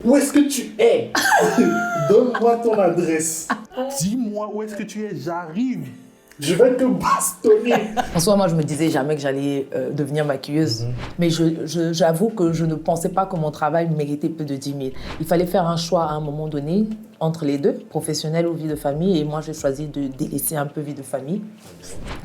Où est-ce que tu es? Donne-moi ton adresse. Dis-moi où est-ce que tu es, j'arrive. Je vais te bastonner. En soi, moi, je me disais jamais que j'allais devenir maquilleuse. Mais j'avoue que je ne pensais pas que mon travail méritait plus de 10 000. Il fallait faire un choix à un moment donné entre les deux, professionnel ou vie de famille. Et moi, j'ai choisi de délaisser un peu vie de famille.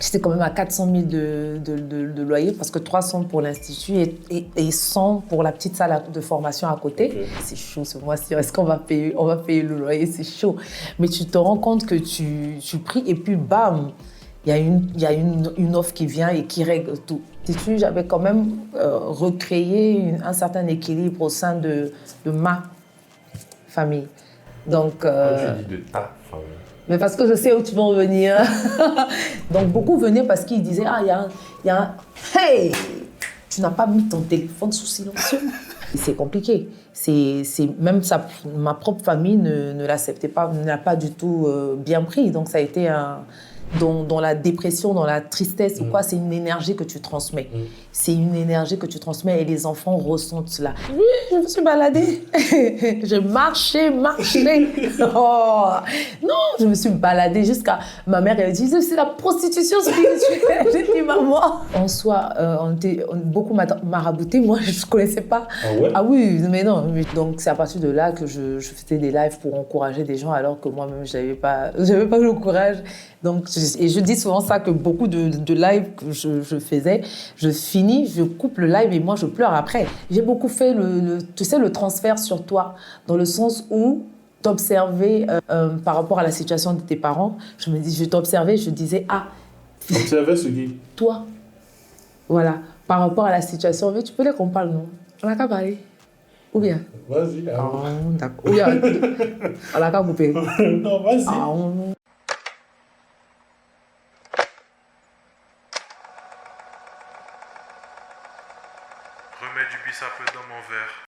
J'étais quand même à 400 000 de loyer parce que 300 pour l'institut et 100 pour la petite salle de formation à côté. Okay. C'est chaud ce mois-ci. Est-ce qu'on va payer? On va payer le loyer, c'est chaud. Mais tu te rends compte que tu pries et puis bam, il y a une offre qui vient et qui règle tout. J'avais quand même recréé un certain équilibre au sein de ma famille. Donc, tu dis de ta famille. Mais parce que je sais où tu vas en venir. Donc, beaucoup venaient parce qu'ils disaient, ah, il y a un... Hey! Tu n'as pas mis ton téléphone sous silencieux. C'est compliqué. Même ma propre famille ne l'acceptait pas, ne l'a pas du tout bien pris. Donc, ça a été dans la dépression, dans la tristesse ou quoi, c'est une énergie que tu transmets. C'est une énergie que tu transmets et les enfants ressentent cela. Oui, je me suis baladée. Je marchais. Oh. Non, je me suis baladée jusqu'à... Ma mère, elle dit, c'est la prostitution spirituelle. J'ai dit, maman. En soi, on était beaucoup maraboutés. Moi, je ne connaissais pas. Ah ouais? Ah oui, mais non. Donc, c'est à partir de là que je faisais des lives pour encourager des gens alors que moi-même, je n'avais pas le courage. Donc, et je dis souvent ça, que beaucoup de lives que je faisais, je finis, je coupe le live et moi, je pleure après. J'ai beaucoup fait le transfert sur toi, dans le sens où t'observer par rapport à la situation de tes parents. Je t'observais, je disais, ah... Observer ce qui? Toi. Voilà. Par rapport à la situation, mais tu peux les qu'on parle, non? On n'a qu'à parler. Ou bien? Vas-y. Oh, d'accord. Ou bien? On n'a qu'à couper. Non, vas-y. Remets du bissapeux dans mon verre.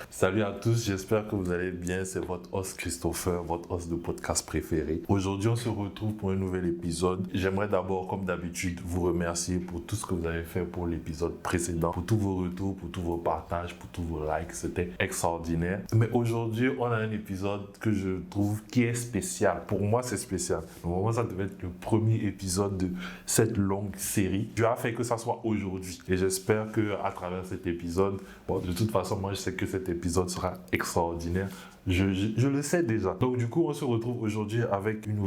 Salut à tous, j'espère que vous allez bien. C'est votre host Christopher, votre host de podcast préféré. Aujourd'hui, on se retrouve pour un nouvel épisode. J'aimerais d'abord, comme d'habitude, vous remercier pour tout ce que vous avez fait pour l'épisode précédent, pour tous vos retours, pour tous vos partages, pour tous vos likes. C'était extraordinaire. Mais aujourd'hui, on a un épisode que je trouve qui est spécial. Pour moi, c'est spécial. Normalement, ça devait être le premier épisode de cette longue série. Dieu a fait que ça soit aujourd'hui. Et j'espère qu'à travers cet épisode, bon, de toute façon, moi, je sais que cet épisode sera extraordinaire. Je le sais déjà. Donc du coup, on se retrouve aujourd'hui avec une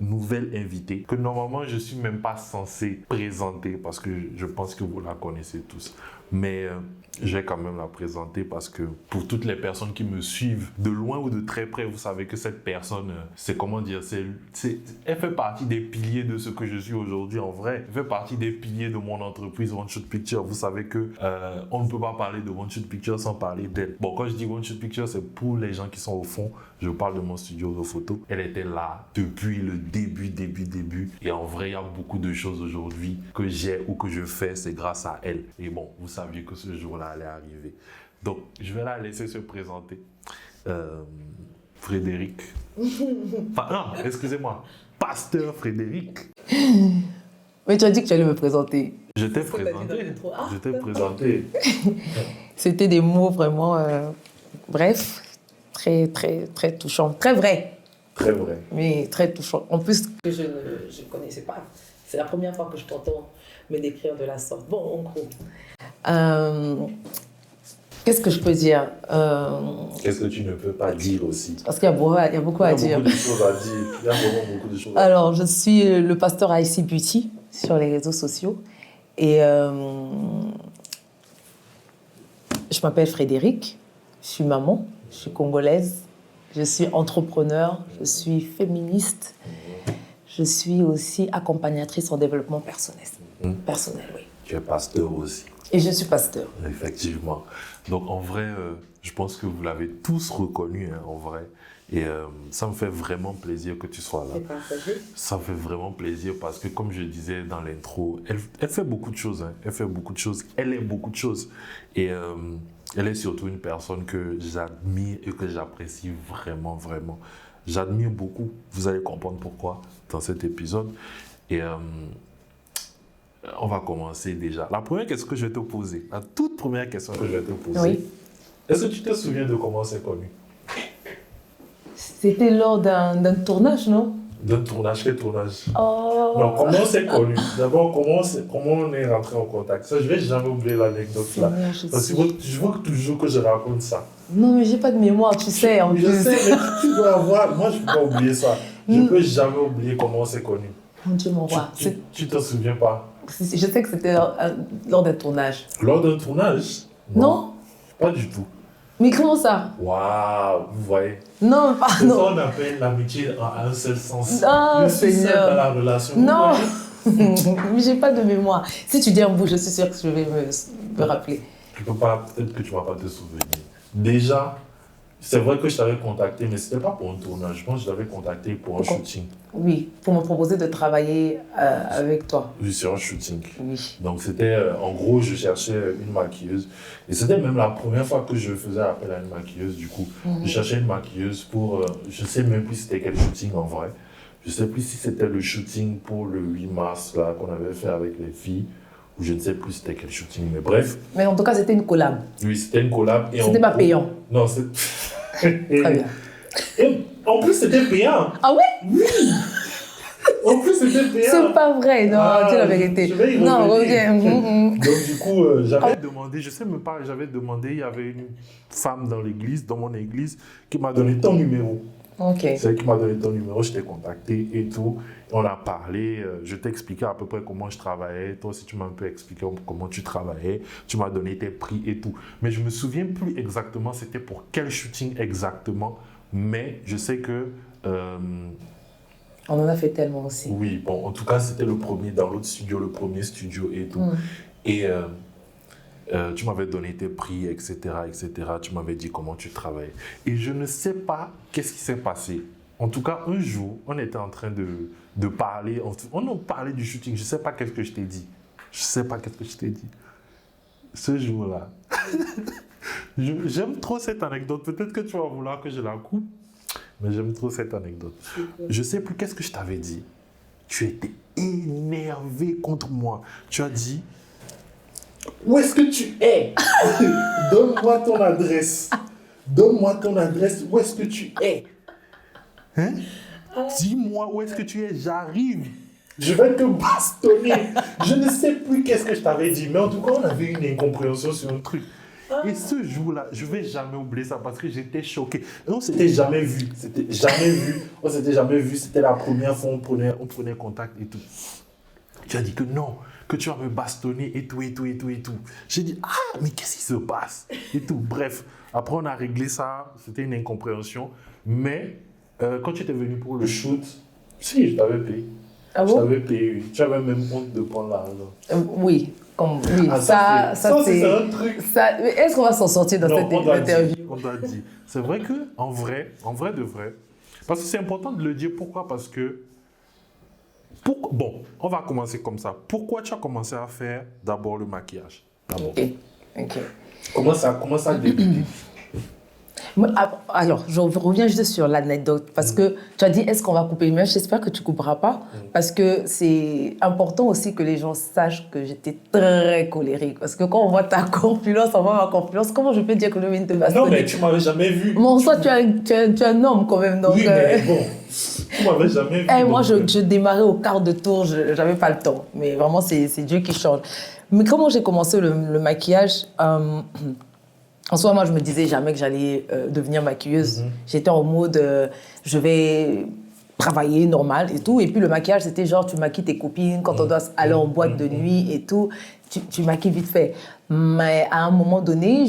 nouvelle invitée que normalement, je ne suis même pas censé présenter parce que je pense que vous la connaissez tous. Mais je vais quand même la présenter parce que pour toutes les personnes qui me suivent de loin ou de très près, vous savez que cette personne, c'est comment dire, elle fait partie des piliers de ce que je suis aujourd'hui en vrai. Elle fait partie des piliers de mon entreprise One Shot Picture. Vous savez que on ne peut pas parler de One Shot Picture sans parler d'elle. Bon, quand je dis One Shot Picture, c'est pour les gens qui sont au fond. Je parle de mon studio de photo. Elle était là depuis le début. Et en vrai, il y a beaucoup de choses aujourd'hui que j'ai ou que je fais, c'est grâce à elle. Et bon, vous saviez que ce jour-là allait arriver. Donc, je vais la laisser se présenter. Frédéric. Enfin, non, excusez-moi. Pasteur Frédéric. Mais tu as dit que tu allais me présenter. Je t'ai présenté. C'était des mots vraiment... bref, très, très, très touchants. Très vrai. Très vrai. Mais très touchant. En plus, que je ne connaissais pas. C'est la première fois que je t'entends me décrire de la sorte. Bon, en gros. Qu'est-ce que je peux dire Qu'est-ce que tu ne peux pas dire aussi? Parce qu'il y a beaucoup à dire. Il y a beaucoup de choses à dire. Il y a vraiment beaucoup de choses à dire. Alors, je suis le pasteur IC Beauty sur les réseaux sociaux. Et je m'appelle Frédéric. Je suis maman. Je suis congolaise. Je suis entrepreneur. Je suis féministe. Je suis aussi accompagnatrice en développement personnel. Personnel, oui. Tu es pasteur aussi. Et je suis pasteur. Effectivement. Donc, en vrai, je pense que vous l'avez tous reconnu, hein, en vrai. Et ça me fait vraiment plaisir que tu sois là. Ça me fait vraiment plaisir parce que, comme je disais dans l'intro, elle fait beaucoup de choses. Hein. Elle fait beaucoup de choses. Elle est beaucoup de choses. Et elle est surtout une personne que j'admire et que j'apprécie vraiment, vraiment. J'admire beaucoup. Vous allez comprendre pourquoi dans cet épisode. Et On va commencer déjà. La première question que je vais te poser, la toute première question que je vais te poser, Oui. est-ce que tu te souviens de comment c'est connu? C'était lors d'un tournage, non? D'un tournage, quel tournage? Oh. Non, comment c'est connu? D'abord, comment on est rentré en contact? Ça, je vais jamais oublier l'anecdote là. Seigneur, je Parce que sais. je veux toujours que je raconte ça. Non, mais j'ai pas de mémoire, tu sais, en Je plus. sais, mais tu dois avoir. Moi, je ne peux pas oublier ça. Je ne peux jamais oublier comment c'est connu. Mon Dieu, mon roi. Tu t'en souviens pas? Je sais que c'était lors d'un tournage. Lors d'un tournage? Non? Pas du tout. Mais comment ça? Waouh, vous voyez? Non, C'est ça pardon. qu'on appelle l'amitié en un seul sens. Ah, je suis seul Seigneur. dans la relation. Non. Vous voyez? Mais j'ai pas de mémoire. Si tu dis un bout, je suis sûre que je vais me rappeler. Tu peux pas, peut-être que tu ne vas pas te souvenir. Déjà, c'est vrai que je t'avais contacté, mais ce n'était pas pour un tournage. Je pense que je t'avais contacté pour un shooting. Oui, pour me proposer de travailler avec toi. Oui, sur un shooting. Oui. Donc, c'était, en gros, je cherchais une maquilleuse. Et c'était même la première fois que je faisais appel à une maquilleuse, du coup. Je cherchais une maquilleuse pour, je ne sais même plus c'était quel shooting en vrai. Je ne sais plus si c'était le shooting pour le 8 mars là, qu'on avait fait avec les filles, ou je ne sais plus c'était quel shooting, mais bref. Mais en tout cas, c'était une collab. Oui, c'était une collab. C'était pas payant. Non, c'est... Très bien. Et en plus, c'était payant. Ah ouais? Oui. En plus, c'était payant. C'est pas vrai, non, Ah, dis la vérité. je vais y Non, revenir. reviens. Donc, du coup, j'avais demandé, je sais même pas, j'avais demandé, il y avait une femme dans l'église, dans mon église, qui m'a donné ton numéro. Ok. C'est elle qui m'a donné ton numéro, je t'ai contacté et tout. On a parlé, je t'ai expliqué à peu près comment je travaillais. Toi aussi, tu m'as un peu expliqué comment tu travaillais. Tu m'as donné tes prix et tout. Mais je ne me souviens plus exactement c'était pour quel shooting exactement. Mais je sais que... On en a fait tellement aussi. oui, bon, en tout cas, c'était le premier, dans l'autre studio, le premier studio et tout. Et tu m'avais donné tes prix, etc., etc. Tu m'avais dit comment tu travaillais. Et je ne sais pas qu'est-ce qui s'est passé. En tout cas, un jour, on était en train de parler. On a parlé du shooting. Je ne sais pas qu'est-ce que je t'ai dit. Je ne sais pas qu'est-ce que je t'ai dit. Ce jour-là. J'aime trop cette anecdote. Peut-être que tu vas vouloir que je la coupe. Mais j'aime trop cette anecdote. Je ne sais plus qu'est-ce que je t'avais dit. Tu étais énervé contre moi. Tu as dit... Où est-ce que tu es? Donne-moi ton adresse. Donne-moi ton adresse. Où est-ce que tu es? Hein? Dis-moi où est-ce que tu es, j'arrive. Je vais te bastonner. Je ne sais plus qu'est-ce que je t'avais dit, mais en tout cas, on avait une incompréhension sur un truc. Et ce jour-là, je ne vais jamais oublier ça parce que j'étais choqué. Et on C'était s'était jamais vu. C'était jamais vu. On s'était jamais vu. C'était la première fois on prenait contact et tout. Tu as dit que non, que tu vas me bastonner et tout, et tout, et tout, et tout. J'ai dit, ah, mais qu'est-ce qui se passe? Et tout. Bref, après on a réglé ça. C'était une incompréhension. Mais quand tu étais venu pour le shoot, si, je t'avais payé. Ah Je bon? t'avais payé, oui. Tu avais même honte de prendre l'argent. Oui. Oui, Ah, ça c'est c'est... un truc. Est-ce qu'on va s'en sortir dans Non, cette on doit interview? dire, on doit dire. C'est vrai que, en vrai de vrai, parce que c'est important de le dire. Pourquoi? Parce que, bon, on va commencer comme ça. Pourquoi tu as commencé à faire d'abord le maquillage? D'abord. Ok. Comment ça a débuté? Alors, je reviens juste sur l'anecdote parce que tu as dit est-ce qu'on va couper? Mais j'espère que tu ne couperas pas parce que c'est important aussi que les gens sachent que j'étais très colérique. Parce que quand on voit ta corpulence, on voit ma corpulence, comment je peux dire que le mien te bastonne? Non, mais tu m'avais jamais vu. Bon, toi, tu es un homme quand même. Donc, Oui, mais bon, tu m'avais jamais vu. moi, donc, je démarrais au quart de tour, je n'avais pas le temps. Mais vraiment, c'est Dieu qui change. Mais comment j'ai commencé le maquillage en soi, moi, je me disais jamais que j'allais devenir maquilleuse. J'étais en mode, je vais travailler normal et tout. Et puis, le maquillage, c'était genre, tu maquilles tes copines quand on doit aller en boîte de nuit et tout. Tu maquilles vite fait. Mais à un moment donné,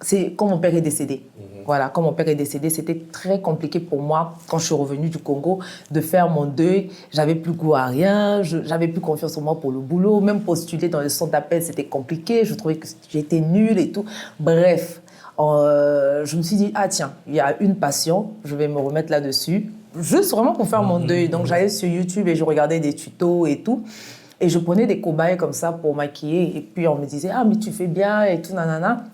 c'est quand mon père est décédé. Voilà, quand mon père est décédé, c'était très compliqué pour moi, quand je suis revenue du Congo, de faire mon deuil. J'avais plus goût à rien, j'avais plus confiance en moi pour le boulot. Même postuler dans le centre d'appel, c'était compliqué. Je trouvais que j'étais nulle et tout. Bref, je me suis dit, ah tiens, il y a une passion, je vais me remettre là-dessus. Juste vraiment pour faire mon deuil. Donc j'allais sur YouTube et je regardais des tutos et tout. Et je prenais des cobayes comme ça pour maquiller. Et puis on me disait, ah mais tu fais bien et tout, nanana.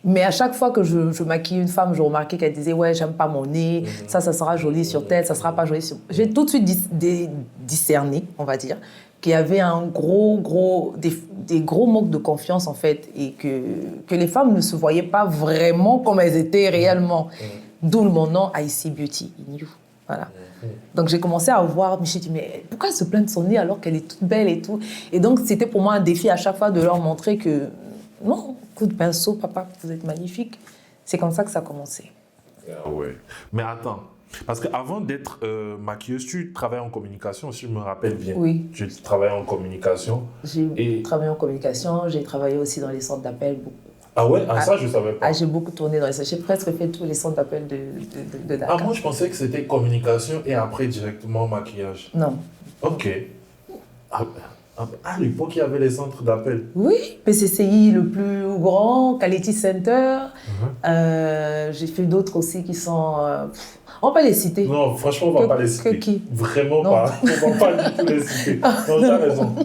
Mais à chaque fois que je maquille une femme, je remarquais qu'elle disait « Ouais, j'aime pas mon nez, ça sera joli sur tête, ça sera pas joli sur... » J'ai tout de suite discerné, on va dire, qu'il y avait des gros manques de confiance, en fait, et que les femmes ne se voyaient pas vraiment comme elles étaient réellement. D'où mon nom, IC Beauty in You. Voilà. Donc, j'ai commencé à voir, je me suis dit, mais pourquoi elle se plaint de son nez alors qu'elle est toute belle et tout? Et donc, c'était pour moi un défi à chaque fois de leur montrer que, non, coup de pinceau, papa, vous êtes magnifique. C'est comme ça que ça a commencé. Ah ouais. Mais attends, parce qu'avant d'être maquilleuse, tu travailles en communication, si je me rappelle bien. Oui. Tu travailles en communication. J'ai travaillé en communication, j'ai travaillé aussi dans les centres d'appel. Ah ouais, ça je ne savais pas. J'ai beaucoup tourné dans les centres. J'ai presque fait tous les centres d'appel de Dakar. Ah, moi je pensais que c'était communication et après directement maquillage. Non. Ok. À l'époque, il y avait les centres d'appel. Oui, PCCI le plus grand, Quality Center. J'ai fait d'autres aussi qui sont... on va pas les citer. Non, franchement, on ne va pas les citer. Qui? Vraiment Non. pas. On ne va pas du tout les citer. Non, tu as raison.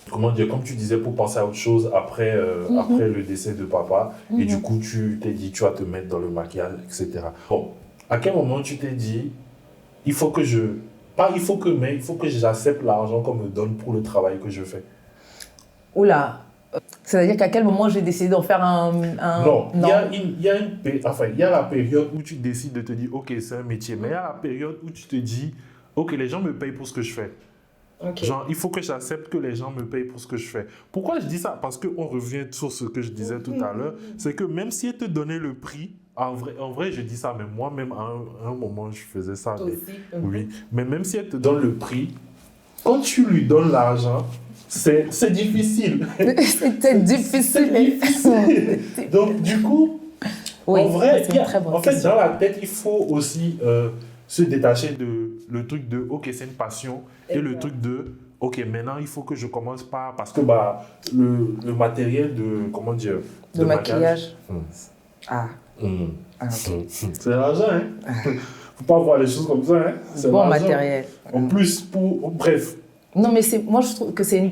Comment dire, comme tu disais, pour penser à autre chose après, après le décès de papa, et du coup, tu t'es dit, tu vas te mettre dans le maquillage, etc. Bon, à quel moment tu t'es dit, il faut que je... Pas il faut que, mais il faut que j'accepte l'argent qu'on me donne pour le travail que je fais. Oula, c'est-à-dire qu'à quel moment j'ai décidé d'en faire un... Non, il y a la période où tu décides de te dire, ok, c'est un métier, mais il y a la période où tu te dis, ok, les gens me payent pour ce que je fais. Okay. Genre, il faut que j'accepte que les gens me payent pour ce que je fais. Pourquoi je dis ça? Parce qu'on revient sur ce que je disais tout à l'heure, c'est que même si elle te donnait le prix, en vrai, je dis ça, mais moi-même, à un moment, je faisais ça. Toi mais, aussi. Oui, mais même si elle te donne le prix, quand tu lui donnes l'argent, c'est difficile. C'était difficile. Donc, du coup, oui, en vrai, en fait, dans la tête, il faut aussi se détacher de le truc de, ok, c'est une passion, et le truc de, ok, maintenant, il faut que je commence par, parce que le matériel de, comment dire, de maquillage. Ah, okay. C'est l'argent, hein. Faut pas voir les choses comme ça, hein. C'est bon l'argent. Matériel. En plus, bref. Non, mais moi, je trouve que c'est une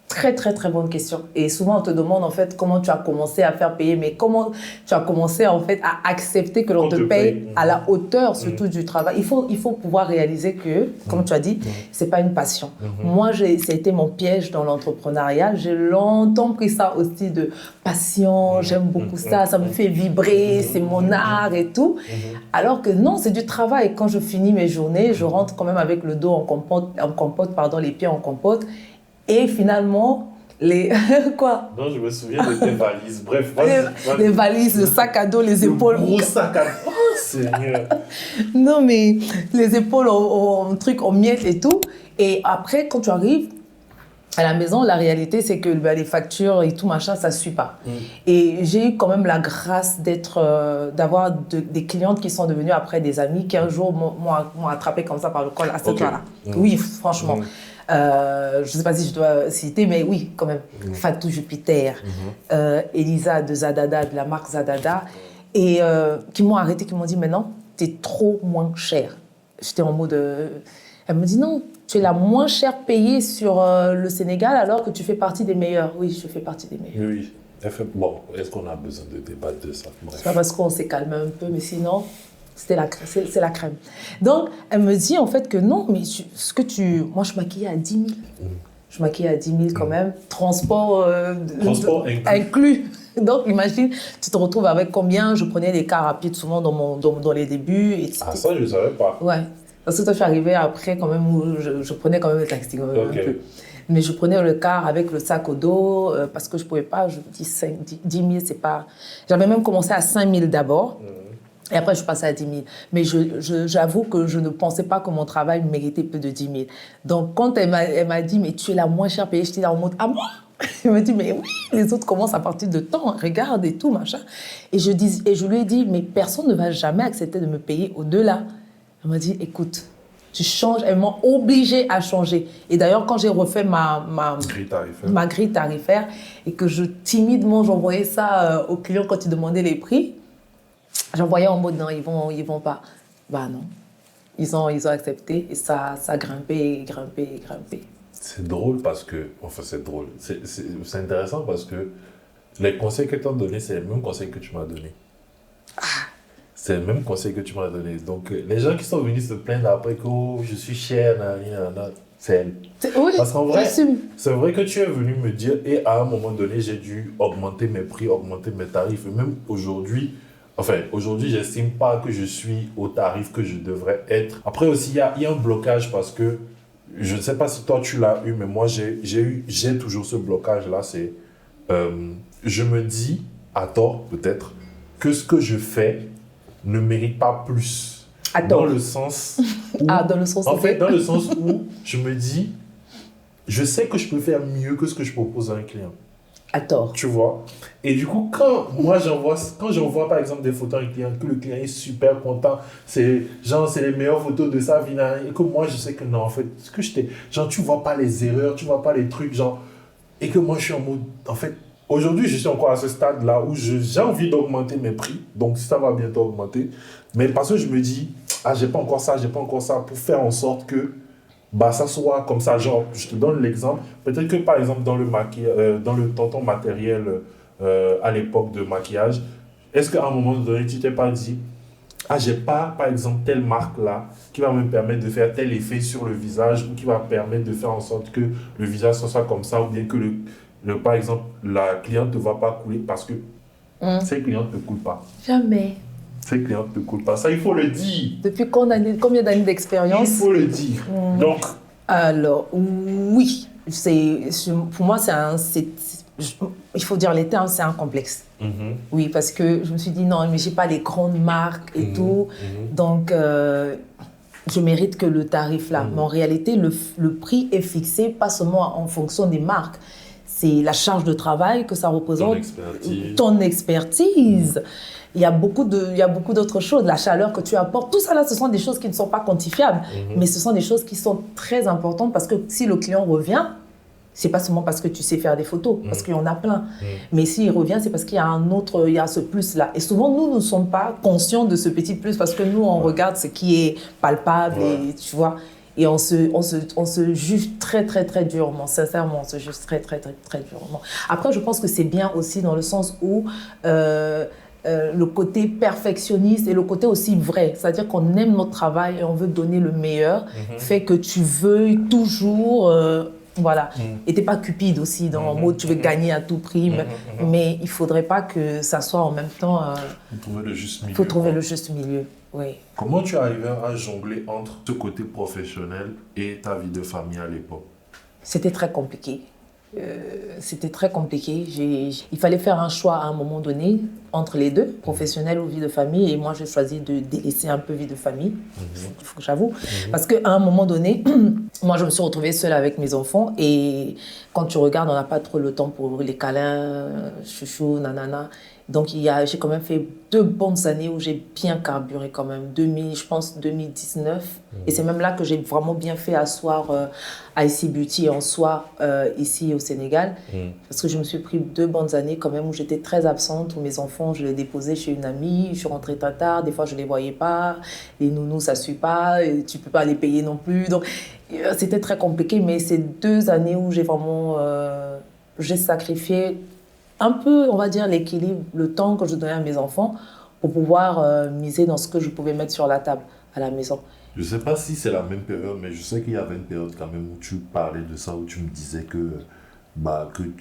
très, très, très bonne question. Et souvent, on te demande, en fait, comment tu as commencé à faire payer, mais comment tu as commencé, en fait, à accepter que l'on te paye à la hauteur, surtout du travail. Il faut pouvoir réaliser que, comme tu as dit, c'est pas une passion. Moi, ça a été mon piège dans l'entrepreneuriat. J'ai longtemps pris ça aussi de passion, j'aime beaucoup ça, ça me fait vibrer, c'est mon art et tout. Alors que non, c'est du travail. Quand je finis mes journées, je rentre quand même avec le dos en compote, les pieds en compote. Et finalement, quoi? Non, je me souviens de tes valises. Bref, les valises, le sac à dos, les épaules. Le gros sac à dos. Oh, Seigneur. Non, mais les épaules en miettes et tout. Et après, quand tu arrives à la maison, la réalité, c'est que les factures et tout, machin, ça ne suit pas. Et j'ai eu quand même la grâce d'avoir des clientes qui sont devenues après des amies qui un jour m'ont attrapé comme ça par le col à cette heure-là. Oui, franchement. Je ne sais pas si je dois citer, mais oui, quand même. Fatou Jupiter, Elisa de Zadada, de la marque Zadada, et qui m'ont arrêté, qui m'ont dit, mais non, tu es trop moins chère. J'étais en mode... Elle me dit, non, tu es la moins chère payée sur le Sénégal alors que tu fais partie des meilleurs. Oui, je fais partie des meilleurs. Oui. Bon, est-ce qu'on a besoin de débattre de ça? C'est pas parce qu'on s'est calmé un peu, mais sinon... c'est la crème. Donc, elle me dit en fait que non, mais moi, je maquillais à 10 000. Je maquillais à 10 000 quand même. Transport inclus. Donc, imagine, tu te retrouves avec combien? Je prenais des cars rapides souvent dans les débuts. Et ça, je ne savais pas. Ouais. Parce que toi, je suis arrivée après quand même où je prenais quand même le taxi un peu. Mais je prenais le car avec le sac au dos parce que je ne pouvais pas. Je me dis 10 000, c'est pas... J'avais même commencé à 5 000 d'abord. Et après, je suis passée à 10 000. Mais j'avoue que je ne pensais pas que mon travail méritait plus de 10 000. Donc, quand elle m'a dit, mais tu es la moins chère payée, j'étais en mode, ah bon? Elle me dit, mais oui, les autres commencent à partir de temps, regarde et tout, machin. Et je lui ai dit, mais personne ne va jamais accepter de me payer au-delà. Elle m'a dit, écoute, tu changes. Elles m'ont obligée à changer. Et d'ailleurs, quand j'ai refait ma grille tarifaire et que timidement, j'envoyais ça aux clients quand ils demandaient les prix, j'envoyais en mode non, ils vont pas. Bah non. Ils ont accepté et ça a grimpé. C'est drôle parce que... Enfin, c'est drôle. C'est intéressant parce que les conseils que tu as donnés, c'est les mêmes conseils que tu m'as donnés. C'est le même conseil que tu m'as donné. Donc, les gens qui sont venus se plaindre après que je suis chère, c'est elle. Oui, Parce qu'en vrai, j'assume. c'est vrai que tu es venu me dire, et à un moment donné, j'ai dû augmenter mes prix, augmenter mes tarifs. Et même aujourd'hui, j'estime pas que je suis au tarif que je devrais être. Après aussi, il y a un blocage parce que, je ne sais pas si toi tu l'as eu, mais moi j'ai toujours ce blocage-là. C'est, je me dis, à tort peut-être, que ce que je fais ne mérite pas plus. À tort. Dans le sens où, Dans le sens dans le sens où je me dis, je sais que je peux faire mieux que ce que je propose à un client. À tort. Tu vois? Et du coup, quand j'envoie par exemple des photos à un client, que le client est super content, c'est les meilleures photos de sa vie, et que moi je sais que non, en fait, ce que tu vois pas les erreurs, tu vois pas les trucs, et que moi je suis en mode, en fait, aujourd'hui je suis encore à ce stade-là où j'ai envie d'augmenter mes prix, donc ça va bientôt augmenter, mais parce que je me dis, j'ai pas encore ça, pour faire en sorte que ça soit comme ça. Genre, je te donne l'exemple. Peut-être que par exemple, dans ton matériel à l'époque de maquillage, est-ce qu'à un moment donné, tu t'es pas dit, j'ai pas par exemple telle marque-là qui va me permettre de faire tel effet sur le visage ou qui va permettre de faire en sorte que le visage soit comme ça ou bien que par exemple, la cliente ne va pas couler parce que ces clientes ne coulent pas. Jamais. Ces clientes ne coulent pas. Ça, il faut le dire. Depuis combien d'années d'expérience? Il faut le dire. Donc, alors, oui. Pour moi, il faut dire les termes, c'est un complexe. Oui, parce que je me suis dit, non, mais je n'ai pas les grandes marques et tout. Donc, je mérite que le tarif là. Mais en réalité, le prix est fixé pas seulement en fonction des marques. C'est la charge de travail que ça représente. Ton expertise. Il y a beaucoup d'autres choses, la chaleur que tu apportes. Tout ça là, ce sont des choses qui ne sont pas quantifiables. Mais ce sont des choses qui sont très importantes parce que si le client revient, c'est pas seulement parce que tu sais faire des photos, parce qu'il y en a plein. Mais s'il revient, c'est parce qu'il y a il y a ce plus-là. Et souvent, nous ne sommes pas conscients de ce petit plus parce que nous, on regarde ce qui est palpable, et, tu vois. Et on se juge très, très, très durement. Sincèrement, on se juge très, très, très, très durement. Après, je pense que c'est bien aussi dans le sens où le côté perfectionniste et le côté aussi vrai. C'est-à-dire qu'on aime notre travail et on veut donner le meilleur, fait que tu veux toujours... voilà. Et t'es pas cupide aussi dans le mode tu veux gagner à tout prix, mais il faudrait pas que ça soit en même temps. Il faut trouver le juste milieu. Il faut trouver le juste milieu, oui. Comment tu arrives à jongler entre ce côté professionnel et ta vie de famille à l'époque? C'était très compliqué. C'était très compliqué. Il fallait faire un choix à un moment donné entre les deux, professionnel ou vie de famille. Et moi, j'ai choisi de délaisser un peu vie de famille, il faut que j'avoue. Parce qu'à un moment donné, moi, je me suis retrouvée seule avec mes enfants. Et quand tu regardes, on n'a pas trop le temps pour les câlins, chouchou, nanana. Donc, j'ai quand même fait 2 bonnes années où j'ai bien carburé quand même. Je pense 2019. Et c'est même là que j'ai vraiment bien fait asseoir IC Beauty en soi ici au Sénégal. Parce que je me suis pris 2 bonnes années quand même où j'étais très absente, où mes enfants, je les déposais chez une amie, je suis rentrée très tard, des fois je ne les voyais pas, les nounous, ça ne suit pas, et tu ne peux pas les payer non plus. Donc, c'était très compliqué, mais c'est 2 années où j'ai vraiment j'ai sacrifié un peu, on va dire, l'équilibre, le temps que je donnais à mes enfants pour pouvoir miser dans ce que je pouvais mettre sur la table à la maison. Je ne sais pas si c'est la même période, mais je sais qu'il y avait une période quand même où tu parlais de ça, où tu me disais que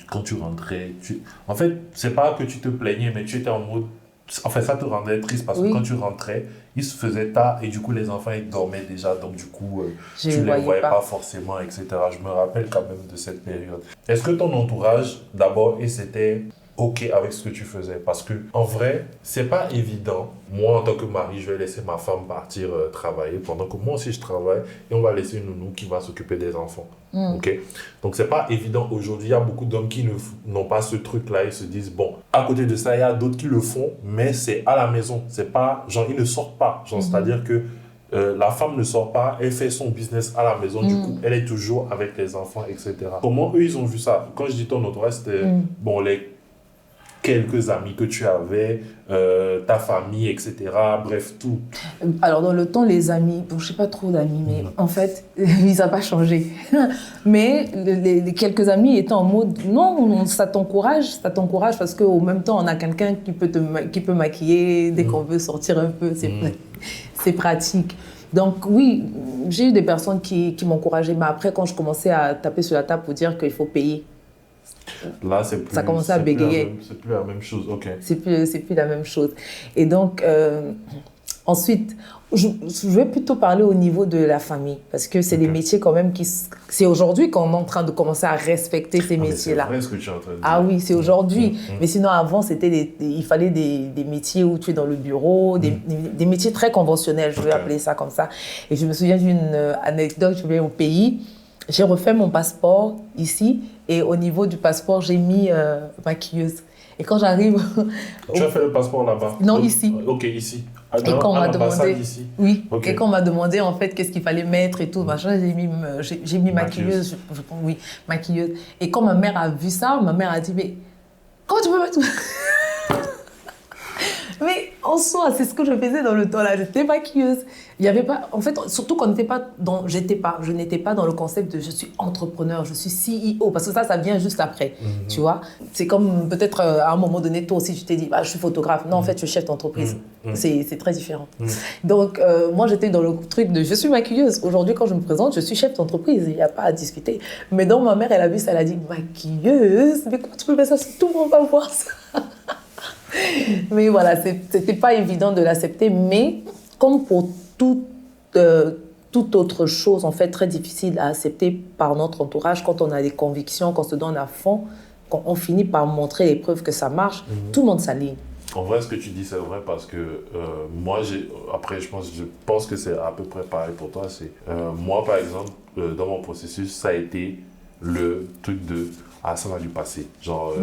quand tu rentrais, en fait, c'est pas que tu te plaignais, mais tu étais en mode... En fait, ça te rendait triste parce que quand tu rentrais, il se faisait tard et du coup, les enfants, ils dormaient déjà. Donc, du coup, tu ne les voyais pas forcément, etc. Je me rappelle quand même de cette période. Est-ce que ton entourage, d'abord, c'était OK avec ce que tu faisais? Parce que, en vrai, c'est pas évident. Moi, en tant que mari, je vais laisser ma femme partir travailler pendant que moi aussi, je travaille et on va laisser une nounou qui va s'occuper des enfants. OK? Donc, c'est pas évident. Aujourd'hui, il y a beaucoup d'hommes qui n'ont pas ce truc-là. Ils se disent, bon, à côté de ça, il y a d'autres qui le font, mais c'est à la maison. C'est pas, genre, ils ne sortent pas. Genre, c'est-à-dire que la femme ne sort pas, elle fait son business à la maison, du coup, elle est toujours avec les enfants, etc. Comment eux, ils ont vu ça? Quand je dis ton entourage, c'était, bon, les quelques amis que tu avais, ta famille, etc. Bref, tout. Alors, dans le temps, les amis, bon, je n'ai pas trop d'amis, mais en fait, ils n'ont pas changé. Mais les quelques amis étaient en mode, non, ça t'encourage parce qu'au même temps, on a quelqu'un qui peut maquiller dès qu'on veut sortir un peu, c'est pratique. Donc oui, j'ai eu des personnes qui m'encourageaient, mais après quand je commençais à taper sur la table pour dire qu'il faut payer, là c'est plus, ça commençait à bégayer. C'est plus la même chose, ok. C'est plus la même chose. Et donc ensuite, je vais plutôt parler au niveau de la famille, parce que c'est des métiers quand même c'est aujourd'hui qu'on est en train de commencer à respecter ces métiers-là. C'est vrai ce que tu es en train de dire. Ah oui, c'est aujourd'hui. Mais sinon, avant, il fallait des métiers où tu es dans le bureau, des métiers très conventionnels, je vais appeler ça comme ça. Et je me souviens d'une anecdote, je vais au pays, j'ai refait mon passeport ici, et au niveau du passeport, j'ai mis maquilleuse. Et quand j'arrive... Tu as fait le passeport là-bas? Non, ici. Ok, ici. Et quand on m'a demandé, ici. oui, Okay. Et quand on m'a demandé en fait qu'est-ce qu'il fallait mettre et tout, machin, j'ai mis maquilleuse, oui, maquilleuse. Et quand ma mère a vu ça, ma mère a dit mais comment tu peux mettre Mais en soi, c'est ce que je faisais dans le temps là, j'étais maquilleuse. Il y avait pas, en fait, surtout quand je n'étais pas dans le concept de je suis entrepreneur, je suis CEO, parce que ça vient juste après, tu vois. C'est comme peut-être à un moment donné, toi aussi, tu t'es dit, bah, je suis photographe. Non, en fait, je suis chef d'entreprise. C'est très différent. Donc, moi, j'étais dans le truc de je suis maquilleuse. Aujourd'hui, quand je me présente, je suis chef d'entreprise. Il n'y a pas à discuter. Mais donc, ma mère, elle a vu ça, elle a dit, maquilleuse? Mais comment tu peux faire ça? Tout le monde va voir ça. Mais voilà, c'était pas évident de l'accepter, mais comme pour toute autre chose, en fait, très difficile à accepter par notre entourage, quand on a des convictions, qu'on se donne à fond, quand on finit par montrer les preuves que ça marche, tout le monde s'aligne. En vrai, ce que tu dis, c'est vrai parce que moi, après, je pense que c'est à peu près pareil pour toi. Moi, par exemple, dans mon processus, ça a été le truc de ah, ça va lui passer. Genre,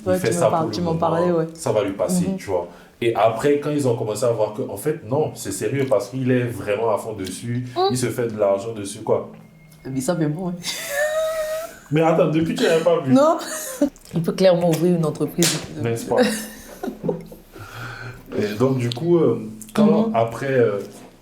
il fait ça pour le moment, ça va lui passer, tu vois. Et après, quand ils ont commencé à voir que, en fait, non, c'est sérieux parce qu'il est vraiment à fond dessus, il se fait de l'argent dessus, quoi. Mais ça fait bon, hein. Mais attends, depuis tu n'avais pas vu. Non. Il peut clairement ouvrir une entreprise. N'est-ce pas? Et donc, du coup, quand après,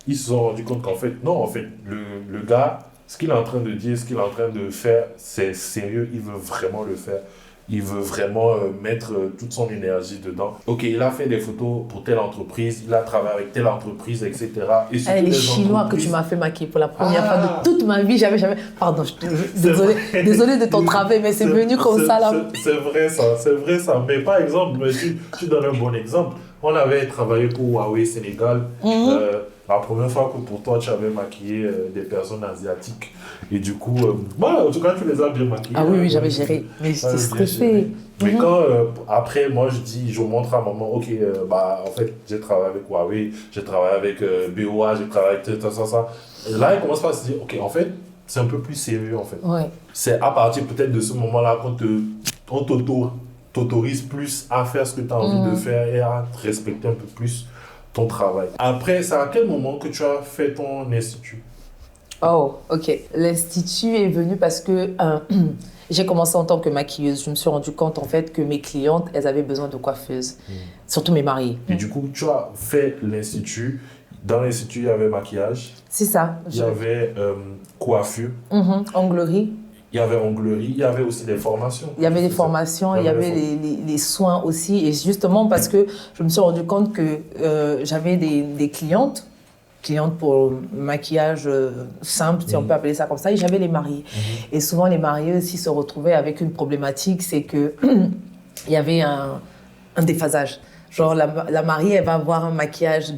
ils se sont rendus compte qu'en fait, non, en fait, le gars, ce qu'il est en train de dire, ce qu'il est en train de faire, c'est sérieux, il veut vraiment le faire. Il veut vraiment mettre toute son énergie dedans. Ok, il a fait des photos pour telle entreprise, il a travaillé avec telle entreprise, etc. Et surtout les Chinois que tu m'as fait maquiller pour la première fois de toute ma vie, j'avais jamais... Pardon, désolé de ton travail, mais c'est venu comme ça là. C'est vrai ça. Mais par exemple, tu donnes un bon exemple. On avait travaillé pour Huawei Sénégal. La première fois que pour toi, tu avais maquillé des personnes asiatiques. Et du coup, en tout cas, tu les as bien maquillées. Ah oui, j'avais géré. Mais j'étais stressée. Mais quand, après, moi, je montre à maman, ok, en fait, j'ai travaillé avec Huawei, j'ai travaillé avec BOA, j'ai travaillé avec ça. Et là, elle commence à se dire, ok, en fait, c'est un peu plus sérieux, en fait. Ouais. C'est à partir peut-être de ce moment-là qu'on t'autorise plus à faire ce que tu as envie de faire et à respecter un peu plus ton travail. Après, c'est à quel moment que tu as fait ton institut? Oh, ok. L'institut est venu parce que j'ai commencé en tant que maquilleuse. Je me suis rendu compte en fait que mes clientes, elles avaient besoin de coiffeuses, surtout mes mariés. Et du coup, tu as fait l'institut. Dans l'institut, il y avait maquillage. C'est ça. Il y avait coiffure. Onglerie. Il y avait onglerie, il y avait aussi des formations. Il y avait des formations, il y avait les soins aussi. Et justement parce que je me suis rendu compte que j'avais des clientes pour maquillage simple, si on peut appeler ça comme ça, et j'avais les mariés. Et souvent, les mariés aussi se retrouvaient avec une problématique, c'est qu'il y avait un déphasage. Genre, la mariée, elle va avoir un maquillage,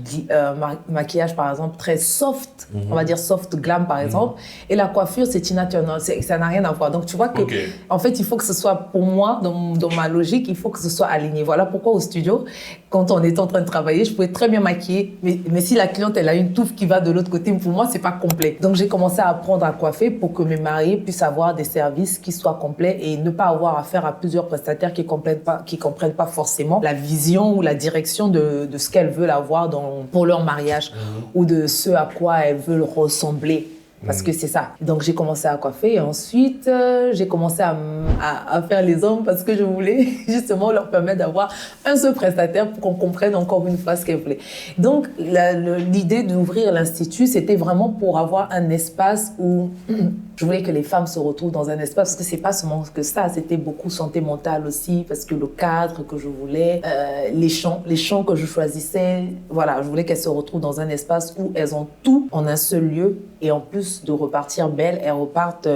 par exemple, très soft, on va dire soft glam, par exemple. Et la coiffure, c'est Tina Turner, ça n'a rien à voir. Donc, tu vois que, en fait, il faut que ce soit, pour moi, dans ma logique, il faut que ce soit aligné. Voilà pourquoi au studio, quand on était en train de travailler, je pouvais très bien maquiller, mais si la cliente, elle a une touffe qui va de l'autre côté, pour moi, c'est pas complet. Donc, j'ai commencé à apprendre à coiffer pour que mes mariés puissent avoir des services qui soient complets et ne pas avoir affaire à plusieurs prestataires qui comprennent pas forcément la vision ou la direction de ce qu'elles veulent avoir pour leur mariage ou de ce à quoi elles veulent ressembler. Parce que c'est ça. Donc, j'ai commencé à coiffer et ensuite, j'ai commencé à faire les hommes parce que je voulais justement leur permettre d'avoir un seul prestataire pour qu'on comprenne encore une fois ce qu'elles voulaient. Donc, l'idée d'ouvrir l'Institut, c'était vraiment pour avoir un espace où je voulais que les femmes se retrouvent dans un espace, parce que c'est pas seulement que ça, c'était beaucoup santé mentale aussi, parce que le cadre que je voulais, les chants que je choisissais, voilà, je voulais qu'elles se retrouvent dans un espace où elles ont tout en un seul lieu, et en plus de repartir belles, elles repartent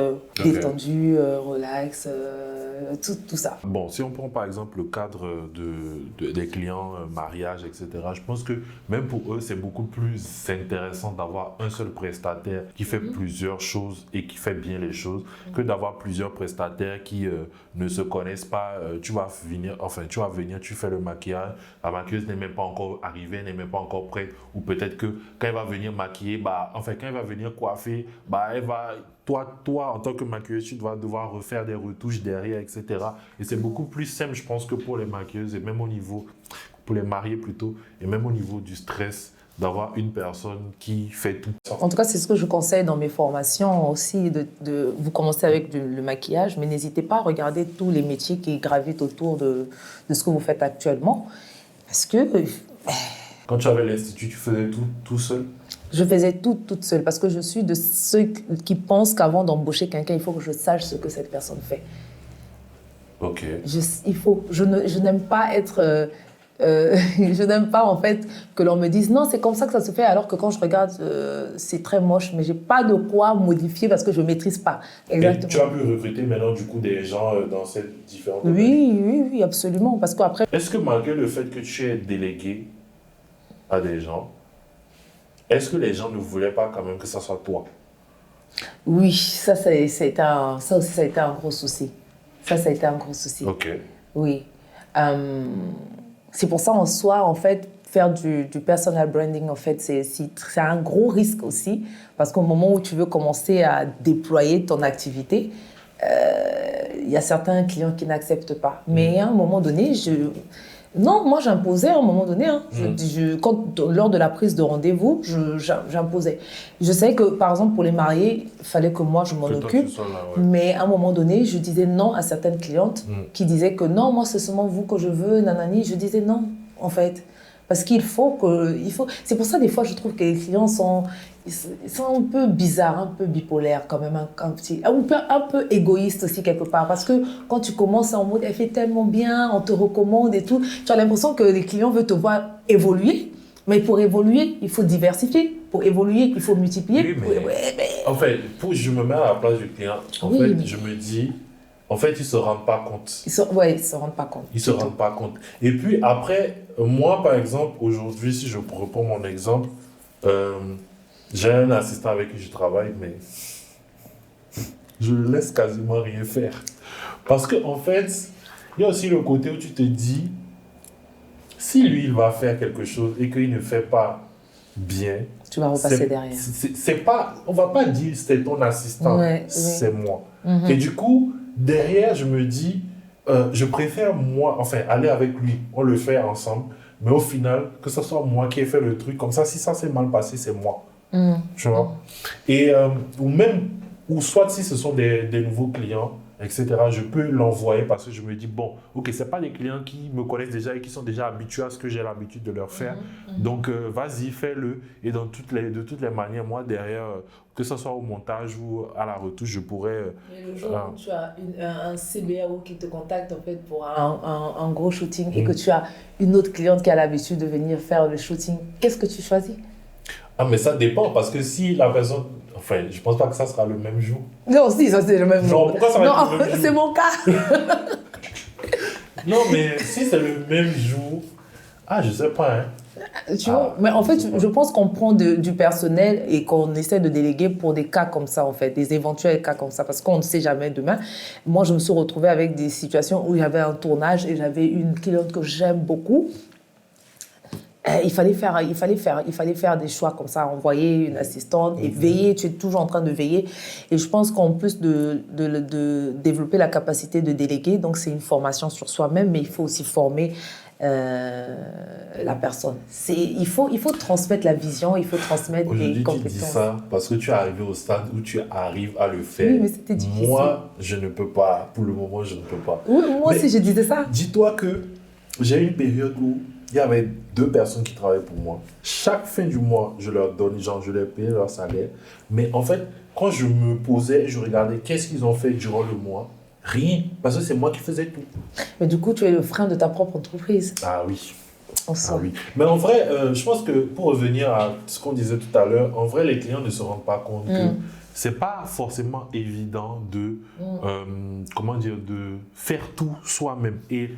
détendues, relax, tout ça. Bon, si on prend par exemple le cadre des clients, mariage, etc., je pense que même pour eux, c'est beaucoup plus intéressant d'avoir un seul prestataire qui fait plusieurs choses et qui fait bien les choses que d'avoir plusieurs prestataires qui ne se connaissent pas. Tu vas venir, tu fais le maquillage, la maquilleuse n'est même pas encore arrivée, n'est même pas encore prête, ou peut-être que quand elle va venir maquiller, quand elle va venir coiffer, toi, en tant que maquilleuse, tu vas devoir refaire des retouches derrière, etc. Et c'est beaucoup plus simple, je pense, que pour les maquilleuses, et même au niveau, pour les mariés plutôt, et même au niveau du stress, d'avoir une personne qui fait tout. En tout cas, c'est ce que je conseille dans mes formations aussi, vous commencez avec le maquillage, mais n'hésitez pas à regarder tous les métiers qui gravitent autour de ce que vous faites actuellement. Parce que... Quand tu avais l'Institut, tu faisais tout seul? Je faisais tout toute seule, parce que je suis de ceux qui pensent qu'avant d'embaucher quelqu'un, il faut que je sache ce que cette personne fait. Ok. Je n'aime pas être... je n'aime pas en fait que l'on me dise non, c'est comme ça que ça se fait, alors que quand je regarde, c'est très moche, mais j'ai pas de quoi modifier parce que je maîtrise pas. Exactement. Et tu as pu recruter maintenant du coup des gens dans ces différentes... Oui, absolument, parce qu'après... Est-ce que malgré le fait que tu aies délégué à des gens, est-ce que les gens ne voulaient pas quand même que ça soit toi? Oui, ça aussi, ça a été un gros souci. Ça a été un gros souci. Ok. Oui. C'est pour ça, en soi, en fait, faire du personal branding, en fait, c'est un gros risque aussi, parce qu'au moment où tu veux commencer à déployer ton activité, il y a certains clients qui n'acceptent pas. Mais à un moment donné, moi j'imposais à un moment donné. Lors de la prise de rendez-vous, j'imposais. Je savais que, par exemple, pour les mariés, il fallait que moi je m'en occupe. Mais à un moment donné, je disais non à certaines clientes qui disaient que non, moi c'est seulement vous que je veux, nanani. Je disais non, en fait. Parce qu'il faut que... C'est pour ça, des fois, je trouve que les clients sont un peu bizarres, un peu bipolaires quand même, un peu égoïstes aussi quelque part. Parce que quand tu commences en mode « elle fait tellement bien, on te recommande et tout », tu as l'impression que les clients veulent te voir évoluer. Mais pour évoluer, il faut diversifier. Pour évoluer, il faut multiplier. Oui, mais... En fait, je me mets à la place du client. Je me dis... En fait, ils ne se rendent pas compte. Ils ne se rendent pas compte. Ils ne se rendent pas compte. Et puis après, moi, par exemple, aujourd'hui, si je reprends mon exemple, j'ai un assistant avec qui je travaille, mais je le laisse quasiment rien faire. Parce qu'en fait, il y a aussi le côté où tu te dis, si lui, il va faire quelque chose et qu'il ne fait pas bien, tu vas repasser derrière. On ne va pas dire c'est ton assistant, c'est moi. Et du coup, derrière, je me dis, je préfère aller avec lui, on le fait ensemble, mais au final, que ce soit moi qui ai fait le truc, comme ça, si ça s'est mal passé, c'est moi. Tu vois? Et, ou soit si ce sont des nouveaux clients, etc., je peux l'envoyer parce que je me dis, bon, ok, ce n'est pas des clients qui me connaissent déjà et qui sont déjà habitués à ce que j'ai l'habitude de leur faire. Donc, vas-y, fais-le. Et de toutes les manières, moi, derrière, que ce soit au montage ou à la retouche, je pourrais... Et le jour où tu as un CBAO qui te contacte en fait, pour un gros shooting et que tu as une autre cliente qui a l'habitude de venir faire le shooting, qu'est-ce que tu choisis? Ah, mais ça dépend, parce que si la personne... Enfin, je pense pas que ça sera le même jour. Non, si, ça c'est le même jour. Non, pourquoi ça va être le même jour? C'est mon cas. Non, mais si c'est le même jour... Ah, je sais pas, hein. Tu vois, mais en fait, je pense qu'on prend du personnel et qu'on essaie de déléguer pour des cas comme ça, en fait, des éventuels cas comme ça, parce qu'on ne sait jamais demain. Moi, je me suis retrouvée avec des situations où j'avais un tournage et j'avais une cliente que j'aime beaucoup. Il fallait faire des choix comme ça, envoyer une assistante et veiller, tu es toujours en train de veiller. Et je pense qu'en plus de développer la capacité de déléguer, donc c'est une formation sur soi-même, mais il faut aussi former la personne. Il faut transmettre la vision, il faut transmettre des Aujourd'hui, tu compétences. dis ça parce que tu es arrivé au stade où tu arrives à le faire. Oui, mais c'était difficile. Moi, je ne peux pas. Pour le moment, je ne peux pas. Oui, moi Mais aussi, je disais ça. Dis-toi que j'ai eu une période où il y avait 2 personnes qui travaillaient pour moi. Chaque fin du mois, je leur donne, genre, je leur payais leur salaire. Mais en fait, quand je me posais, je regardais qu'est-ce qu'ils ont fait durant le mois. Rien, parce que c'est moi qui faisais tout. Mais du coup, tu es le frein de ta propre entreprise. Ah oui. On sent. Ah oui. Mais en vrai, je pense que pour revenir à ce qu'on disait tout à l'heure, en vrai, les clients ne se rendent pas compte que c'est pas forcément évident de, comment dire, de faire tout soi-même. Et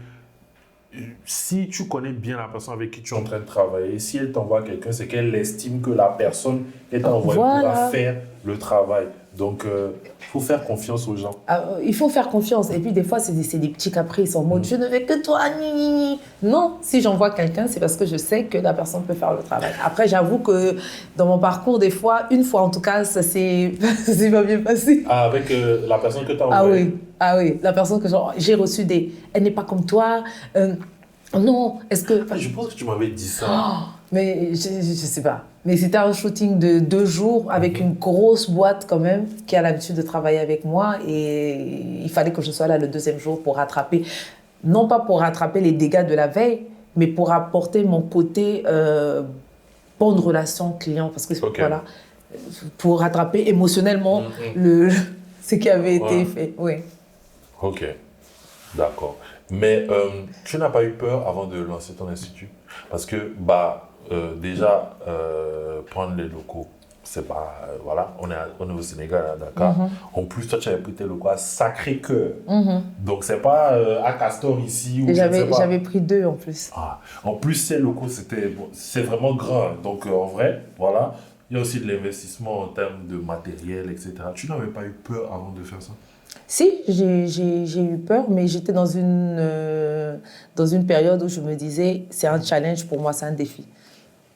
si tu connais bien la personne avec qui tu es en train de travailler, si elle t'envoie quelqu'un, c'est qu'elle estime que la personne qu'elle t'a envoyé pourra faire le travail. Donc, il faut faire confiance aux gens. Il faut faire confiance. Et puis, des fois, c'est des petits caprices en mode je ne veux que toi. Non, si j'envoie quelqu'un, c'est parce que je sais que la personne peut faire le travail. Après, j'avoue que dans mon parcours, des fois, une fois en tout cas, ça s'est pas bien passé. Ah, avec la personne que tu as envoyée. Ah oui, la personne que j'ai reçue elle n'est pas comme toi. Non, est-ce que. Je pense que tu m'avais dit ça. Mais je sais pas. Mais c'était un shooting de 2 jours avec une grosse boîte quand même qui a l'habitude de travailler avec moi et il fallait que je sois là le 2e jour pour rattraper, non pas pour rattraper les dégâts de la veille, mais pour apporter mon côté bonne relation client parce que voilà, pour rattraper émotionnellement ce qui avait été fait. Oui. Ok, d'accord. Mais tu n'as pas eu peur avant de lancer ton institut? Parce que, déjà, prendre les locaux, c'est pas... voilà, on est au Sénégal, à Dakar. En plus, toi, tu avais pris tes locaux à Sacré-Cœur. Donc, c'est pas à Castor ici. Ou j'avais pris 2 en plus. Ah, en plus, ces locaux, c'est vraiment grand. Donc, en vrai, voilà. Il y a aussi de l'investissement en termes de matériel, etc. Tu n'avais pas eu peur avant de faire ça? Si, j'ai eu peur, mais j'étais dans une période où je me disais, c'est un challenge pour moi, c'est un défi.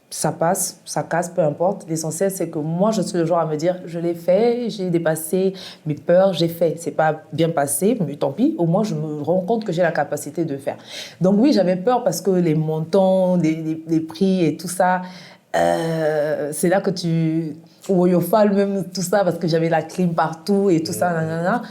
Ça passe, ça casse, peu importe. L'essentiel, c'est que moi, je suis le genre à me dire, je l'ai fait, j'ai dépassé mes peurs, j'ai fait. C'est pas bien passé, mais tant pis, au moins, je me rends compte que j'ai la capacité de faire. Donc oui, j'avais peur parce que les montants, les prix et tout ça, c'est là que tu... Ou Oyofal, même tout ça, parce que j'avais la clim partout et tout ça, nanana.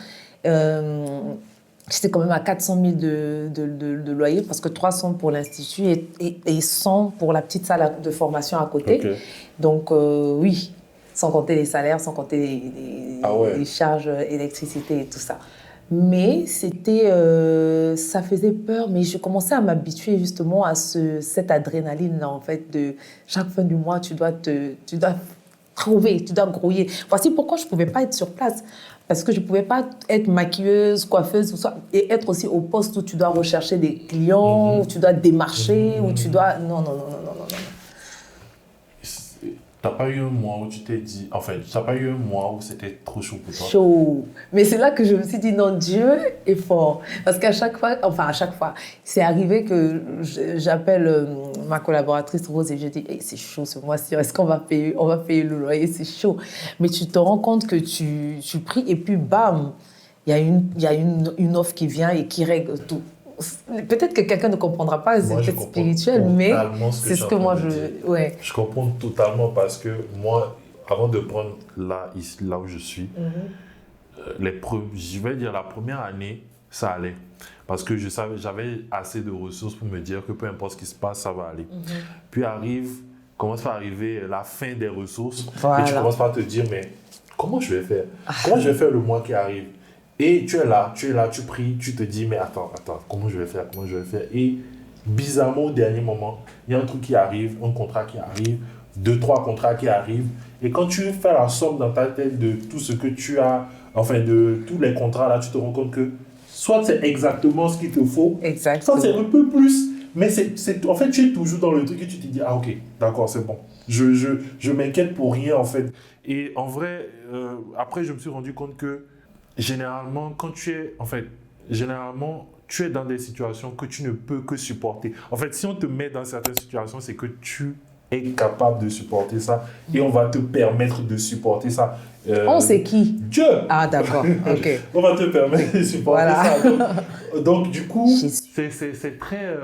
J'étais quand même à 400 000 de loyer parce que 300 pour l'institut et 100 pour la petite salle de formation à côté. Okay. Donc oui, sans compter les salaires, sans compter les charges électricité et tout ça. Mais c'était, ça faisait peur, mais je commençais à m'habituer justement à cette adrénaline-là, en fait, de chaque fin du mois, tu dois trouver, tu dois grouiller. Voici pourquoi je ne pouvais pas être sur place. Parce que je ne pouvais pas être maquilleuse, coiffeuse, tout ça, et être aussi au poste où tu dois rechercher des clients, où tu dois démarcher, où tu dois... Non. T'as pas eu un mois où tu t'es dit... Enfin, t'as pas eu un mois où c'était trop chaud pour toi? Chaud. Mais c'est là que je me suis dit, non, Dieu est fort. Parce qu'à chaque fois, c'est arrivé que j'appelle ma collaboratrice Rose et je dis, hey, c'est chaud ce mois-ci, est-ce qu'on va payer? On va payer le loyer, c'est chaud. Mais tu te rends compte que tu pries et puis bam, il y a une offre qui vient et qui règle tout. Peut-être que quelqu'un ne comprendra pas, c'est peut-être spirituel, mais c'est ce que moi je... Ouais. Je comprends totalement parce que moi, avant de prendre là où je suis, je vais dire la première année, ça allait. Parce que j'avais assez de ressources pour me dire que peu importe ce qui se passe, ça va aller. Puis commence à arriver la fin des ressources et tu commences par te dire, mais comment je vais faire? Comment je vais faire le mois qui arrive? Et tu es là, tu pries, tu te dis, mais attends, comment je vais faire? Et bizarrement, au dernier moment, il y a un truc qui arrive, un contrat qui arrive, 2-3 contrats qui arrivent. Et quand tu fais la somme dans ta tête de tout ce que tu as, enfin de tous les contrats là, tu te rends compte que soit c'est exactement ce qu'il te faut, soit c'est un peu plus. Mais en fait, tu es toujours dans le truc et tu te dis, ah ok, d'accord, c'est bon. Je m'inquiète pour rien en fait. Et en vrai, après, je me suis rendu compte que généralement, tu es dans des situations que tu ne peux que supporter. En fait, si on te met dans certaines situations, c'est que tu es capable de supporter ça et on va te permettre de supporter ça. On sait qui? Dieu! Ah, d'accord, ok. On va te permettre de supporter ça. Donc, du coup, c'est très...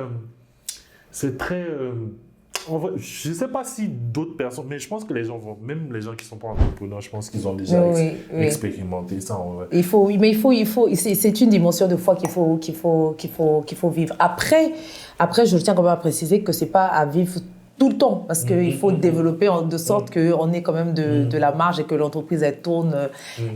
c'est très... en vrai, je ne sais pas si d'autres personnes, mais je pense que les gens vont, même les gens qui ne sont pas entrepreneurs, je pense qu'ils ont déjà expérimenté ça en vrai. C'est une dimension de foi qu'il faut vivre. Après, je tiens quand même à préciser que ce n'est pas à vivre tout le temps, parce qu'il faut développer de sorte qu'on ait quand même de la marge et que l'entreprise elle tourne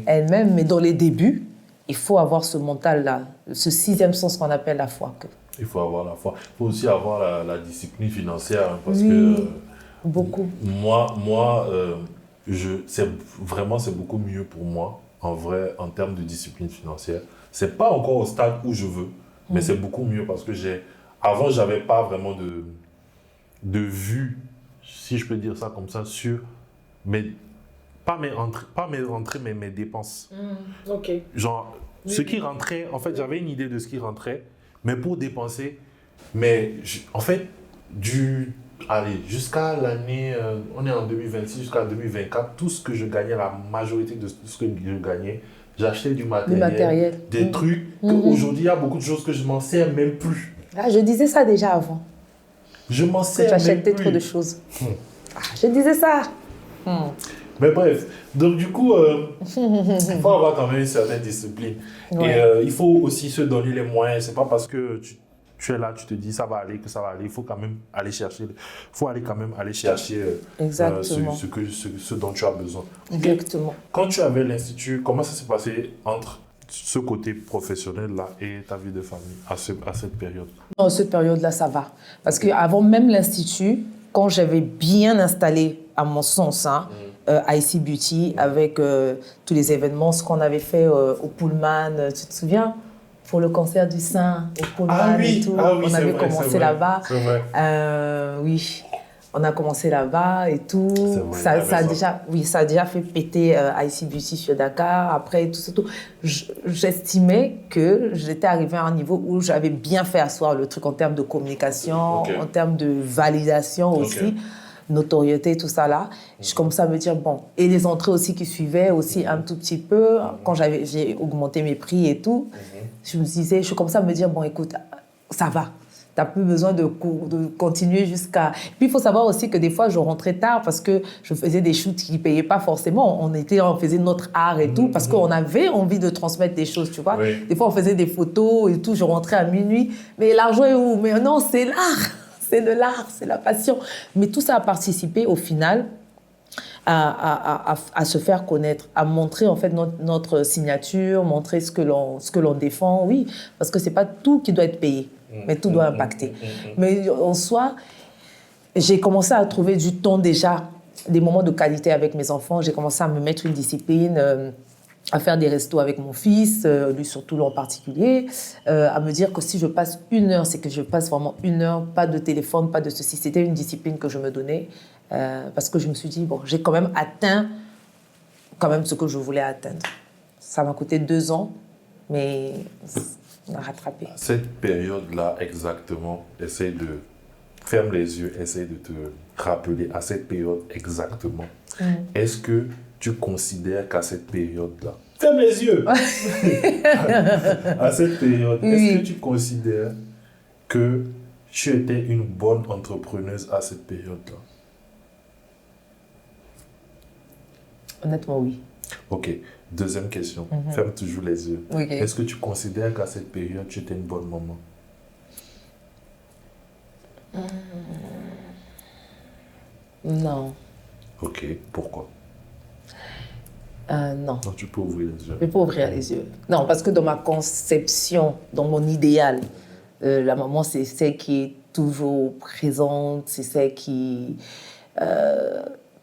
elle-même. Mais dans les débuts, il faut avoir ce mental-là, ce sixième sens qu'on appelle la foi. Il faut avoir la foi. Il faut aussi avoir la discipline financière, hein, parce que beaucoup. C'est beaucoup mieux pour moi, en vrai, en termes de discipline financière. C'est pas encore au stade où je veux, mais c'est beaucoup mieux parce que avant, j'avais pas vraiment de vue, si je peux dire ça comme ça, sur pas mes rentrées, mais mes dépenses. Ok. Genre, ce qui rentrait, en fait, j'avais une idée de ce qui rentrait, mais pour dépenser, mais en fait, jusqu'à l'année, on est en 2026, jusqu'à 2024, tout ce que je gagnais, la majorité de tout ce que je gagnais, j'achetais du matériel. Des trucs qu'aujourd'hui, il y a beaucoup de choses que je m'en sers même plus. Ah, je disais ça déjà avant. Je m'en sers même plus. Tu achetais plus. trop de choses. Je disais ça. Mais bref, donc du coup, il faut avoir quand même une certaine discipline. Et il faut aussi se donner les moyens. C'est pas parce que tu es là, tu te dis ça va aller, que ça va aller. Il faut quand même aller chercher, ce dont tu as besoin. Exactement. Quand tu avais l'Institut, comment ça s'est passé entre ce côté professionnel-là et ta vie de famille à cette période? Dans cette période-là, ça va. Parce qu'avant même l'Institut, quand j'avais bien installé, à mon sens, IC Beauty, avec tous les événements, ce qu'on avait fait au Pullman, tu te souviens? Pour le cancer du sein, au Pullman et tout. On avait commencé là-bas. C'est vrai. Oui, on a commencé là-bas et tout. Ça a déjà fait péter IC Beauty sur Dakar. Après, tout. J'estimais que j'étais arrivée à un niveau où j'avais bien fait asseoir le truc en termes de communication, en termes de validation aussi. Notoriété, tout ça là. Je commençais à me dire, bon, et les entrées aussi qui suivaient aussi un tout petit peu, quand j'ai augmenté mes prix et tout, je commençais à me dire, bon, écoute, ça va. Tu n'as plus besoin de continuer jusqu'à... Puis il faut savoir aussi que des fois, je rentrais tard parce que je faisais des shoots qui ne payaient pas forcément. On faisait notre art et tout, parce qu'on avait envie de transmettre des choses, tu vois. Des fois, on faisait des photos et tout, je rentrais à minuit. Mais l'argent est où? Mais non, c'est l'art. C'est de l'art, c'est la passion. Mais tout ça a participé au final à se faire connaître, à montrer en fait notre signature, montrer ce que l'on défend, oui, parce que c'est pas tout qui doit être payé, mais tout doit impacter. Mais en soi, j'ai commencé à trouver du temps déjà, des moments de qualité avec mes enfants. J'ai commencé à me mettre une discipline, à faire des restos avec mon fils, lui surtout en particulier, à me dire que si je passe 1 heure, c'est que je passe vraiment 1 heure, pas de téléphone, pas de ceci. C'était une discipline que je me donnais parce que je me suis dit, bon, j'ai quand même atteint ce que je voulais atteindre. Ça m'a coûté 2 ans, mais on a rattrapé. Cette période-là, exactement, ferme les yeux, essaye de te rappeler à cette période exactement. Est-ce que tu considères qu'à cette période-là, ferme les yeux, à cette période, est-ce que tu considères que tu étais une bonne entrepreneuse à cette période-là? Honnêtement, oui. Ok, deuxième question, ferme toujours les yeux. Okay. Est-ce que tu considères qu'à cette période, tu étais une bonne maman? Non. Ok, pourquoi? Non. Non, tu peux ouvrir les yeux. Je peux ouvrir les yeux. Non, parce que dans ma conception, dans mon idéal, la maman, c'est celle qui est toujours présente, c'est celle qui...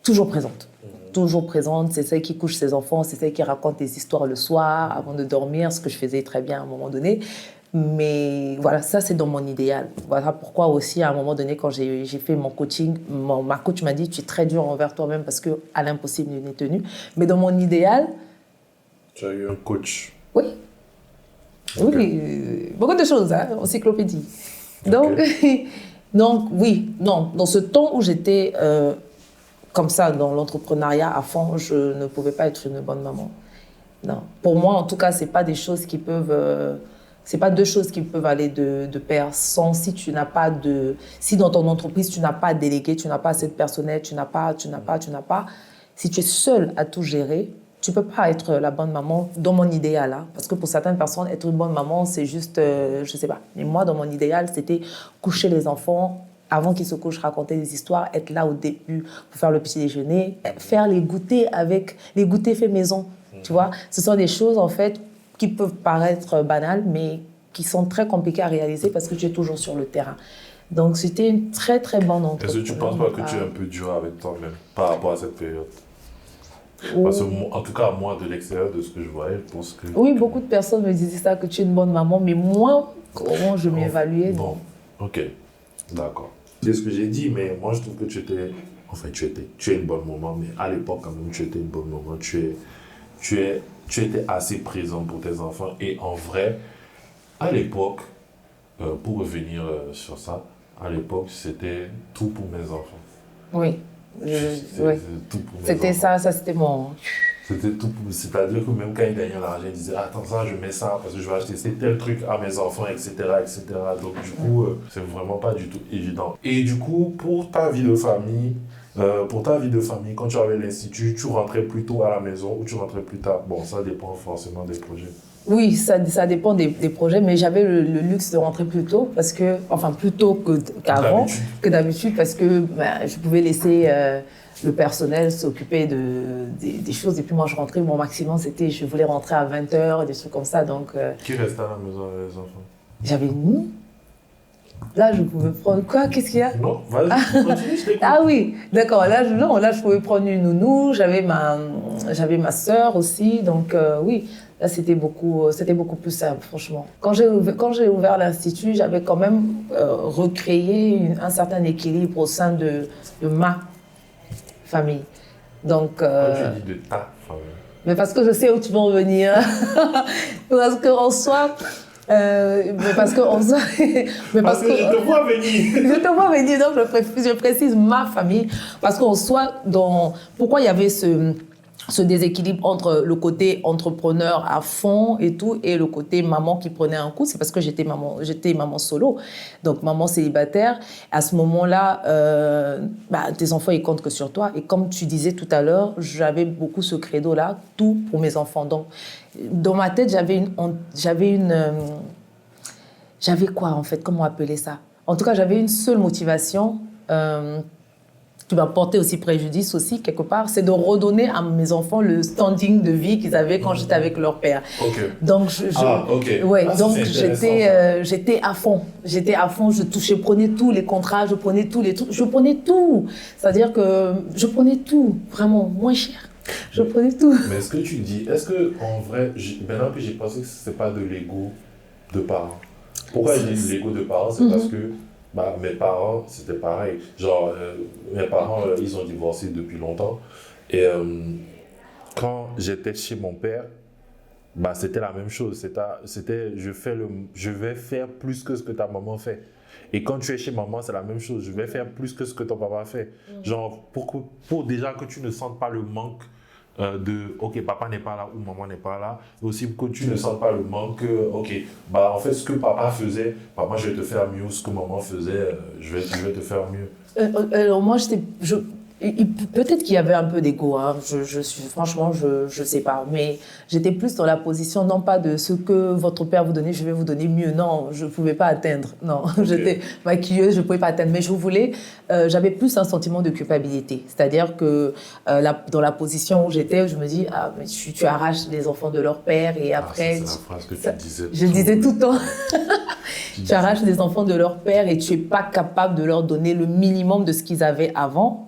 toujours présente. Toujours présente, c'est celle qui couche ses enfants, c'est celle qui raconte des histoires le soir avant de dormir, ce que je faisais très bien à un moment donné. Mais voilà, ça, c'est dans mon idéal. Voilà pourquoi aussi, à un moment donné, quand j'ai fait mon coaching, ma coach m'a dit « Tu es très dur envers toi-même parce qu'à l'impossible, il n'est tenu. » Mais dans mon idéal... Tu as eu un coach? Oui. Okay. Oui, beaucoup de choses, encyclopédie. Donc, donc, oui, non, dans ce temps où j'étais comme ça, dans l'entrepreneuriat à fond, je ne pouvais pas être une bonne maman. Non. Pour moi, en tout cas, ce n'est pas des choses qui peuvent C'est pas deux choses qui peuvent aller de pair. Si dans ton entreprise, tu n'as pas délégué, tu n'as pas assez de personnel, si tu es seule à tout gérer, tu peux pas être la bonne maman dans mon idéal. Hein, parce que pour certaines personnes, être une bonne maman, c'est juste, je sais pas. Mais moi, dans mon idéal, c'était coucher les enfants, avant qu'ils se couchent, raconter des histoires, être là au début pour faire le petit déjeuner, faire les goûters faits maison. Tu vois, ce sont des choses, en fait, qui peuvent paraître banales, mais qui sont très compliquées à réaliser parce que tu es toujours sur le terrain. Donc, c'était une très, très bonne entreprise. Est-ce que tu ne penses pas que tu es un peu dur avec toi-même par rapport à cette période? Parce que, en tout cas, moi, de l'extérieur, de ce que je voyais, je pense que... Oui, beaucoup de personnes me disaient ça, que tu es une bonne maman, mais moi, comment je m'évaluais? Bon, ok, d'accord. C'est ce que j'ai dit, mais moi, je trouve que tu es une bonne maman, mais à l'époque, quand même, tu étais une bonne maman. Tu étais assez présent pour tes enfants. Et en vrai, à l'époque, pour revenir sur ça, à l'époque, c'était tout pour mes enfants. Oui. C'était tout pour mes c'était enfants. ça c'était mon... C'était tout pour... C'est-à-dire que même quand ils gagnaient l'argent, ils disaient « Attends, ça, je mets ça parce que je vais acheter tel truc à mes enfants, etc. etc. » Donc, du coup, c'est vraiment pas du tout évident. Et du coup, pour ta vie de famille, quand tu avais l'institut, tu rentrais plus tôt à la maison ou tu rentrais plus tard? Bon, ça dépend forcément des projets. Oui, ça dépend des projets, mais j'avais le luxe de rentrer plus tôt, plus tôt qu'avant, que d'habitude, parce que je pouvais laisser le personnel s'occuper des choses. Et puis moi, je rentrais, mon maximum, c'était, je voulais rentrer à 20h, des trucs comme ça. Donc, Qui restait à la maison avec les enfants? J'avais une nounou. Là, je pouvais prendre... Quoi? Qu'est-ce qu'il y a? Non, vas-y, continue, je t'écoute. Ah oui, d'accord. Là, je pouvais prendre une nounou. J'avais ma sœur aussi. Donc, oui, là, c'était beaucoup plus simple, franchement. Quand j'ai ouvert l'Institut, j'avais quand même recréé un certain équilibre au sein de ma famille. Donc, Quand tu dis de ta famille. Mais parce que je sais où tu vas en venir. Parce qu'en soi... parce que je te vois venir. Je te vois venir, donc je précise ma famille. Parce qu'en soi, pourquoi il y avait ce déséquilibre entre le côté entrepreneur à fond et tout, et le côté maman qui prenait un coup, c'est parce que j'étais maman solo, donc maman célibataire. À ce moment-là, tes enfants, ils comptent que sur toi. Et comme tu disais tout à l'heure, j'avais beaucoup ce credo-là, tout pour mes enfants. Donc, dans ma tête, j'avais quoi, en fait, comment appeler ça? En tout cas, j'avais une seule motivation, qui m'a porté aussi préjudice aussi, quelque part, c'est de redonner à mes enfants le standing de vie qu'ils avaient quand j'étais avec leur père. Ok. Donc, j'étais à fond. Je prenais tous les contrats, je prenais tous les trucs, je prenais tout. C'est-à-dire que je prenais tout, vraiment, moins cher. Je prenais tout. Mais est-ce que en vrai, maintenant que j'ai pensé que ce n'est pas de l'ego de parents. Pourquoi je dis l'ego de parents? C'est parce que mes parents, c'était pareil. Genre, mes parents, ils ont divorcé depuis longtemps. Et quand j'étais chez mon père, c'était la même chose. C'était je vais faire plus que ce que ta maman fait. Et quand tu es chez maman, c'est la même chose. Je vais faire plus que ce que ton papa fait. Genre, pour déjà que tu ne sentes pas le manque ok, papa n'est pas là ou maman n'est pas là. Aussi que tu ne sens pas le manque ok, en fait, ce que papa faisait, moi je vais te faire mieux. Ce que maman faisait, je vais te faire mieux. Alors moi, peut-être qu'il y avait un peu d'ego, hein. Franchement, je sais pas. Mais j'étais plus dans la position, non pas de ce que votre père vous donnait, je vais vous donner mieux. Non, je pouvais pas atteindre. Non, okay. J'étais maquilleuse, je pouvais pas atteindre. Mais j'avais plus un sentiment de culpabilité. C'est-à-dire que dans la position où j'étais, je me dis, mais tu arraches les enfants de leur père et après... c'est la phrase que tu disais. Je disais tout le temps. Tu arraches les enfants de leur père et tu es pas capable de leur donner le minimum de ce qu'ils avaient avant.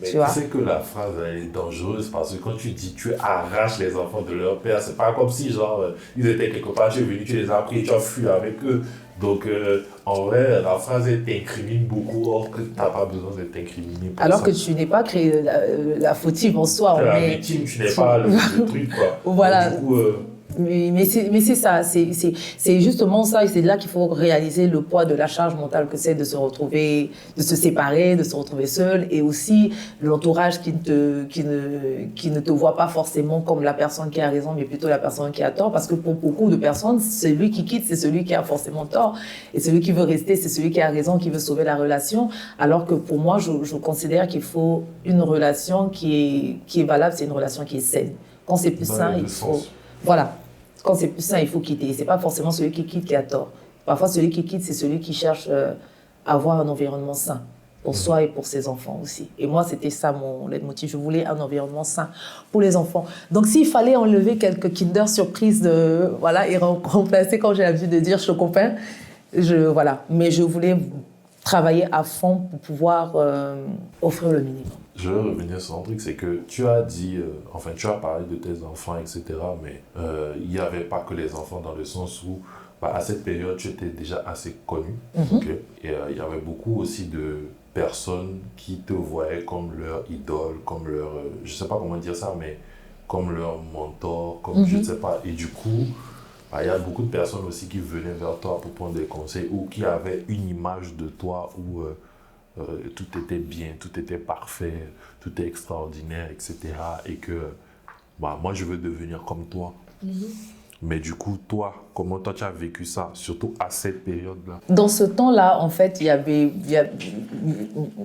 Mais tu sais que la phrase, elle est dangereuse parce que quand tu dis tu arraches les enfants de leur père, c'est pas comme si genre ils étaient quelque part, tu es venu, tu les as pris et tu as fui avec eux. Donc en vrai, la phrase elle t'incrimine beaucoup, or que tu n'as pas besoin d'être incriminé. Alors ça. Que tu n'es pas créé la fautive en soi. La victime, tu n'es pas le truc quoi. Voilà. Donc, du coup, Mais c'est ça, c'est justement ça, et c'est là qu'il faut réaliser le poids de la charge mentale que c'est de se retrouver, de se séparer, de se retrouver seul, et aussi l'entourage qui ne te voit pas forcément comme la personne qui a raison, mais plutôt la personne qui a tort, parce que pour beaucoup de personnes, celui qui quitte, c'est celui qui a forcément tort, et celui qui veut rester, c'est celui qui a raison, qui veut sauver la relation, alors que pour moi, je considère qu'il faut une relation qui est valable, c'est une relation qui est saine. Quand c'est plus sain, il faut... Voilà. Quand c'est plus sain, il faut quitter. C'est pas forcément celui qui quitte qui a tort. Parfois, celui qui quitte, c'est celui qui cherche à avoir un environnement sain pour soi et pour ses enfants aussi. Et moi, c'était ça mon leitmotiv. Je voulais un environnement sain pour les enfants. Donc, s'il fallait enlever quelques Kinder surprises et remplacer, quand j'ai l'habitude de dire Chocopain, voilà. Mais je voulais travailler à fond pour pouvoir offrir le minimum. Je vais revenir sur un truc, c'est que tu as dit, tu as parlé de tes enfants, etc., mais il n'y avait pas que les enfants dans le sens où, à cette période, tu étais déjà assez connu, okay? Et il y avait beaucoup aussi de personnes qui te voyaient comme leur idole, comme leur, je ne sais pas comment dire ça, mais comme leur mentor, comme je ne sais pas, et du coup, il y a beaucoup de personnes aussi qui venaient vers toi pour prendre des conseils ou qui avaient une image de toi où tout était bien, tout était parfait, tout est extraordinaire, etc. Et que moi, je veux devenir comme toi. Mais du coup, toi, comment toi tu as vécu ça, surtout à cette période-là? Dans ce temps-là, en fait, il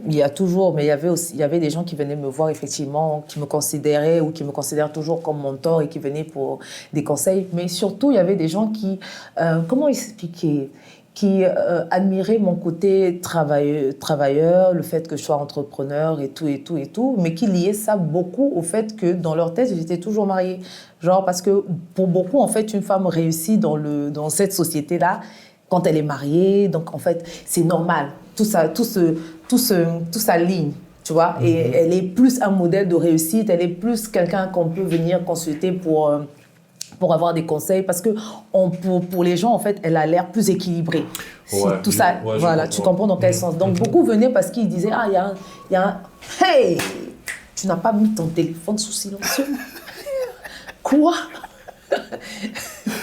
y a toujours, mais il y avait des gens qui venaient me voir effectivement, qui me considéraient ou qui me considèrent toujours comme mentor et qui venaient pour des conseils. Mais surtout, il y avait des gens qui, comment expliquer, qui admiraient mon côté travailleur, le fait que je sois entrepreneur et tout, mais qui liaient ça beaucoup au fait que dans leur tête, j'étais toujours mariée. Genre, parce que pour beaucoup, en fait, une femme réussit dans cette société-là quand elle est mariée. Donc, en fait, c'est normal. Tout s'aligne, tu vois. Et elle est plus un modèle de réussite. Elle est plus quelqu'un qu'on peut venir consulter pour avoir des conseils, parce que pour les gens, en fait, elle a l'air plus équilibrée. Ouais, tout ça, voilà, tu comprends dans quel sens. Donc, beaucoup venaient parce qu'ils disaient, il y a un... Hey, tu n'as pas mis ton téléphone sous silencieux. Quoi?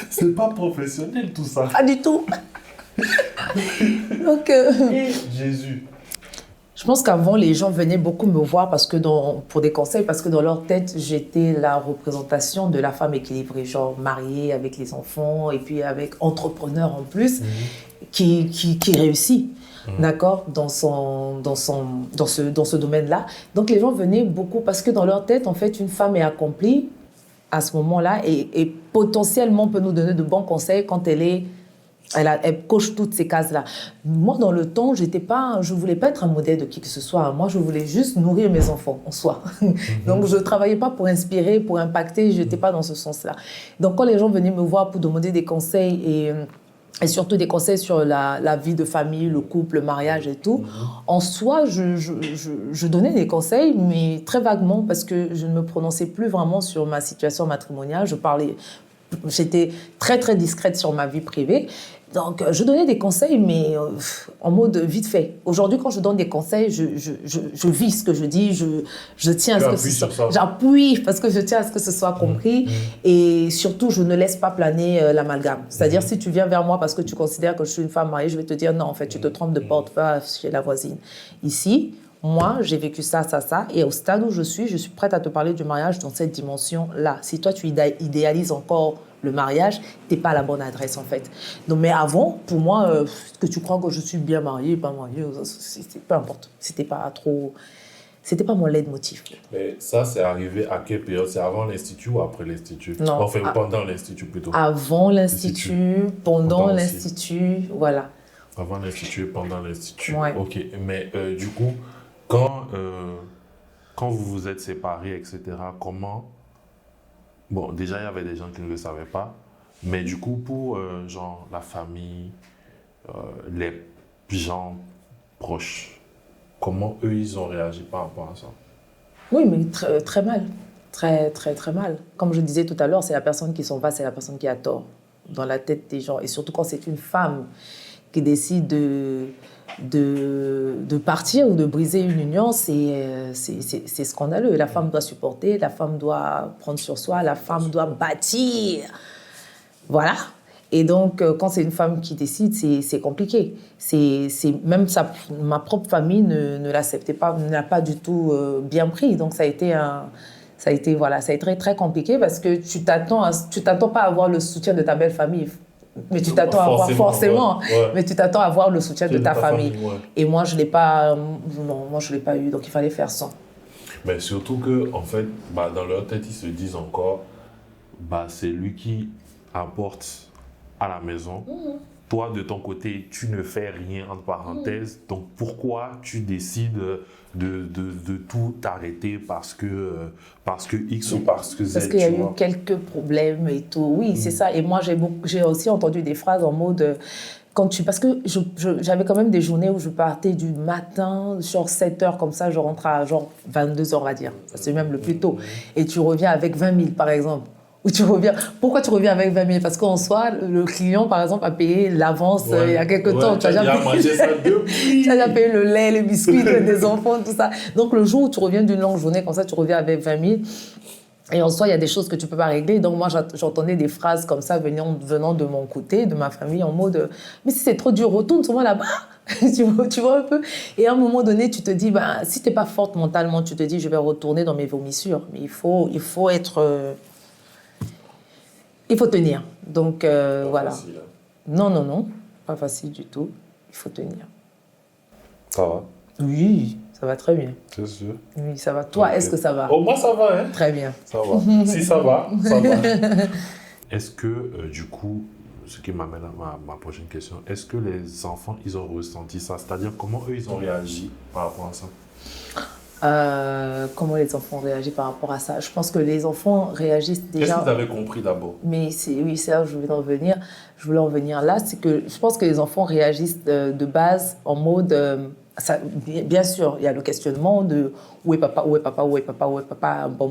C'est pas professionnel tout ça. Pas du tout. Donc, Jésus. je pense qu'avant, les gens venaient beaucoup me voir pour des conseils, parce que dans leur tête, j'étais la représentation de la femme équilibrée, genre mariée avec les enfants et puis avec entrepreneur en plus, qui réussit, d'accord, dans ce domaine-là. Donc les gens venaient beaucoup parce que dans leur tête, en fait, une femme est accomplie à ce moment-là et potentiellement peut nous donner de bons conseils quand elle coche toutes ces cases-là. Moi, dans le temps, je ne voulais pas être un modèle de qui que ce soit. Moi, je voulais juste nourrir mes enfants en soi. Donc, je ne travaillais pas pour inspirer, pour impacter. Je n'étais pas dans ce sens-là. Donc, quand les gens venaient me voir pour demander des conseils et surtout des conseils sur la vie de famille, le couple, le mariage et tout, en soi, je donnais des conseils, mais très vaguement, parce que je ne me prononçais plus vraiment sur ma situation matrimoniale. J'étais très, très discrète sur ma vie privée. Donc, je donnais des conseils, mais en mode vite fait. Aujourd'hui, quand je donne des conseils, je vis ce que je dis, je tiens à ce que ce soit... J'appuie parce que je tiens à ce que ce soit compris. Et surtout, je ne laisse pas planer l'amalgame. C'est-à-dire, si tu viens vers moi parce que tu considères que je suis une femme mariée, je vais te dire non, en fait, tu te trompes de porte, va chez la voisine. Ici, moi, j'ai vécu ça, et au stade où je suis prête à te parler du mariage dans cette dimension-là. Si toi, tu idéalises encore le mariage, t'es pas à la bonne adresse, en fait. Donc, mais avant, pour moi, que tu crois que je suis bien mariée, pas mariée, peu importe. C'était pas mon leitmotiv. Mais ça, c'est arrivé à quelle période? C'est avant l'Institut ou après l'Institut? Non. Enfin, pendant l'Institut plutôt. Avant l'Institut, pendant l'Institut, voilà. Avant l'Institut, pendant l'Institut. Ouais. Ok, mais du coup, quand vous vous êtes séparés, etc., comment... Bon, déjà, il y avait des gens qui ne le savaient pas, mais du coup, pour genre la famille, les gens proches, comment eux, ils ont réagi par rapport à ça? Oui, mais très, très mal. Très, très, très mal. Comme je disais tout à l'heure, c'est la personne qui s'en va, c'est la personne qui a tort dans la tête des gens. Et surtout quand c'est une femme qui décide de partir ou de briser une union, c'est scandaleux. La femme doit supporter, la femme doit prendre sur soi, la femme doit bâtir Voilà. Et donc, quand c'est une femme qui décide, c'est compliqué. Même ma propre famille ne l'acceptait pas, ne l'a pas du tout bien pris. Donc, ça a été très, très compliqué parce que tu t'attends pas à avoir le soutien de ta belle famille. Mais tu t'attends à avoir forcément, ouais. Mais tu t'attends à avoir le soutien de ta famille. Ouais. Et moi, je l'ai pas, non, moi, je l'ai pas eu. Donc, il fallait faire sans. Mais surtout que, en fait, dans leur tête, ils se disent encore, c'est lui qui apporte à la maison. Toi, de ton côté, tu ne fais rien, entre parenthèses. Donc, pourquoi tu décides de tout arrêter parce que X ou parce que Z? Parce qu'il y a eu quelques problèmes et tout. Oui, c'est ça. Et moi, j'ai aussi entendu des phrases en mode... parce que j'avais quand même des journées où je partais du matin, genre 7h comme ça, je rentrais à genre 22h, on va dire. Ça, c'est même le plus tôt. Et tu reviens avec 20 000, par exemple. Pourquoi tu reviens avec 20 000? Parce qu'en soi, le client, par exemple, a payé l'avance il y a quelques temps. Tu as déjà mangé ça depuis. Tu as déjà payé le lait, les biscuits des enfants, tout ça. Donc, le jour où tu reviens d'une longue journée, comme ça, tu reviens avec 20 000. Et en soi, il y a des choses que tu ne peux pas régler. Donc, moi, j'entendais des phrases comme ça venant de mon côté, de ma famille, en mode « Mais si c'est trop dur, retourne-toi là-bas !» tu vois un peu. Et à un moment donné, tu te dis, si tu n'es pas forte mentalement, tu te dis « Je vais retourner dans mes vomissures. » Mais il faut être... il faut tenir. Donc, voilà. Facile, hein. Non. Pas facile du tout. Il faut tenir. Ça va? Oui, ça va très bien. C'est sûr? Oui, ça va. Toi, Okay. Est-ce que ça va? Oh, moi, ça va, hein? Très bien. Ça va. Si ça va, ça va. Est-ce que, du coup, ce qui m'amène à ma prochaine question, est-ce que les enfants, ils ont ressenti ça? C'est-à-dire, comment eux, ils ont réagi par rapport à ça? Comment les enfants réagissent par rapport à ça? Je pense que les enfants réagissent déjà... Qu'est-ce que vous avez compris d'abord? Mais c'est là où je voulais en venir. Je voulais en venir là, c'est que je pense que les enfants réagissent de base en mode... bien sûr, il y a le questionnement de où est papa, où est papa, où est papa, où est papa, un bon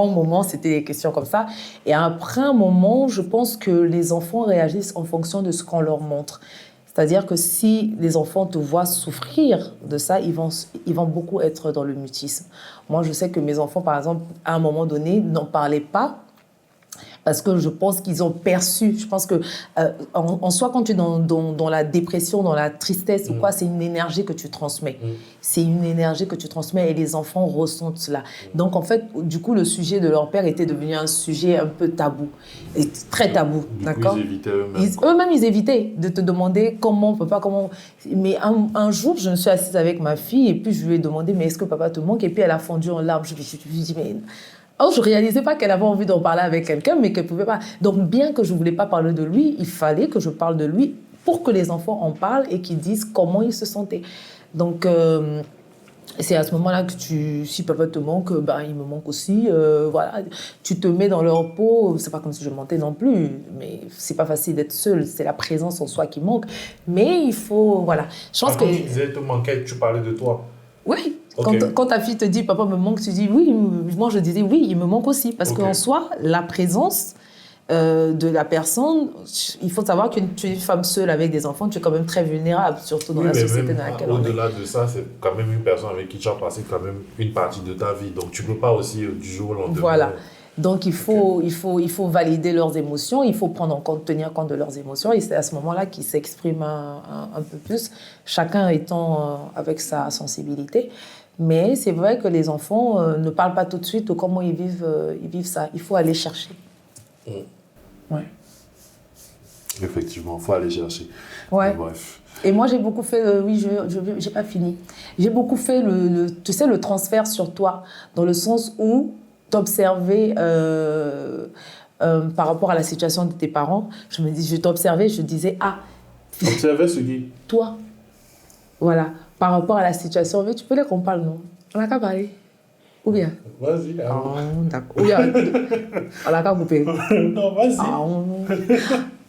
moment, c'était des questions comme ça. Et après un moment, je pense que les enfants réagissent en fonction de ce qu'on leur montre. C'est-à-dire que si les enfants te voient souffrir de ça, ils vont beaucoup être dans le mutisme. Moi, je sais que mes enfants, par exemple, à un moment donné, n'en parlaient pas parce que je pense qu'ils ont perçu. Je pense que en soi, quand tu es dans la dépression, dans la tristesse ou quoi, c'est une énergie que tu transmets. C'est une énergie que tu transmets et les enfants ressentent cela. Donc, en fait, du coup, le sujet de leur père était devenu un sujet un peu tabou, et très tabou, d'accord ? Ils évitaient eux-mêmes. Eux-mêmes, ils évitaient de te demander comment, papa, comment... Mais un jour, je me suis assise avec ma fille et puis je lui ai demandé, mais est-ce que papa te manque? Et puis elle a fondu en larmes. Je me suis dit, mais... Oh, je ne réalisais pas qu'elle avait envie d'en parler avec quelqu'un, mais qu'elle ne pouvait pas. Donc, bien que je ne voulais pas parler de lui, il fallait que je parle de lui pour que les enfants en parlent et qu'ils disent comment ils se sentaient. Donc, c'est à ce moment-là que si papa te manque, il me manque aussi. Voilà, tu te mets dans leur peau. C'est pas comme si je mentais non plus, mais c'est pas facile d'être seul. C'est la présence en soi qui manque. Mais il faut, voilà. Je pense que tu disais te manquait, tu parlais de toi. Oui. Okay. Quand ta fille te dit « Papa me manque », tu dis « Oui ». Moi, je disais « Oui, il me manque aussi ». Parce qu'en soi, la présence de la personne, il faut savoir que tu es une femme seule avec des enfants, tu es quand même très vulnérable, surtout dans la société dans laquelle on est. Au-delà de ça, c'est quand même une personne avec qui tu as passé quand même une partie de ta vie. Donc, tu ne peux pas aussi du jour au lendemain. Voilà. Donc, il faut valider leurs émotions, il faut tenir compte de leurs émotions. Et c'est à ce moment-là qu'ils s'expriment un peu plus, chacun étant avec sa sensibilité. Mais c'est vrai que les enfants ne parlent pas tout de suite de comment ils vivent ça. Il faut aller chercher. Ouais. Effectivement, il faut aller chercher. Ouais. Bref. Et moi, j'ai beaucoup fait... j'ai pas fini. J'ai beaucoup fait le transfert sur toi, dans le sens où t'observais par rapport à la situation de tes parents. Je t'observais, je disais « Ah !» Observais ce qui? Toi. Voilà. Par rapport à la situation, mais tu peux les qu'on parle, non? On n'a qu'à parler. Ou bien? Vas-y. Oh, d'accord. Ou bien? On n'a qu'à couper. Non, vas-y.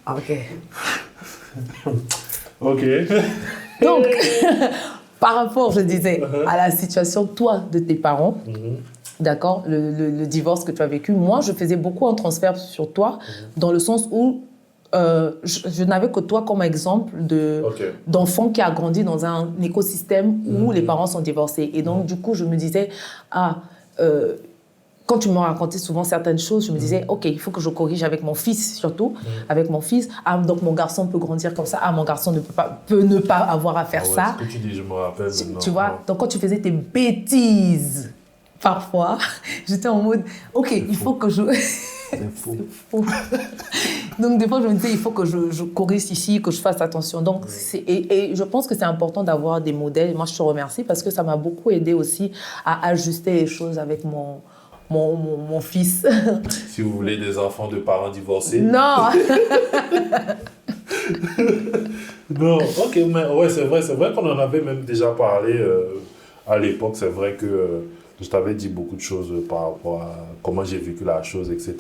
Ok. Ok. Donc, par rapport, je disais, à la situation, toi, de tes parents, d'accord, le divorce que tu as vécu, moi, je faisais beaucoup un transfert sur toi, dans le sens où je n'avais que toi comme exemple d'enfant qui a grandi dans un écosystème où les parents sont divorcés. Et donc, du coup, je me disais, quand tu me racontais souvent certaines choses, je me disais, OK, il faut que je corrige avec mon fils, surtout, avec mon fils. Ah, donc mon garçon peut grandir comme ça. Ah, mon garçon peut ne pas avoir à faire ça. Ce que tu dis, je me rappelle. Tu vois, donc quand tu faisais tes bêtises, parfois, j'étais en mode, OK, il faut que je... C'est faux. Donc, des fois, je me disais, il faut que je corrige ici, que je fasse attention. Donc, et je pense que c'est important d'avoir des modèles. Moi, je te remercie parce que ça m'a beaucoup aidé aussi à ajuster les choses avec mon fils. Si vous voulez des enfants de parents divorcés. Non. Non, ok, mais ouais, c'est vrai qu'on en avait même déjà parlé à l'époque. C'est vrai que je t'avais dit beaucoup de choses par rapport à comment j'ai vécu la chose, etc.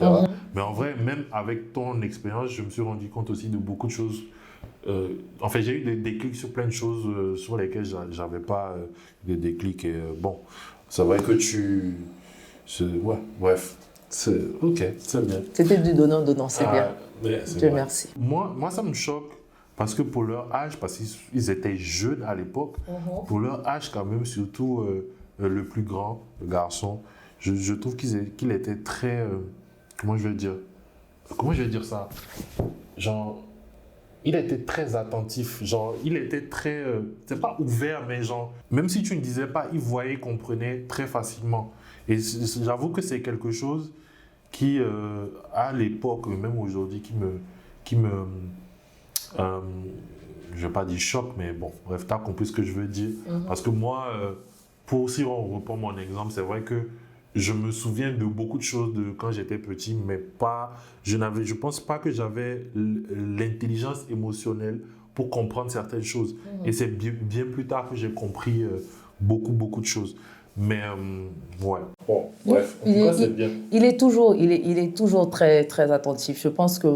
Mais en vrai, même avec ton expérience, je me suis rendu compte aussi de beaucoup de choses. En fait, j'ai eu des déclics sur plein de choses sur lesquelles j'avais pas de déclics. Et bon, c'est vrai que ouais, bref. Ok, c'est bien. C'était du donnant-donnant, c'est bien. Dieu merci. Moi, ça me choque parce que pour leur âge, parce qu'ils étaient jeunes à l'époque, pour leur âge quand même, surtout le plus grand, le garçon, je trouve qu'il était très... comment je vais dire ça? Genre, il était très attentif, genre, il était très... c'est pas ouvert, mais genre, même si tu ne disais pas, il voyait, comprenait très facilement. Et j'avoue que c'est quelque chose qui, à l'époque, même aujourd'hui, qui me je vais pas dire choc, mais bon, bref, tu as compris ce que je veux dire. Parce que moi, si on reprend mon exemple, c'est vrai que je me souviens de beaucoup de choses de quand j'étais petit, mais je pense pas que j'avais l'intelligence émotionnelle pour comprendre certaines choses. Et c'est bien plus tard que j'ai compris beaucoup de choses. Mais ouais, bon, bref, en tout cas, c'est bien. Il est toujours très, très attentif. Je pense que,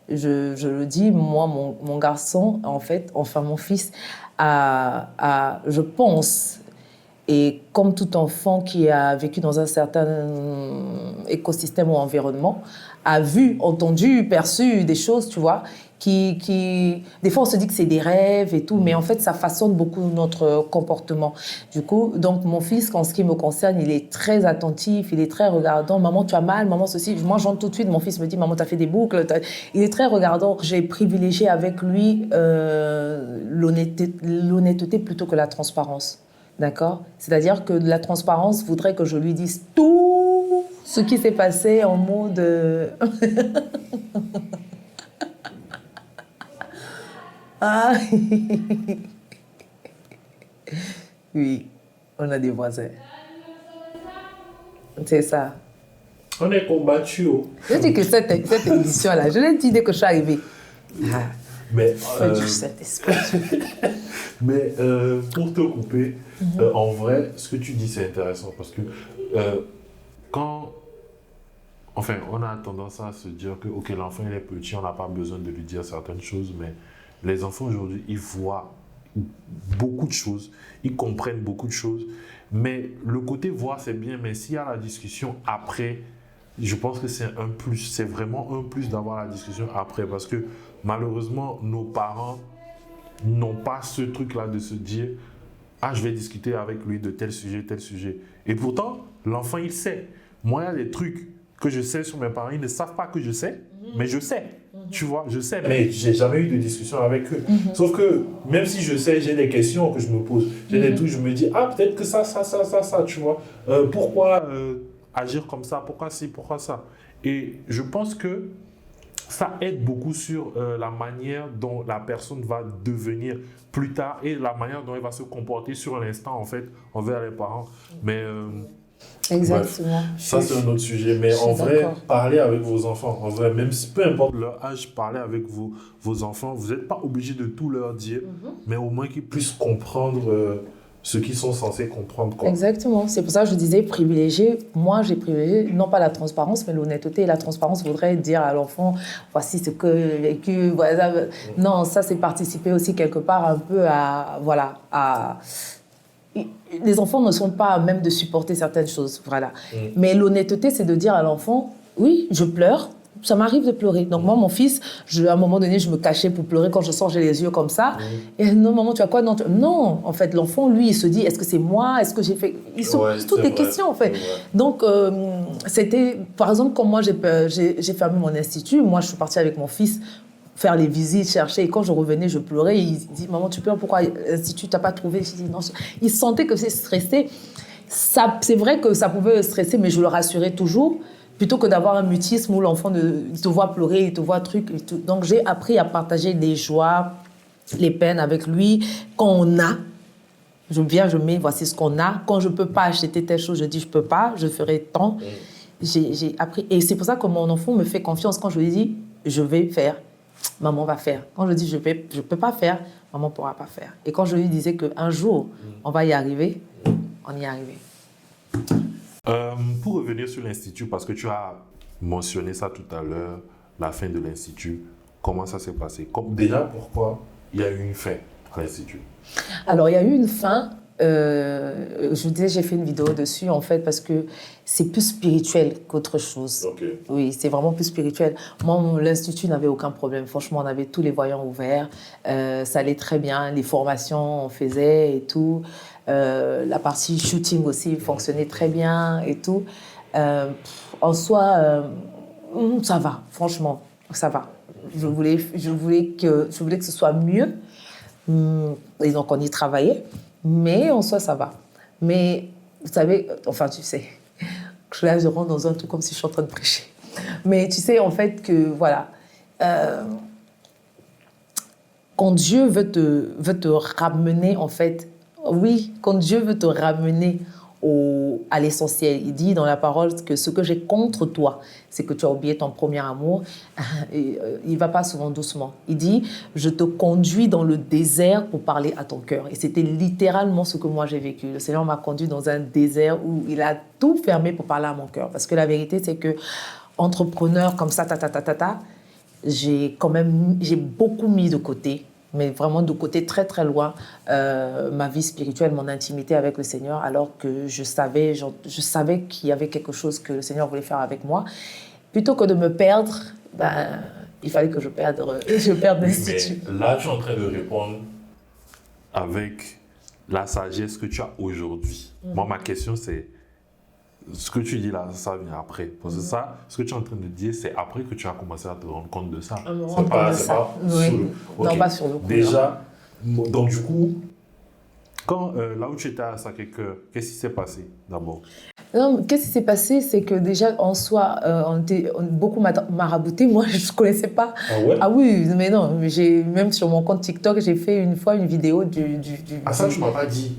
je le dis, moi, mon garçon, en fait, enfin mon fils, je pense, et comme tout enfant qui a vécu dans un certain écosystème ou environnement, a vu, entendu, perçu des choses, tu vois, des fois on se dit que c'est des rêves et tout, mais en fait ça façonne beaucoup notre comportement. Du coup, donc mon fils, en ce qui me concerne, il est très attentif, il est très regardant. Maman, tu as mal, maman ceci. Moi, j'entends tout de suite, mon fils me dit, maman, tu as fait des boucles. Il est très regardant. J'ai privilégié avec lui l'honnêteté plutôt que la transparence. D'accord? C'est-à-dire que la transparence voudrait que je lui dise tout ce qui s'est passé en mode... Ah. Oui, on a des voisins. C'est ça. On est combattus. Je dis que cette émission-là, je l'ai dit dès que je suis arrivée. Mais, du Saint-Esprit. Mais pour te couper, en vrai, ce que tu dis, c'est intéressant parce que enfin, on a tendance à se dire que, ok, l'enfant il est petit, on n'a pas besoin de lui dire certaines choses, mais les enfants aujourd'hui, ils voient beaucoup de choses, ils comprennent beaucoup de choses, mais le côté voir, c'est bien, mais s'il y a la discussion après, je pense que c'est un plus, c'est vraiment un plus d'avoir la discussion après, parce que malheureusement, nos parents n'ont pas ce truc-là de se dire « Ah, je vais discuter avec lui de tel sujet. » Et pourtant, l'enfant, il sait. Moi, il y a des trucs que je sais sur mes parents, ils ne savent pas que je sais, mais je sais. Tu vois, je sais, mais j'ai jamais eu de discussion avec eux. Sauf que, même si je sais, j'ai des questions que je me pose. J'ai des trucs, je me dis « Ah, peut-être que ça, tu vois. Pourquoi agir comme ça? Pourquoi ci, pourquoi ça ?» Et je pense que ça aide beaucoup sur la manière dont la personne va devenir plus tard et la manière dont elle va se comporter sur l'instant, en fait, envers les parents. Mais exactement. Bref, ça, c'est un autre sujet. Mais en vrai, parlez avec vos enfants. En vrai, même si peu importe leur âge, parlez avec vos enfants. Vous n'êtes pas obligé de tout leur dire, mais au moins qu'ils puissent comprendre ce qu'ils sont censés comprendre. Quoi. Exactement. C'est pour ça que je disais privilégier. Moi, j'ai privilégié non pas la transparence, mais l'honnêteté. Et la transparence voudrait dire à l'enfant, voici ce que j'ai vécu. Voilà. Non, ça, c'est participer aussi quelque part un peu à... Voilà, à... Les enfants ne sont pas à même de supporter certaines choses. Voilà. Mais l'honnêteté, c'est de dire à l'enfant, oui, je pleure. Ça m'arrive de pleurer. Donc moi, mon fils, à un moment donné, je me cachais pour pleurer. Quand je sors, j'ai les yeux comme ça. Et non, maman, tu as quoi? Non, non, en fait, l'enfant, lui, il se dit, est-ce que c'est moi? Est-ce que j'ai fait... Ils se posent toutes des questions, en fait. Donc, c'était... Par exemple, quand moi, j'ai fermé mon institut, moi, je suis partie avec mon fils faire les visites, chercher. Et quand je revenais, je pleurais. Il dit, maman, tu pleures, pourquoi l'institut, tu n'as pas trouvé? Je dis, non. Il sentait que c'est stressé. C'est vrai que ça pouvait stresser, mais je le rassurais toujours. Plutôt que d'avoir un mutisme où l'enfant il te voit pleurer, il te voit truc. Donc, j'ai appris à partager les joies, les peines avec lui. Quand on a, je viens, je mets, voici ce qu'on a. Quand je ne peux pas acheter telle chose, je dis, je ne peux pas, je ferai tant. J'ai appris. Et c'est pour ça que mon enfant me fait confiance. Quand je lui dis, je vais faire, maman va faire. Quand je dis, je ne peux pas faire, maman ne pourra pas faire. Et quand je lui disais qu'un jour, on va y arriver, on y est arrivé. Pour revenir sur l'Institut, parce que tu as mentionné ça tout à l'heure, la fin de l'Institut, comment ça s'est passé? Déjà, pourquoi il y a eu une fin à l'Institut? Alors, il y a eu une fin. Je vous disais, j'ai fait une vidéo dessus, en fait, parce que c'est plus spirituel qu'autre chose. Okay. Oui, c'est vraiment plus spirituel. Moi, l'Institut n'avait aucun problème. Franchement, on avait tous les voyants ouverts. Ça allait très bien. Les formations, on faisait et tout. La partie shooting aussi fonctionnait très bien et tout. En soi, ça va, franchement, ça va. Je voulais que ce soit mieux. Et donc, on y travaillait. Mais en soi, ça va. Mais, vous savez, enfin, tu sais, là, je rentre dans un truc comme si je suis en train de prêcher. Mais tu sais, en fait, que, voilà, quand Dieu veut te ramener, en fait, oui, quand Dieu veut te ramener à l'essentiel, il dit dans la parole que ce que j'ai contre toi, c'est que tu as oublié ton premier amour. Et, il ne va pas souvent doucement. Il dit, je te conduis dans le désert pour parler à ton cœur. Et c'était littéralement ce que moi j'ai vécu. Le Seigneur m'a conduit dans un désert où il a tout fermé pour parler à mon cœur. Parce que la vérité, c'est que entrepreneur comme ça, j'ai beaucoup mis de côté, mais vraiment de côté très très loin, ma vie spirituelle, mon intimité avec le Seigneur, alors que je savais qu'il y avait quelque chose que le Seigneur voulait faire avec moi. Plutôt que de me perdre, il fallait que je perde l'Institut. Mais là, tu es en train de répondre avec la sagesse que tu as aujourd'hui. Moi, ma question, c'est ce que tu dis là, ça vient après. Parce que ça, ce que tu es en train de dire, c'est après que tu as commencé à te rendre compte de ça. C'est pas sur le... Okay. Non, pas sur le coup. Déjà, donc du coup, là où tu étais à Sacré-Cœur, qu'est-ce qui s'est passé d'abord? Non, qu'est-ce qui s'est passé, c'est que déjà, en soi, on était beaucoup maraboutés. Moi, je ne connaissais pas. Ah ouais? Ah oui, mais non. Même sur mon compte TikTok, j'ai fait une fois une vidéo Ah ça, tu ne m'as pas dit.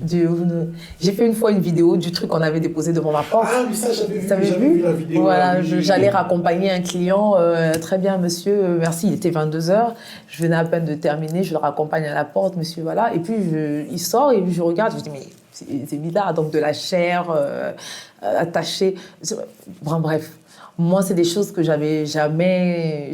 J'ai fait une fois une vidéo du truc qu'on avait déposé devant ma porte. Ah, mais ça, j'avais vu la vidéo. Voilà, j'allais raccompagner un client. Très bien, monsieur, merci. Il était 22h. Je venais à peine de terminer. Je le raccompagne à la porte, monsieur, voilà. Et puis, il sort et je regarde. Je dis, mais c'est bizarre. Donc, de la chair attachée. Bref. Moi, c'est des choses que j'avais jamais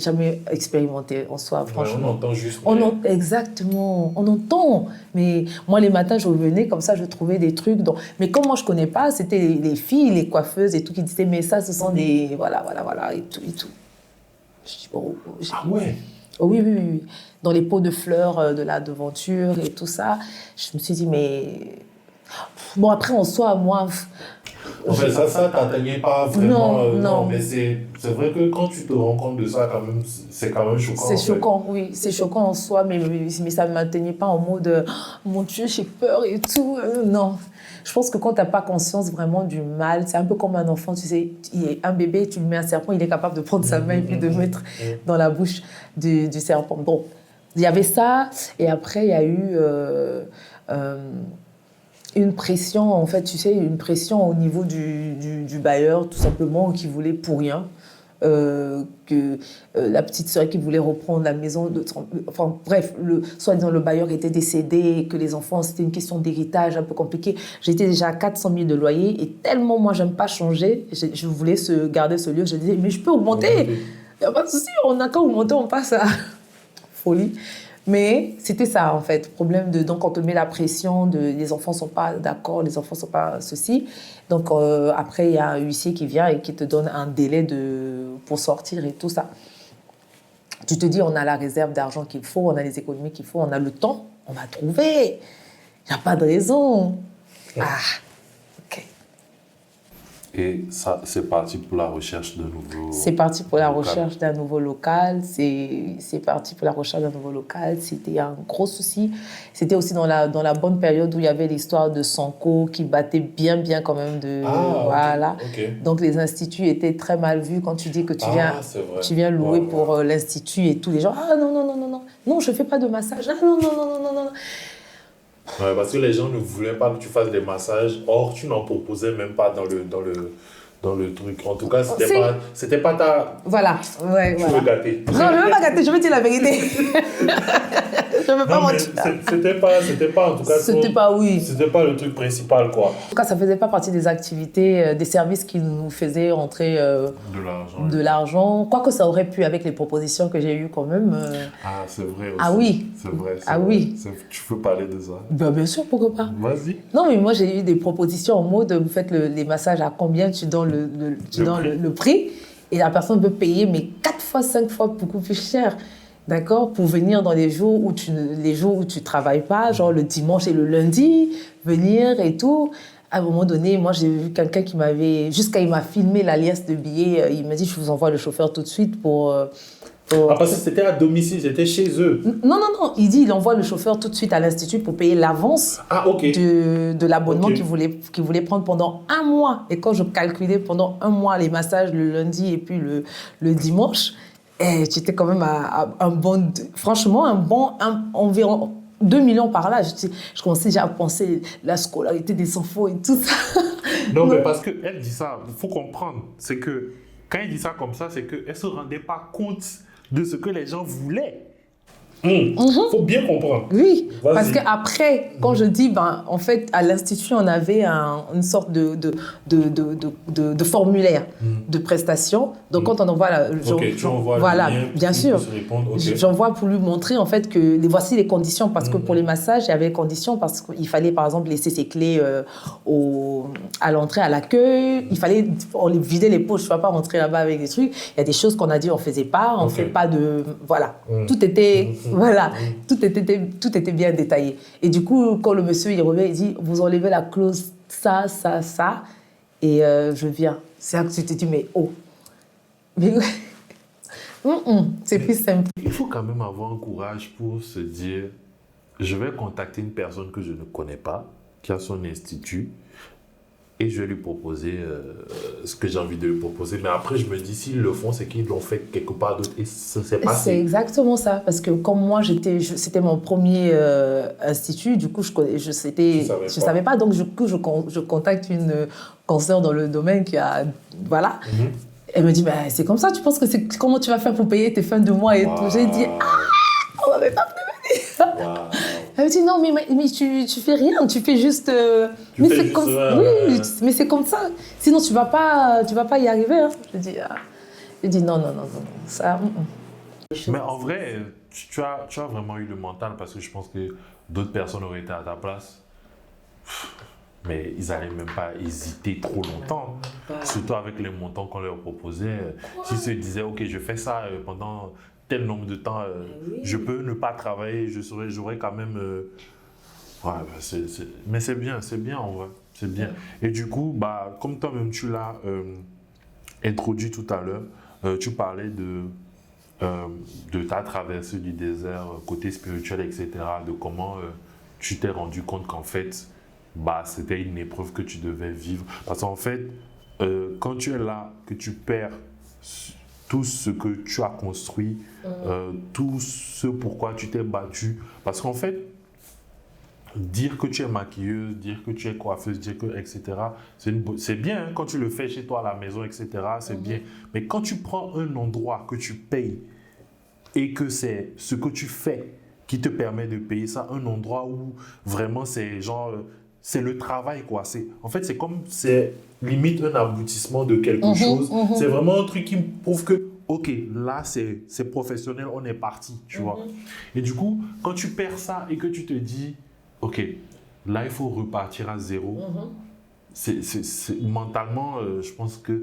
expérimentées en soi, franchement. Ouais, on entend juste. Exactement, on entend. Mais moi, les matins, je revenais comme ça, je trouvais des trucs. Mais comme moi, je ne connais pas, c'était les filles, les coiffeuses et tout qui disaient, mais ça, ce sont des... Voilà, et tout. Je dis, bon... Ah ouais? Oh, oui. Dans les pots de fleurs de la devanture et tout ça, je me suis dit, mais... Bon, après, en soi, moi... En fait, ça t'atteignait pas vraiment. Non. Mais c'est vrai que quand tu te rends compte de ça, quand même, c'est quand même choquant. C'est choquant, oui. C'est choquant en soi, mais ça ne m'atteignait pas en mode « Mon Dieu, j'ai peur et tout. » Non. Je pense que quand tu n'as pas conscience vraiment du mal, c'est un peu comme un enfant, tu sais, un bébé, tu lui mets un serpent, il est capable de prendre sa main et puis de mettre dans la bouche du serpent. Bon, il y avait ça, et après, il y a eu... une pression, en fait, tu sais, une pression au niveau du bailleur, tout simplement, qui voulait pour rien. La petite sœur qui voulait reprendre la maison. Enfin, bref, soi-disant, le bailleur était décédé, que les enfants, c'était une question d'héritage un peu compliquée. J'étais déjà à 400 000 de loyer, et tellement, moi, j'aime pas changer, je voulais garder ce lieu. Je disais, mais je peux augmenter. Il n'y a pas de souci, on n'a qu'à augmenter, on passe à folie. Mais c'était ça, en fait. Problème de... Donc, on te met la pression de les enfants ne sont pas d'accord, les enfants ne sont pas ceci. Donc, après, il y a un huissier qui vient et qui te donne un délai pour sortir et tout ça. Tu te dis, on a la réserve d'argent qu'il faut, on a les économies qu'il faut, on a le temps, on va trouver. Il n'y a pas de raison. Ah, ok. Et ça, c'est parti pour la recherche de nouveaux... C'est parti pour la local. recherche d'un nouveau local. C'est parti pour la recherche d'un nouveau local. C'était un gros souci. C'était aussi dans la bonne période où il y avait l'histoire de Sanko qui battait bien quand même de... voilà. Okay. Donc les instituts étaient très mal vus quand tu dis que tu viens louer pour l'institut et tous les gens. Ah non, je ne fais pas de massage. Ah non. Ouais, parce que les gens ne voulaient pas que tu fasses des massages. Or, tu n'en proposais même pas dans le truc. En tout cas, c'était pas ta... Voilà, ouais. Tu veux gâter. Non, je ne veux pas gâter, je veux dire la vérité. Je ne veux pas mentir. C'était pas, en tout cas... C'était pas le truc principal, quoi. En tout cas, ça ne faisait pas partie des activités, des services qui nous faisaient rentrer de l'argent. Quoique ça aurait pu avec les propositions que j'ai eues quand même. Ah, c'est vrai aussi. Ah oui. C'est vrai. Oui. Tu peux parler de ça? Bien sûr, pourquoi pas. Vas-y. Non, mais moi, j'ai eu des propositions en mode, vous faites les massages à combien, tu donnes le prix. Et la personne peut payer, mais 4 fois, 5 fois beaucoup plus cher. D'accord, pour venir dans les jours où tu ne travailles pas, genre le dimanche et le lundi, venir et tout. À un moment donné, moi, j'ai vu quelqu'un qui il m'a filmé la liasse de billets. Il m'a dit, je vous envoie le chauffeur tout de suite pour... Ah, parce que c'était à domicile, c'était chez eux. Non. Il dit, il envoie le chauffeur tout de suite à l'institut pour payer l'avance de l'abonnement qu'il voulait prendre pendant 1 mois. Et quand je calculais pendant 1 mois les massages le lundi et puis le dimanche, j'étais quand même à un bon... Franchement, environ 2 millions par là. Je commençais déjà à penser la scolarité des enfants et tout ça. Non, mais parce qu'elle dit ça, il faut comprendre. C'est que quand elle dit ça comme ça, c'est qu'elle ne se rendait pas compte de ce que les gens voulaient. Faut bien comprendre. Oui, Vas-y. parce qu'après, quand je dis, en fait, à l'Institut, on avait une sorte de formulaire de prestation. Donc, quand on envoie... tu envoies le lien, bien sûr. Okay. J'envoie pour lui montrer, en fait, que voici les conditions. Parce que pour les massages, il y avait les conditions parce qu'il fallait, par exemple, laisser ses clés à l'entrée, à l'accueil. Il fallait vider les poches. Tu ne vas pas rentrer là-bas avec des trucs. Il y a des choses qu'on a dit, on ne faisait pas. On ne fait pas de... Voilà. Tout était... Voilà, tout était bien détaillé. Et du coup, quand le monsieur il revient, il dit, vous enlevez la clause ça, et je viens. C'est là que tu te dis, mais mais c'est plus simple. Il faut quand même avoir un courage pour se dire, je vais contacter une personne que je ne connais pas, qui a son institut, et je vais lui proposer ce que j'ai envie de lui proposer. Mais après, je me dis, s'ils le font, c'est qu'ils l'ont fait quelque part d'autre. Et ça s'est passé. C'est exactement ça. Parce que comme moi, c'était mon premier institut, du coup, je savais pas. Donc, du coup, je contacte une consoeur dans le domaine qui a... Voilà. Elle me dit, c'est comme ça, tu penses que c'est... Comment tu vas faire pour payer tes fins de mois et tout. J'ai dit, on m'avait pas prévenu. Elle me dit, non, mais tu fais rien, tu fais juste... mais c'est comme ça. Oui, mais c'est comme ça. Sinon, tu vas pas y arriver. Hein. Je dis non. Ça, Mais en vrai, tu as vraiment eu le mental parce que je pense que d'autres personnes auraient été à ta place. Mais ils n'allaient même pas hésiter trop longtemps. Surtout avec les montants qu'on leur proposait. S'ils se disaient, OK, je fais ça pendant... tel nombre de temps, je peux ne pas travailler, j'aurais quand même... mais c'est bien en vrai, c'est bien. Et du coup, comme toi-même tu l'as introduit tout à l'heure, tu parlais de ta traversée du désert, côté spirituel, etc., de comment tu t'es rendu compte qu'en fait, c'était une épreuve que tu devais vivre. Parce qu'en fait, quand tu es là, que tu perds tout ce que tu as construit, tout ce pourquoi tu t'es battu. Parce qu'en fait, dire que tu es maquilleuse, dire que tu es coiffeuse, dire que, etc., c'est bien hein, quand tu le fais chez toi à la maison, etc., c'est bien. Mais quand tu prends un endroit que tu payes et que c'est ce que tu fais qui te permet de payer ça, un endroit où vraiment c'est genre... c'est le travail, quoi. En fait, c'est limite un aboutissement de quelque chose. C'est vraiment un truc qui me prouve que, ok, là, c'est professionnel, on est parti, tu vois. Et du coup, quand tu perds ça et que tu te dis, ok, là, il faut repartir à zéro, mentalement, je pense que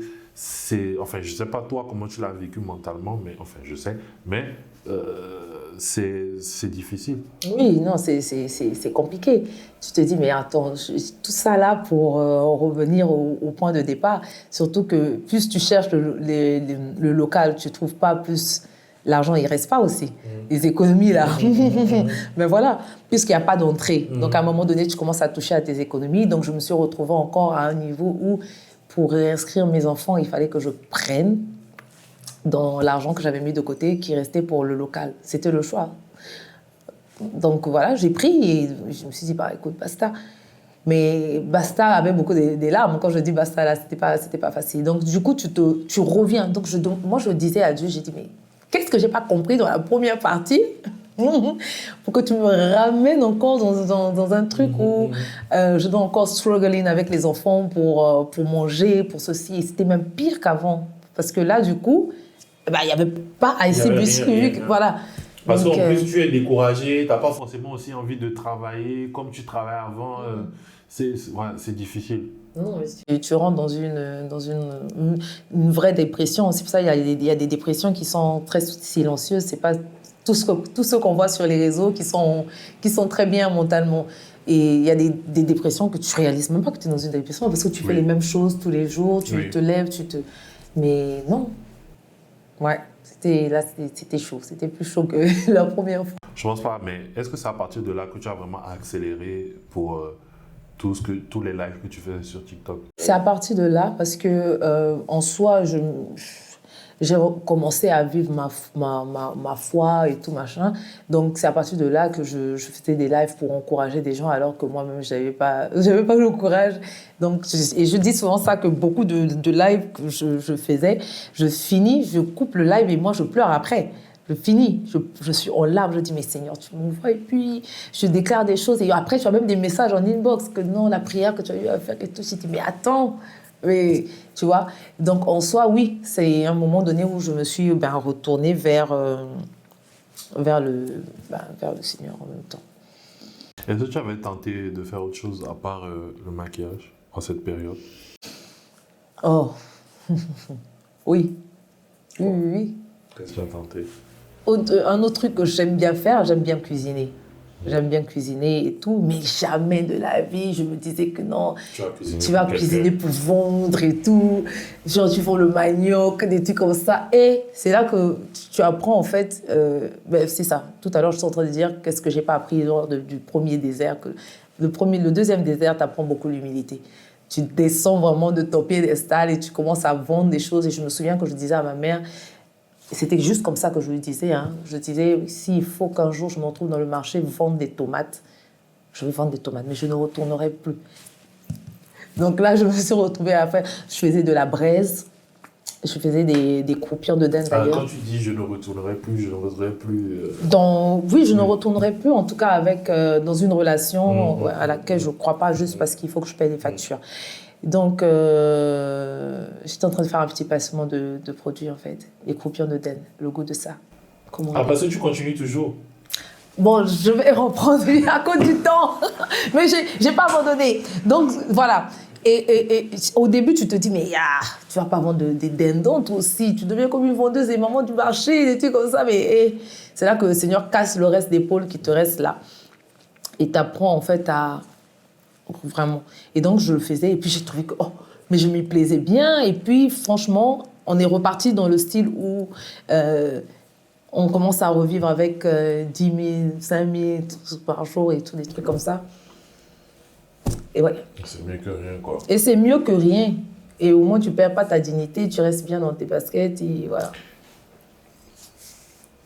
enfin, je ne sais pas toi comment tu l'as vécu mentalement, mais enfin, je sais, mais c'est difficile. Oui, non, c'est compliqué. Tu te dis, mais attends, tout ça là pour revenir au point de départ, surtout que plus tu cherches le local, tu ne trouves pas, plus l'argent, il ne reste pas aussi. Les économies, là. Mais voilà, puisqu'il n'y a pas d'entrée. Donc, à un moment donné, tu commences à toucher à tes économies. Donc, je me suis retrouvée encore à un niveau où, pour réinscrire mes enfants, il fallait que je prenne dans l'argent que j'avais mis de côté, qui restait pour le local. C'était le choix. Donc, voilà, j'ai pris et je me suis dit, bah, écoute, basta. Mais basta avait beaucoup des larmes. Quand je dis basta, là, c'était pas facile. Donc, du coup, tu reviens. Donc, moi, je disais à Dieu, j'ai dit, mais qu'est-ce que j'ai pas compris dans la première partie pour que tu me ramènes encore dans un truc où je dois encore struggling avec les enfants pour manger, pour ceci. Et c'était même pire qu'avant. Parce que là, du coup, il n'y avait pas assez biscuit. Voilà. Parce qu'en plus, tu es découragé, tu n'as pas forcément aussi envie de travailler comme tu travaillais avant. C'est difficile. Non, tu rentres dans une vraie dépression. C'est pour ça qu'il y a des dépressions qui sont très silencieuses. Ce n'est pas tout ce qu'on voit sur les réseaux qui sont très bien mentalement. Et il y a des dépressions que tu ne réalises même pas que tu es dans une dépression parce que tu fais les mêmes choses tous les jours, tu te lèves, Mais non. Ouais, c'était chaud. C'était plus chaud que la première fois. Je pense pas, mais est-ce que c'est à partir de là que tu as vraiment accéléré pour tous les lives que tu fais sur TikTok? C'est à partir de là parce que en soi, j'ai commencé à vivre ma foi et tout machin. Donc c'est à partir de là que je faisais des lives pour encourager des gens alors que moi-même j'avais pas le courage. Donc et je dis souvent ça, que beaucoup de lives que je faisais, je finis, je coupe le live et moi je pleure après. Je finis, je suis en larmes, je dis mais Seigneur, tu m'envoies, et puis je déclare des choses et après tu as même des messages en inbox que non, la prière que tu as eu à faire et tout. Je dis mais attends. Oui, tu vois. Donc, en soi, oui, c'est un moment donné où je me suis retournée vers le Seigneur en même temps. Est-ce que tu avais tenté de faire autre chose à part le maquillage en cette période? Oh, oui. Oui. Qu'est-ce que tu as tenté? Un autre truc que j'aime bien faire, j'aime bien cuisiner. J'aime bien cuisiner et tout, mais jamais de la vie, je me disais que non, tu vas cuisiner pour vendre et tout. Genre, tu vends le manioc, des trucs comme ça. Et c'est là que tu apprends, en fait, c'est ça. Tout à l'heure, je suis en train de dire qu'est-ce que j'ai pas appris lors du premier désert. Le deuxième désert, tu apprends beaucoup l'humilité. Tu descends vraiment de ton piédestal et tu commences à vendre des choses. Et je me souviens que je disais à ma mère, c'était juste comme ça que je lui disais. Je disais, s'il faut qu'un jour je me retrouve dans le marché vendre des tomates, je vais vendre des tomates, mais je ne retournerai plus. Donc là, je me suis retrouvée à faire... Je faisais de la braise, je faisais des croupires de dinde d'ailleurs. Quand tu dis je ne retournerai plus, je ne retournerai plus... Oui, je ne retournerai plus, en tout cas dans une relation à laquelle je ne crois pas, juste parce qu'il faut que je paye des factures. Donc, j'étais en train de faire un petit passement de produits, en fait. Les croupires de dinde, le goût de ça. Parce que tu continues toujours? Bon, je vais reprendre à cause du temps. Mais j'ai pas abandonné. Donc, voilà. Et au début, tu te dis, mais tu vas pas vendre des dindons, toi aussi. Tu deviens comme une vendeuse et maman du marché, des trucs comme ça. Mais c'est là que le Seigneur casse le reste d'épaule qui te reste là. Et t'apprends, en fait, à... Vraiment. Et donc, je le faisais. Et puis, j'ai trouvé que... mais je m'y plaisais bien. Et puis, franchement, on est reparti dans le style où on commence à revivre avec 10 000, 5 000 par jour et tout, des trucs comme ça. Et ouais. C'est mieux que rien, quoi. Et c'est mieux que rien. Et au moins, tu ne perds pas ta dignité. Tu restes bien dans tes baskets. Et voilà.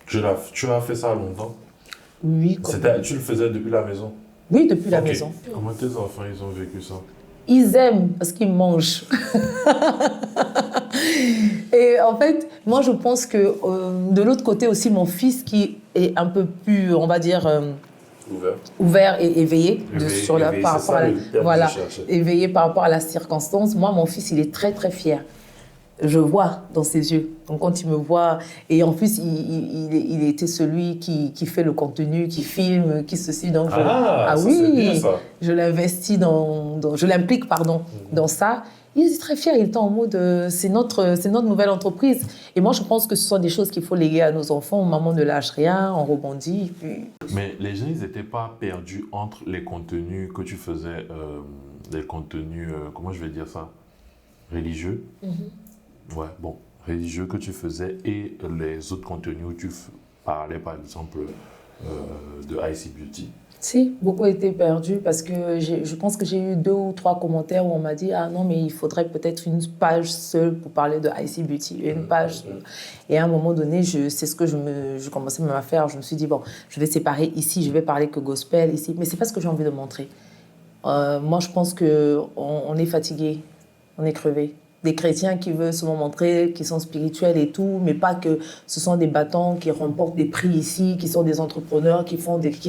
Tu as fait ça longtemps? Oui. Tu le faisais depuis la maison? Oui, depuis la maison. Comment tes enfants, ils ont vécu ça? Ils aiment parce qu'ils mangent. Et en fait, moi, je pense que de l'autre côté aussi, mon fils qui est un peu plus, on va dire, ouvert et éveillé, par rapport à éveillé par rapport à la circonstance. Moi, mon fils, il est très, très fier je vois dans ses yeux. Donc quand il me voit, et en plus il était celui qui fait le contenu, qui filme, qui ceci. Donc ça, oui, c'est bien, ça. je l'investis je l'implique dans ça. Il est très fier, il est en mode c'est notre nouvelle entreprise. Et moi je pense que ce sont des choses qu'il faut léguer à nos enfants. Maman ne lâche rien, on rebondit. Puis... Mais les gens, ils n'étaient pas perdus entre les contenus que tu faisais, des contenus, comment je vais dire ça, religieux. Ouais, bon, religieux que tu faisais et les autres contenus où tu parlais, par exemple, de IC Beauty. Si, beaucoup étaient perdus parce que je pense que j'ai eu 2 ou 3 commentaires où on m'a dit « Ah non, mais il faudrait peut-être une page seule pour parler de IC Beauty, une page. » Et à un moment donné, c'est ce que je commençais même à faire. Je me suis dit « Bon, je vais séparer ici, je vais parler que gospel ici. » Mais ce n'est pas ce que j'ai envie de montrer. Moi, je pense qu'on est fatigué, on est crevé. Des chrétiens qui veulent souvent montrer qu'ils sont spirituels et tout, mais pas que ce sont des bâtons qui remportent des prix ici, qui sont des entrepreneurs, qui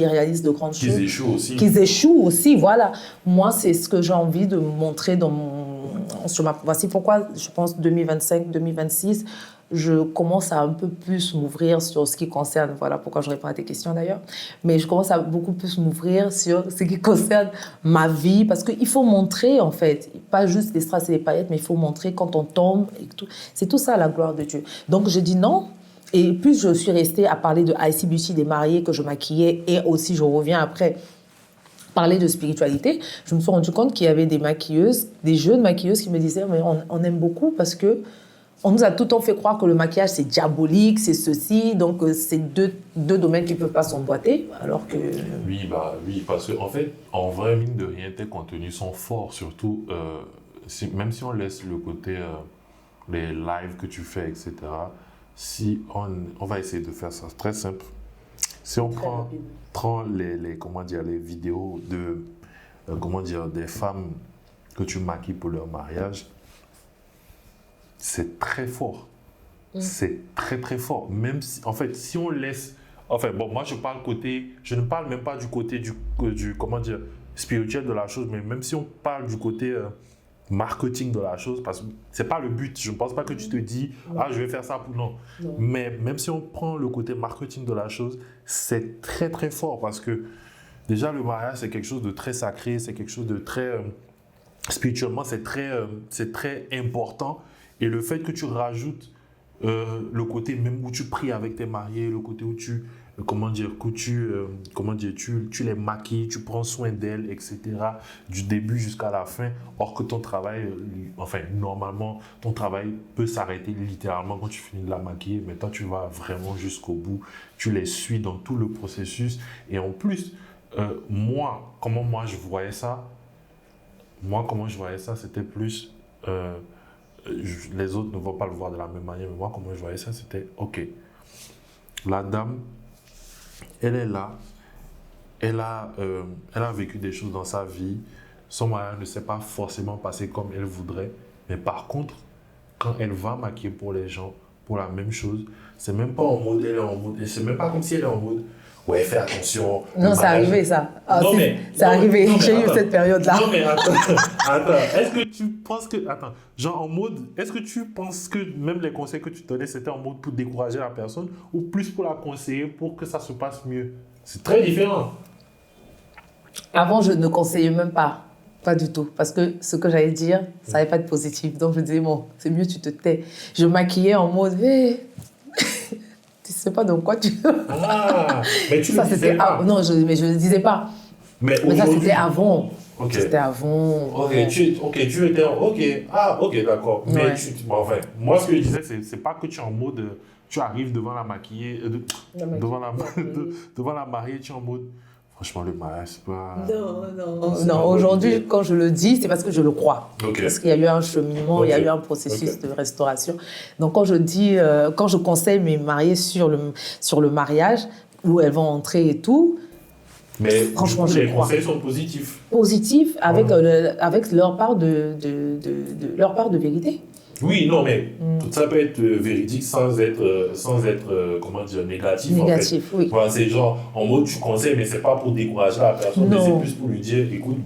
réalisent de grandes choses. Qu'ils échouent aussi. Qu'ils échouent aussi, voilà. Moi, c'est ce que j'ai envie de montrer voici pourquoi, je pense, 2025, 2026, je commence à un peu plus m'ouvrir sur ce qui concerne, voilà pourquoi je réponds à tes questions d'ailleurs, mais je commence à beaucoup plus m'ouvrir sur ce qui concerne ma vie, parce qu'il faut montrer en fait, pas juste les strass et les paillettes, mais il faut montrer quand on tombe, et tout. C'est tout ça la gloire de Dieu. Donc je dis non, et plus je suis restée à parler de IC Beauty, des mariés que je maquillais, et aussi je reviens après parler de spiritualité, je me suis rendu compte qu'il y avait des maquilleuses, des jeunes maquilleuses qui me disaient mais on aime beaucoup parce que on nous a tout le temps fait croire que le maquillage, c'est diabolique, c'est ceci. Donc, c'est deux domaines qui ne peuvent pas s'emboîter, alors que... Oui, parce qu'en fait, en vrai, mine de rien, tes contenus sont forts, surtout, même si on laisse le côté, les lives que tu fais, etc., si on va essayer de faire ça très simple. Si on prend les vidéos des femmes que tu maquilles pour leur mariage, c'est très fort. C'est très, très fort. Même si, en fait, si on laisse... Enfin, bon, moi, je ne parle même pas du côté spirituel de la chose, mais même si on parle du côté marketing de la chose, parce que ce n'est pas le but. Je ne pense pas que tu te dis, je vais faire ça pour... Non. Mais même si on prend le côté marketing de la chose, c'est très, très fort parce que déjà, le mariage, c'est quelque chose de très sacré, c'est quelque chose de très... spirituellement, c'est très important. Et le fait que tu rajoutes le côté même où tu pries avec tes mariés, le côté où tu les maquilles, tu prends soin d'elles, etc. du début jusqu'à la fin, or que ton travail, normalement, ton travail peut s'arrêter littéralement quand tu finis de la maquiller, mais toi, tu vas vraiment jusqu'au bout, tu les suis dans tout le processus. Et en plus, comment je voyais ça, c'était plus... les autres ne vont pas le voir de la même manière, mais moi, comment je voyais ça, c'était OK. La dame, elle est là, elle a vécu des choses dans sa vie, son mariage ne s'est pas forcément passé comme elle voudrait, mais par contre, quand elle va maquiller pour les gens, pour la même chose, c'est même pas en mode, c'est même pas comme si elle est en mode. Ouais, fais attention. Non, c'est arrivé ça. C'est arrivé. J'ai eu cette période-là. Non, mais attends. Est-ce que tu penses que. Attends. Genre en mode. Est-ce que tu penses que même les conseils que tu donnais, c'était en mode pour décourager la personne ou plus pour la conseiller pour que ça se passe mieux? C'est très différent. Avant, je ne conseillais même pas. Pas du tout. Parce que ce que j'allais dire, ça n'allait pas être positif. Donc je disais, bon, c'est mieux, tu te tais. Je maquillais en mode. Tu sais pas dans quoi tu... mais tu le disais pas. Non, mais je ne le disais pas. Mais ça, c'était avant. Okay. C'était avant. Ok, tu étais en... Ok, d'accord. Mais ouais. Moi, ce que je disais, c'est pas que tu es en mode... Tu arrives devant la maquillée... devant la mariée, tu es en mode... Franchement, le mariage, c'est pas... Non, aujourd'hui, quand je le dis, c'est parce que je le crois. Okay. Parce qu'il y a eu un cheminement, il y a eu un processus de restauration. Donc, quand je conseille mes mariées sur le mariage, où elles vont entrer et tout, mais franchement, je les crois. conseils sont positifs. Positifs, avec leur part de vérité. Oui, non, mais tout ça peut être véridique sans être comment dire, négatif. Négatif, en fait. oui. Voilà, c'est genre, en mode, tu conseilles, mais c'est pas pour décourager la personne, mais c'est plus pour lui dire, écoute,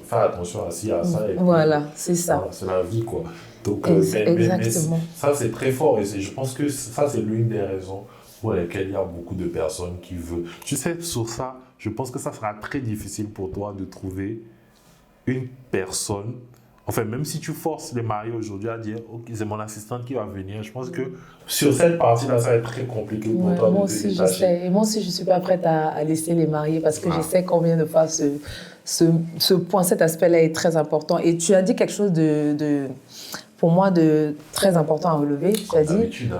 fais attention à ci, à ça. Et puis, Voilà, c'est ça. Voilà, c'est la vie, quoi. Donc, Exactement. ça, c'est très fort, et je pense que ça, c'est l'une des raisons pour lesquelles il y a beaucoup de personnes qui veulent. Tu sais, sur ça, je pense que ça sera très difficile pour toi de trouver une personne. Enfin, même si tu forces les mariés aujourd'hui à dire « Ok, c'est mon assistante qui va venir », je pense que sur cette partie-là, ça va être très compliqué pour toi moi de aussi, te je détacher. sais. Et moi aussi, je ne suis pas prête à laisser les mariés parce que je sais combien de fois ce point, cet aspect-là est très important. Et tu as dit quelque chose pour moi, de très important à relever. Tu as dit...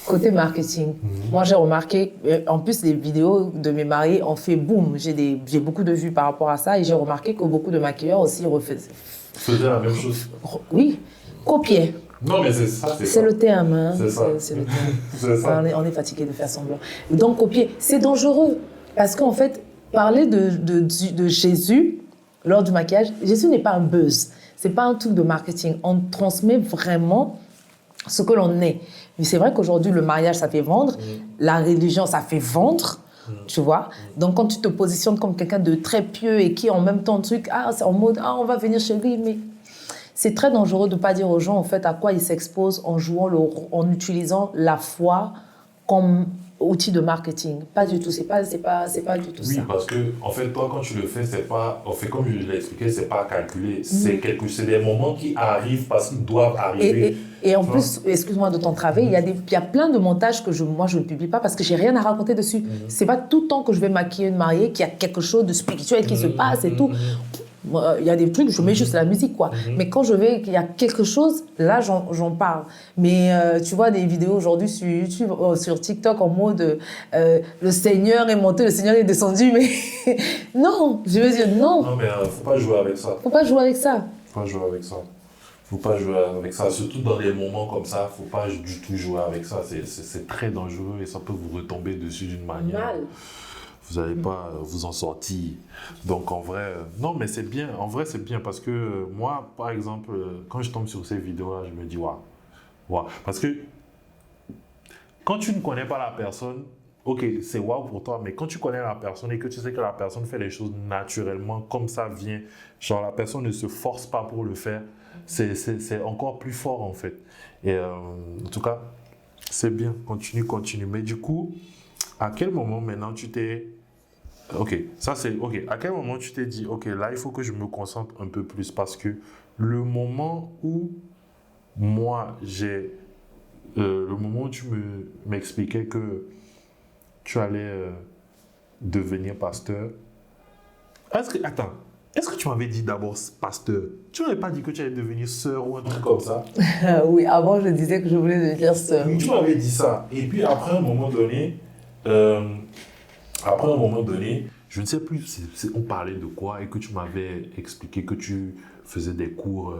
Côté marketing, moi j'ai remarqué, en plus les vidéos de mes mariés ont fait boum, j'ai beaucoup de vues par rapport à ça et j'ai remarqué que beaucoup de maquilleurs aussi Faisaient la même chose. Oui, copiaient. Non mais c'est ça, c'est le terme. Hein. C'est ça. C'est le terme. C'est ça. On est fatigué de faire semblant. Donc copier, c'est dangereux parce qu'en fait, parler de Jésus lors du maquillage, Jésus n'est pas un buzz, c'est pas un truc de marketing. On transmet vraiment ce que l'on est. Mais c'est vrai qu'aujourd'hui, le mariage, ça fait vendre. La religion, ça fait vendre. Tu vois. Donc, quand tu te positionnes comme quelqu'un de très pieux et qui, en même temps, c'est en mode, on va venir chez lui. Mais c'est très dangereux de ne pas dire aux gens, en fait, à quoi ils s'exposent en utilisant la foi comme outil de marketing. Pas du tout. C'est pas du tout ça. Oui, parce que, en fait, toi, quand tu le fais, c'est pas... En fait, comme je l'ai expliqué, c'est pas calculé. C'est des moments qui arrivent parce qu'ils doivent arriver. Et en plus, excuse-moi de t'entraver, il y a plein de montages que moi je ne publie pas parce que j'ai rien à raconter dessus. C'est pas tout le temps que je vais maquiller une mariée qu'il y a quelque chose de spirituel qui se passe et tout. Il y a des trucs, je mets juste la musique, quoi. Mais quand qu'il y a quelque chose, là, j'en parle. Mais tu vois des vidéos aujourd'hui sur YouTube, sur TikTok, en mode le Seigneur est monté, le Seigneur est descendu, mais non, je veux dire non. Non, mais faut pas jouer avec ça. Faut pas jouer avec ça. Faut pas jouer avec ça. Faut pas jouer avec ça, surtout dans des moments comme ça, faut pas du tout jouer avec ça. C'est très dangereux et ça peut vous retomber dessus d'une manière. Mal. Vous n'allez pas vous en sortir. Donc en vrai, non, mais c'est bien. En vrai, c'est bien parce que moi, par exemple, quand je tombe sur ces vidéos-là, je me dis waouh, waouh. Parce que quand tu ne connais pas la personne, ok, c'est waouh pour toi, mais quand tu connais la personne et que tu sais que la personne fait les choses naturellement, comme ça vient, genre la personne ne se force pas pour le faire, c'est encore plus fort en fait. Et en tout cas, c'est bien, continue. Mais du coup, à quel moment maintenant tu t'es... Ok, ça c'est... Ok, à quel moment tu t'es dit, ok, là il faut que je me concentre un peu plus parce que le moment où moi j'ai... le moment où tu m'expliquais que tu allais devenir pasteur... Est-ce que tu m'avais dit d'abord pasteur? Tu m'avais pas dit que tu allais devenir sœur ou un truc comme ça? Oui, avant je disais que je voulais devenir sœur. Tu m'avais dit ça. Et puis après un moment donné, je ne sais plus, on parlait de quoi et que tu m'avais expliqué que tu faisais des cours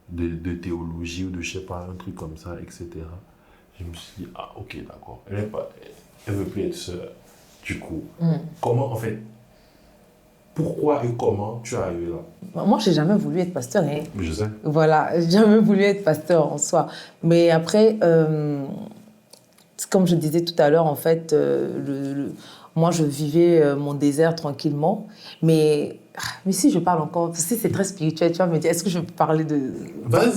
de théologie ou de je sais pas, un truc comme ça, etc. Je me suis dit, ah ok, d'accord. Elle veut plus être sœur. Du coup, comment en fait? Pourquoi et comment tu es arrivé là? Moi, je n'ai jamais voulu être pasteur. Hein. Je sais. Voilà, j'ai jamais voulu être pasteur en soi. Mais après, comme je disais tout à l'heure, en fait, moi, je vivais mon désert tranquillement. Mais si je parle encore, si c'est très spirituel, tu vas me dire, est-ce que je peux parler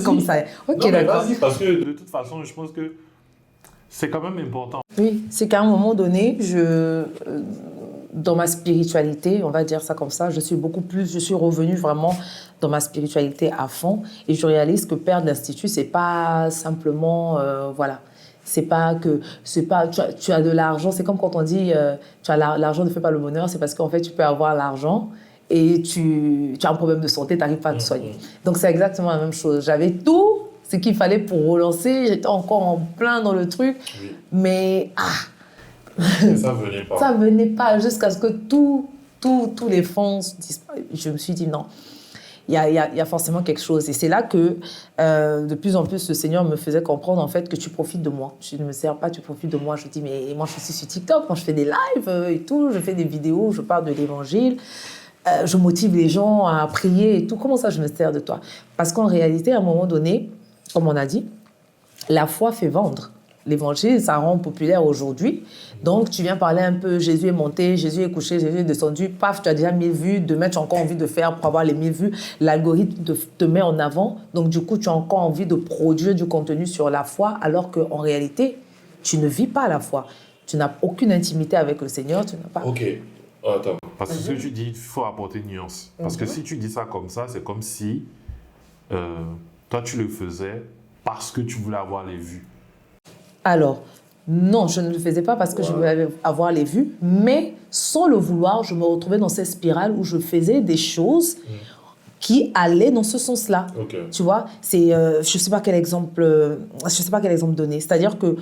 comme ça? Ok, non, d'accord. Vas-y, parce que de toute façon, je pense que c'est quand même important. Oui, c'est qu'à un moment donné, dans ma spiritualité, on va dire ça comme ça, je suis revenue vraiment dans ma spiritualité à fond et je réalise que perdre l'institut, c'est pas simplement, voilà, c'est pas tu as de l'argent, c'est comme quand on dit l'argent ne fait pas le bonheur, c'est parce qu'en fait tu peux avoir l'argent et tu as un problème de santé, tu n'arrives pas à te soigner. Donc c'est exactement la même chose. J'avais tout ce qu'il fallait pour relancer, j'étais encore en plein dans le truc, mais ça venait pas. Ça venait pas jusqu'à ce que tous les fonds disparaissent. Je me suis dit non, il y a forcément quelque chose. Et c'est là que de plus en plus le Seigneur me faisait comprendre en fait que tu profites de moi. Tu ne me sers pas, tu profites de moi. Je dis mais moi je suis sur TikTok, moi je fais des lives et tout, je fais des vidéos, je parle de l'évangile. Je motive les gens à prier et tout. Comment ça je me sers de toi? Parce qu'en réalité à un moment donné, comme on a dit, la foi fait vendre. L'évangile, ça rend populaire aujourd'hui. Donc, tu viens parler un peu, Jésus est monté, Jésus est couché, Jésus est descendu, paf, tu as déjà 1000 vues, demain, tu as encore envie de faire pour avoir les 1000 vues. L'algorithme te met en avant. Donc, du coup, tu as encore envie de produire du contenu sur la foi, alors qu'en réalité, tu ne vis pas la foi. Tu n'as aucune intimité avec le Seigneur, tu n'as pas... Ok, attends. Parce que ce que tu dis, il faut apporter une nuance. Parce que si tu dis ça comme ça, c'est comme si toi, tu le faisais parce que tu voulais avoir les vues. Alors, non, je ne le faisais pas parce que je voulais avoir les vues, mais sans le vouloir, je me retrouvais dans cette spirale où je faisais des choses qui allaient dans ce sens-là. Ok. Tu vois, c'est, je sais pas quel exemple donner. C'est-à-dire que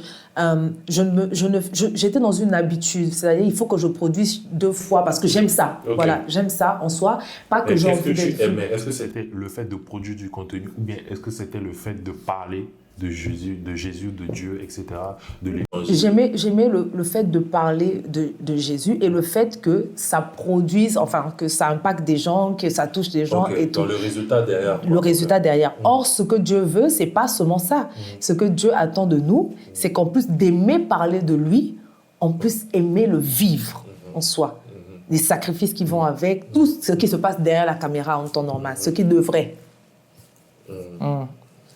j'étais dans une habitude. C'est-à-dire, il faut que je produise 2 fois parce que j'aime ça. Ok. Voilà, j'aime ça en soi. Pas que Mais j'ai qu'est-ce envie que tu d'être aimais? Est-ce que c'était le fait de produire du contenu ou bien est-ce que c'était le fait de parler de Jésus, de Dieu, etc., de l'évangile? J'aimais le fait de parler de Jésus et le fait que ça produise, enfin, que ça impacte des gens, que ça touche des gens et tout. Dans le résultat derrière. Le résultat derrière. Or, ce que Dieu veut, c'est pas seulement ça. Ce que Dieu attend de nous, c'est qu'en plus d'aimer parler de lui, on puisse aimer le vivre en soi. Les sacrifices qui vont avec, tout ce qui se passe derrière la caméra en temps normal, ce qui devrait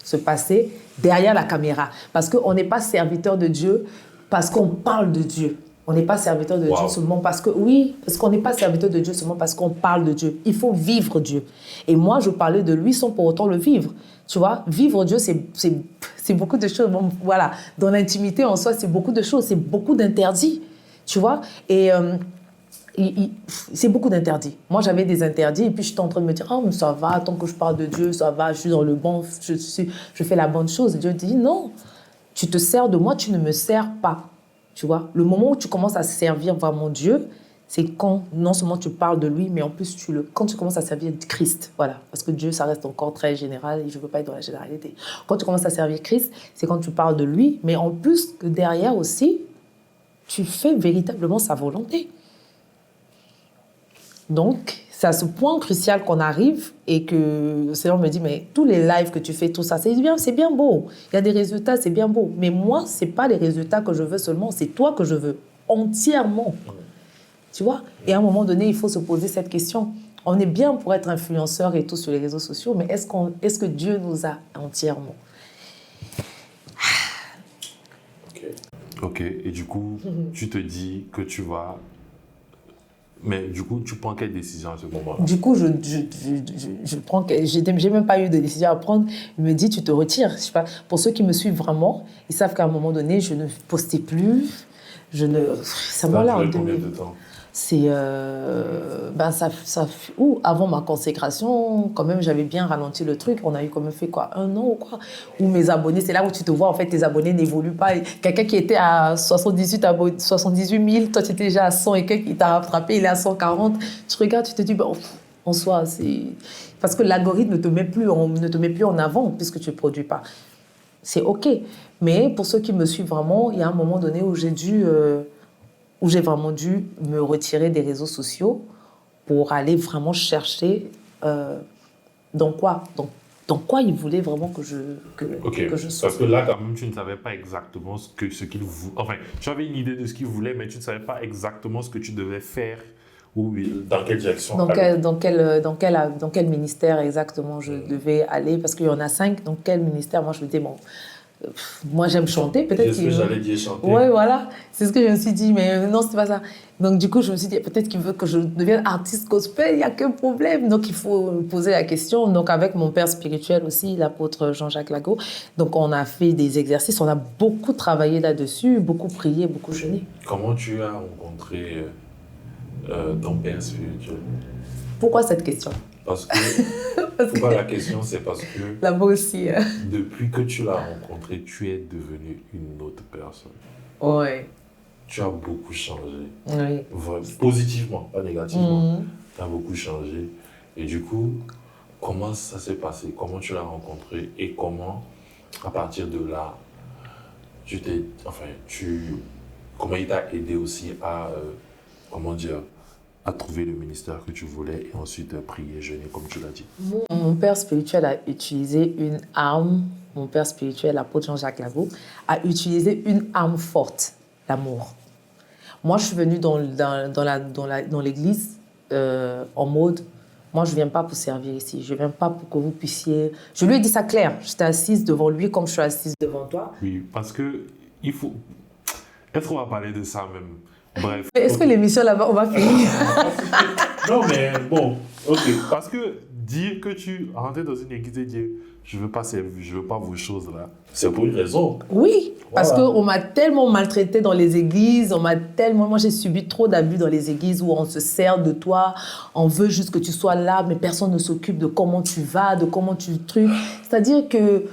se passer derrière la caméra. Parce qu'on n'est pas serviteur de Dieu parce qu'on parle de Dieu. On n'est pas serviteur de Dieu seulement parce que... Oui, parce qu'on n'est pas serviteur de Dieu seulement parce qu'on parle de Dieu. Il faut vivre Dieu. Et moi, je parlais de lui sans pour autant le vivre. Tu vois, vivre Dieu, c'est beaucoup de choses. Bon, voilà, dans l'intimité en soi, c'est beaucoup de choses. C'est beaucoup d'interdits. Tu vois, et... c'est beaucoup d'interdits. Moi, j'avais des interdits et puis j'étais en train de me dire « Oh, mais ça va, tant que je parle de Dieu, ça va, je suis dans le bon, je fais la bonne chose. » Et Dieu dit « Non, tu te sers de moi, tu ne me sers pas. » Tu vois, le moment où tu commences à servir vraiment Dieu, c'est quand non seulement tu parles de lui, mais en plus, quand tu commences à servir Christ. Voilà, parce que Dieu, ça reste encore très général et je ne veux pas être dans la généralité. Quand tu commences à servir Christ, c'est quand tu parles de lui, mais en plus que derrière aussi, tu fais véritablement sa volonté. Donc, c'est à ce point crucial qu'on arrive et que le Seigneur me dit, mais tous les lives que tu fais, tout ça, c'est bien beau. Il y a des résultats, c'est bien beau. Mais moi, ce n'est pas les résultats que je veux seulement, c'est toi que je veux, entièrement. Tu vois? Et à un moment donné, il faut se poser cette question. On est bien pour être influenceur et tout sur les réseaux sociaux, mais est-ce que Dieu nous a entièrement? Ok, et du coup, tu te dis que tu vas... Mais du coup, tu prends quelle décision à ce moment-là? Du coup, je prends... J'ai même pas eu de décision à prendre. Il me dit, tu te retires. Je sais pas, pour ceux qui me suivent vraiment, ils savent qu'à un moment donné, je ne postais plus. Ça a duré combien de temps? C'est... avant ma consécration, quand même, j'avais bien ralenti le truc. On a eu quand même fait quoi, 1 an ou quoi? Où mes abonnés, c'est là où tu te vois, en fait, tes abonnés n'évoluent pas. Et quelqu'un qui était à 78 000, toi, tu étais déjà à 100 et quelqu'un qui t'a rattrapé, il est à 140. Tu regardes, tu te dis, en soi, c'est... Parce que l'algorithme ne te met plus en avant puisque tu ne produis pas. C'est OK. Mais pour ceux qui me suivent vraiment, il y a un moment donné où j'ai vraiment dû me retirer des réseaux sociaux pour aller vraiment chercher dans quoi il voulait vraiment que je sois. Parce que là, quand même, tu ne savais pas exactement ce qu'il voulait. Enfin, tu avais une idée de ce qu'il voulait, mais tu ne savais pas exactement ce que tu devais faire ou dans quelle direction aller. Dans quel ministère exactement je devais aller, parce qu'il y en a 5. Dans quel ministère? Moi, je me disais, moi, j'aime chanter, peut-être. C'est ce que j'allais dire, chanter. Oui, voilà. C'est ce que je me suis dit, mais non, c'est pas ça. Donc, du coup, je me suis dit, peut-être qu'il veut que je devienne artiste gospel, il n'y a qu'un problème. Donc, il faut poser la question. Donc, avec mon père spirituel aussi, l'apôtre Jean-Jacques Lago, donc, on a fait des exercices, on a beaucoup travaillé là-dessus, beaucoup prié, beaucoup jeûné. Comment tu as rencontré ton père spirituel? Pourquoi cette question? Pourquoi la question? C'est parce que là-bas aussi, depuis que tu l'as rencontré, tu es devenue une autre personne. Oui. Tu as beaucoup changé. Oui. Positivement, pas négativement. Tu as beaucoup changé. Et du coup, comment ça s'est passé? Comment tu l'as rencontré? Et comment, à partir de là, comment il t'a aidé aussi à, à trouver le ministère que tu voulais et ensuite prier, jeûner, comme tu l'as dit? Mon père spirituel a utilisé une arme mon père spirituel, l'apôtre Jean-Jacques Lago, a utilisé une arme forte, l'amour. Moi, je suis venue dans l'église en mode, moi, je ne viens pas pour servir ici, je ne viens pas pour que vous puissiez... Je lui ai dit ça clair, j'étais assise devant lui comme je suis assise devant toi. Oui, parce que il faut... Est-ce qu'on va parler de ça même? Bref. Est-ce que l'émission là-bas, on va finir? Non, mais bon, ok. Parce que dire que tu rentres dans une église et dire je veux pas servir, je veux pas vos choses là, c'est pour une raison. Oui, parce Voilà. qu'on m'a tellement maltraité dans les églises, moi j'ai subi trop d'abus dans les églises où on se sert de toi, on veut juste que tu sois là, mais personne ne s'occupe de comment tu vas, de comment tu trucs. C'est-à-dire que,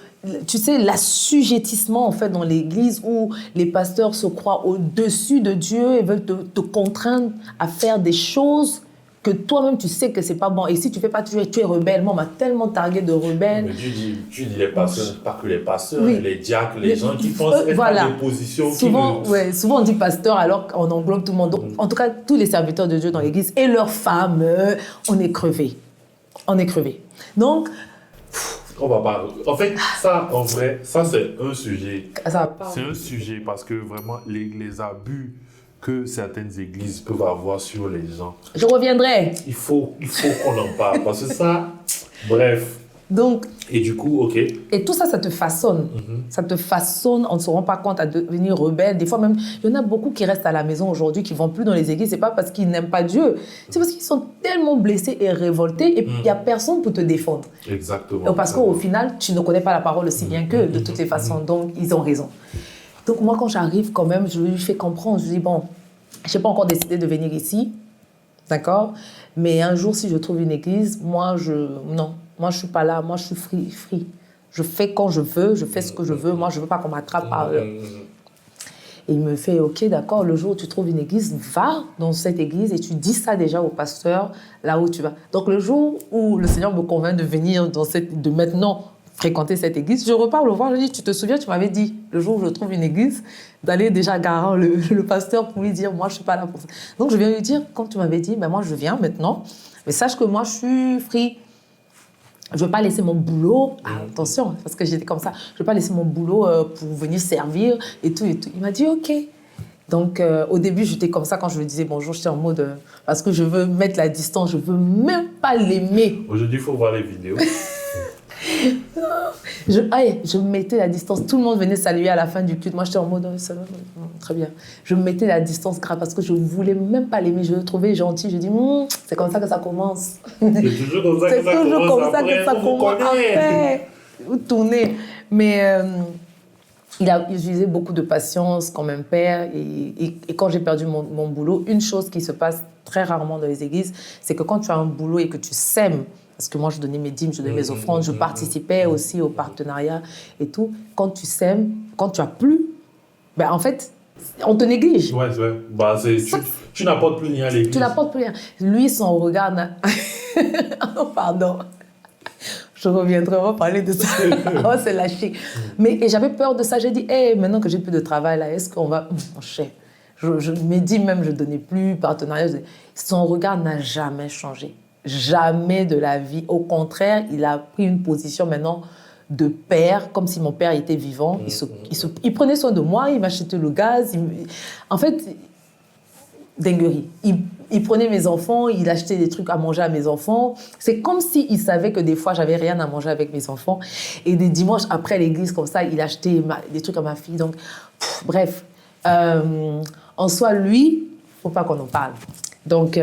tu sais, l'assujettissement en fait dans l'église où les pasteurs se croient au-dessus de Dieu et veulent te contraindre à faire des choses que toi-même tu sais que c'est pas bon. Et si tu fais pas, tu es rebelle. Moi, on m'a tellement targué de rebelle. Mais tu dis les pasteurs, pas que les pasteurs, Oui. les diacres, les gens qui pensent être voilà. dans des positions Souvent, qui... souvent on dit pasteur alors qu'on englobe tout le monde. Donc, en tout cas, tous les serviteurs de Dieu dans l'église et leurs femmes, on est crevés. On est crevés. Donc, On va pas... En fait, ça, en vrai, ça c'est un sujet. ça va pas. C'est un sujet parce que vraiment, les abus que certaines églises peuvent avoir sur les gens, Je reviendrai. il faut qu'on en parle. Parce que ça, bref. Donc, Et du coup, ok. et tout ça, ça te façonne. Ça te façonne, on ne se rend pas compte à devenir rebelle. Des fois même, il y en a beaucoup qui restent à la maison aujourd'hui, qui ne vont plus dans les églises. Ce n'est pas parce qu'ils n'aiment pas Dieu. C'est parce qu'ils sont tellement blessés et révoltés et il n'y a personne pour te défendre. Exactement. Parce qu'au final, tu ne connais pas la parole aussi bien qu'eux, de toutes les façons. Donc, ils ont raison. Donc, moi, quand j'arrive, quand même, je lui fais comprendre. Je lui dis, bon, je n'ai pas encore décidé de venir ici. D'accord? Mais un jour, si je trouve une église, non. Moi, je ne suis pas là. Moi, je suis free. Je fais quand je veux. Je fais ce que je veux. Moi, je ne veux pas qu'on m'attrape par... Et il me fait, OK, d'accord, le jour où tu trouves une église, va dans cette église et tu dis ça déjà au pasteur, là où tu vas. Donc, le jour où le Seigneur me convainc de venir de maintenant fréquenter cette église, je repars le voir, je dis, tu te souviens, tu m'avais dit, le jour où je trouve une église, d'aller déjà garant le pasteur pour lui dire, moi, je ne suis pas là pour ça. Donc, je viens lui dire, comme tu m'avais dit, ben, moi, je viens maintenant, mais sache que moi, je suis free. Je ne veux pas laisser mon boulot, attention, parce que j'étais comme ça, je ne veux pas laisser mon boulot pour venir servir et tout, et tout. Il m'a dit, OK. Donc, au début, j'étais comme ça quand je lui disais bonjour, j'étais en mode, parce que je veux mettre la distance, je ne veux même pas l'aimer. Aujourd'hui, il faut voir les vidéos. Je mettais la distance. Tout le monde venait saluer à la fin du culte. Moi, j'étais en mode, ça va, très bien. Je mettais la distance grave parce que je ne voulais même pas l'aimer. Je le trouvais gentil. Je dis, c'est comme ça que ça commence. C'est toujours comme ça que ça commence. C'est toujours comme ça que ça commence. Après, vous tournez. Mais il a utilisé beaucoup de patience quand même père. Et quand j'ai perdu mon boulot, une chose qui se passe très rarement dans les églises, c'est que quand tu as un boulot et que tu sèmes, parce que moi, je donnais mes dîmes, je donnais mes offrandes, je participais aussi au partenariat et tout. Quand tu sèmes, quand tu n'as plus, ben en fait, on te néglige. Ouais. Bah, tu n'apportes plus rien à l'église. Tu n'apportes plus rien. Lui, son regard... Pardon. Je reviendrai, on va parler de ça. On va se lâcher. Et j'avais peur de ça. J'ai dit, maintenant que j'ai plus de travail, là, est-ce qu'on va... Mon cher, je me dis même, je ne donnais plus partenariat. Son regard n'a jamais changé. Jamais de la vie. Au contraire, il a pris une position maintenant de père, comme si mon père était vivant. Il prenait soin de moi, il m'achetait le gaz. En fait, dinguerie. Il prenait mes enfants, il achetait des trucs à manger à mes enfants. C'est comme s'il savait que des fois, j'avais rien à manger avec mes enfants. Et des dimanches après l'église, comme ça, il achetait des trucs à ma fille. Donc, bref. En soi, lui, il ne faut pas qu'on en parle. Donc,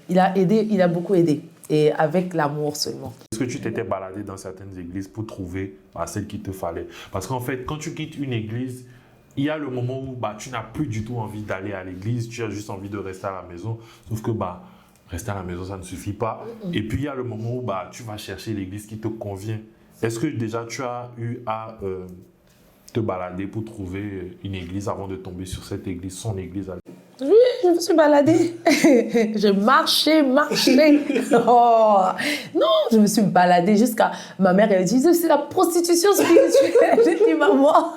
il a beaucoup aidé, et avec l'amour seulement. Est-ce que tu t'étais baladé dans certaines églises pour trouver celle qu'il te fallait? Parce qu'en fait, quand tu quittes une église, il y a le moment où tu n'as plus du tout envie d'aller à l'église, tu as juste envie de rester à la maison, sauf que rester à la maison, ça ne suffit pas. Et puis, il y a le moment où tu vas chercher l'église qui te convient. Est-ce que déjà tu as eu à te balader pour trouver une église avant de tomber sur cette église, son église? je me suis baladée. Je marchais. Oh. Non, je me suis baladée jusqu'à... Ma mère, elle dit, c'est la prostitution spirituelle. J'ai dit, maman,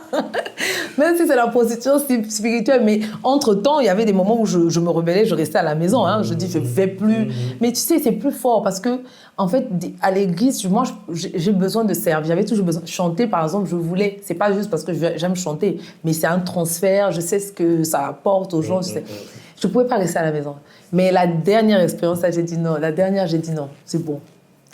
même si c'est la prostitution spirituelle, mais entre-temps, il y avait des moments où je me rebellais, je restais à la maison. Hein. Je dis, je ne vais plus. Mais tu sais, c'est plus fort parce que, en fait, à l'église, moi, j'ai besoin de servir. J'avais toujours besoin de chanter, par exemple, je voulais. C'est pas juste parce que j'aime chanter, mais c'est un transfert. Je sais ce que ça apporte aux gens. Je ne pouvais pas rester à la maison. Mais la dernière expérience, là, j'ai dit non. C'est bon.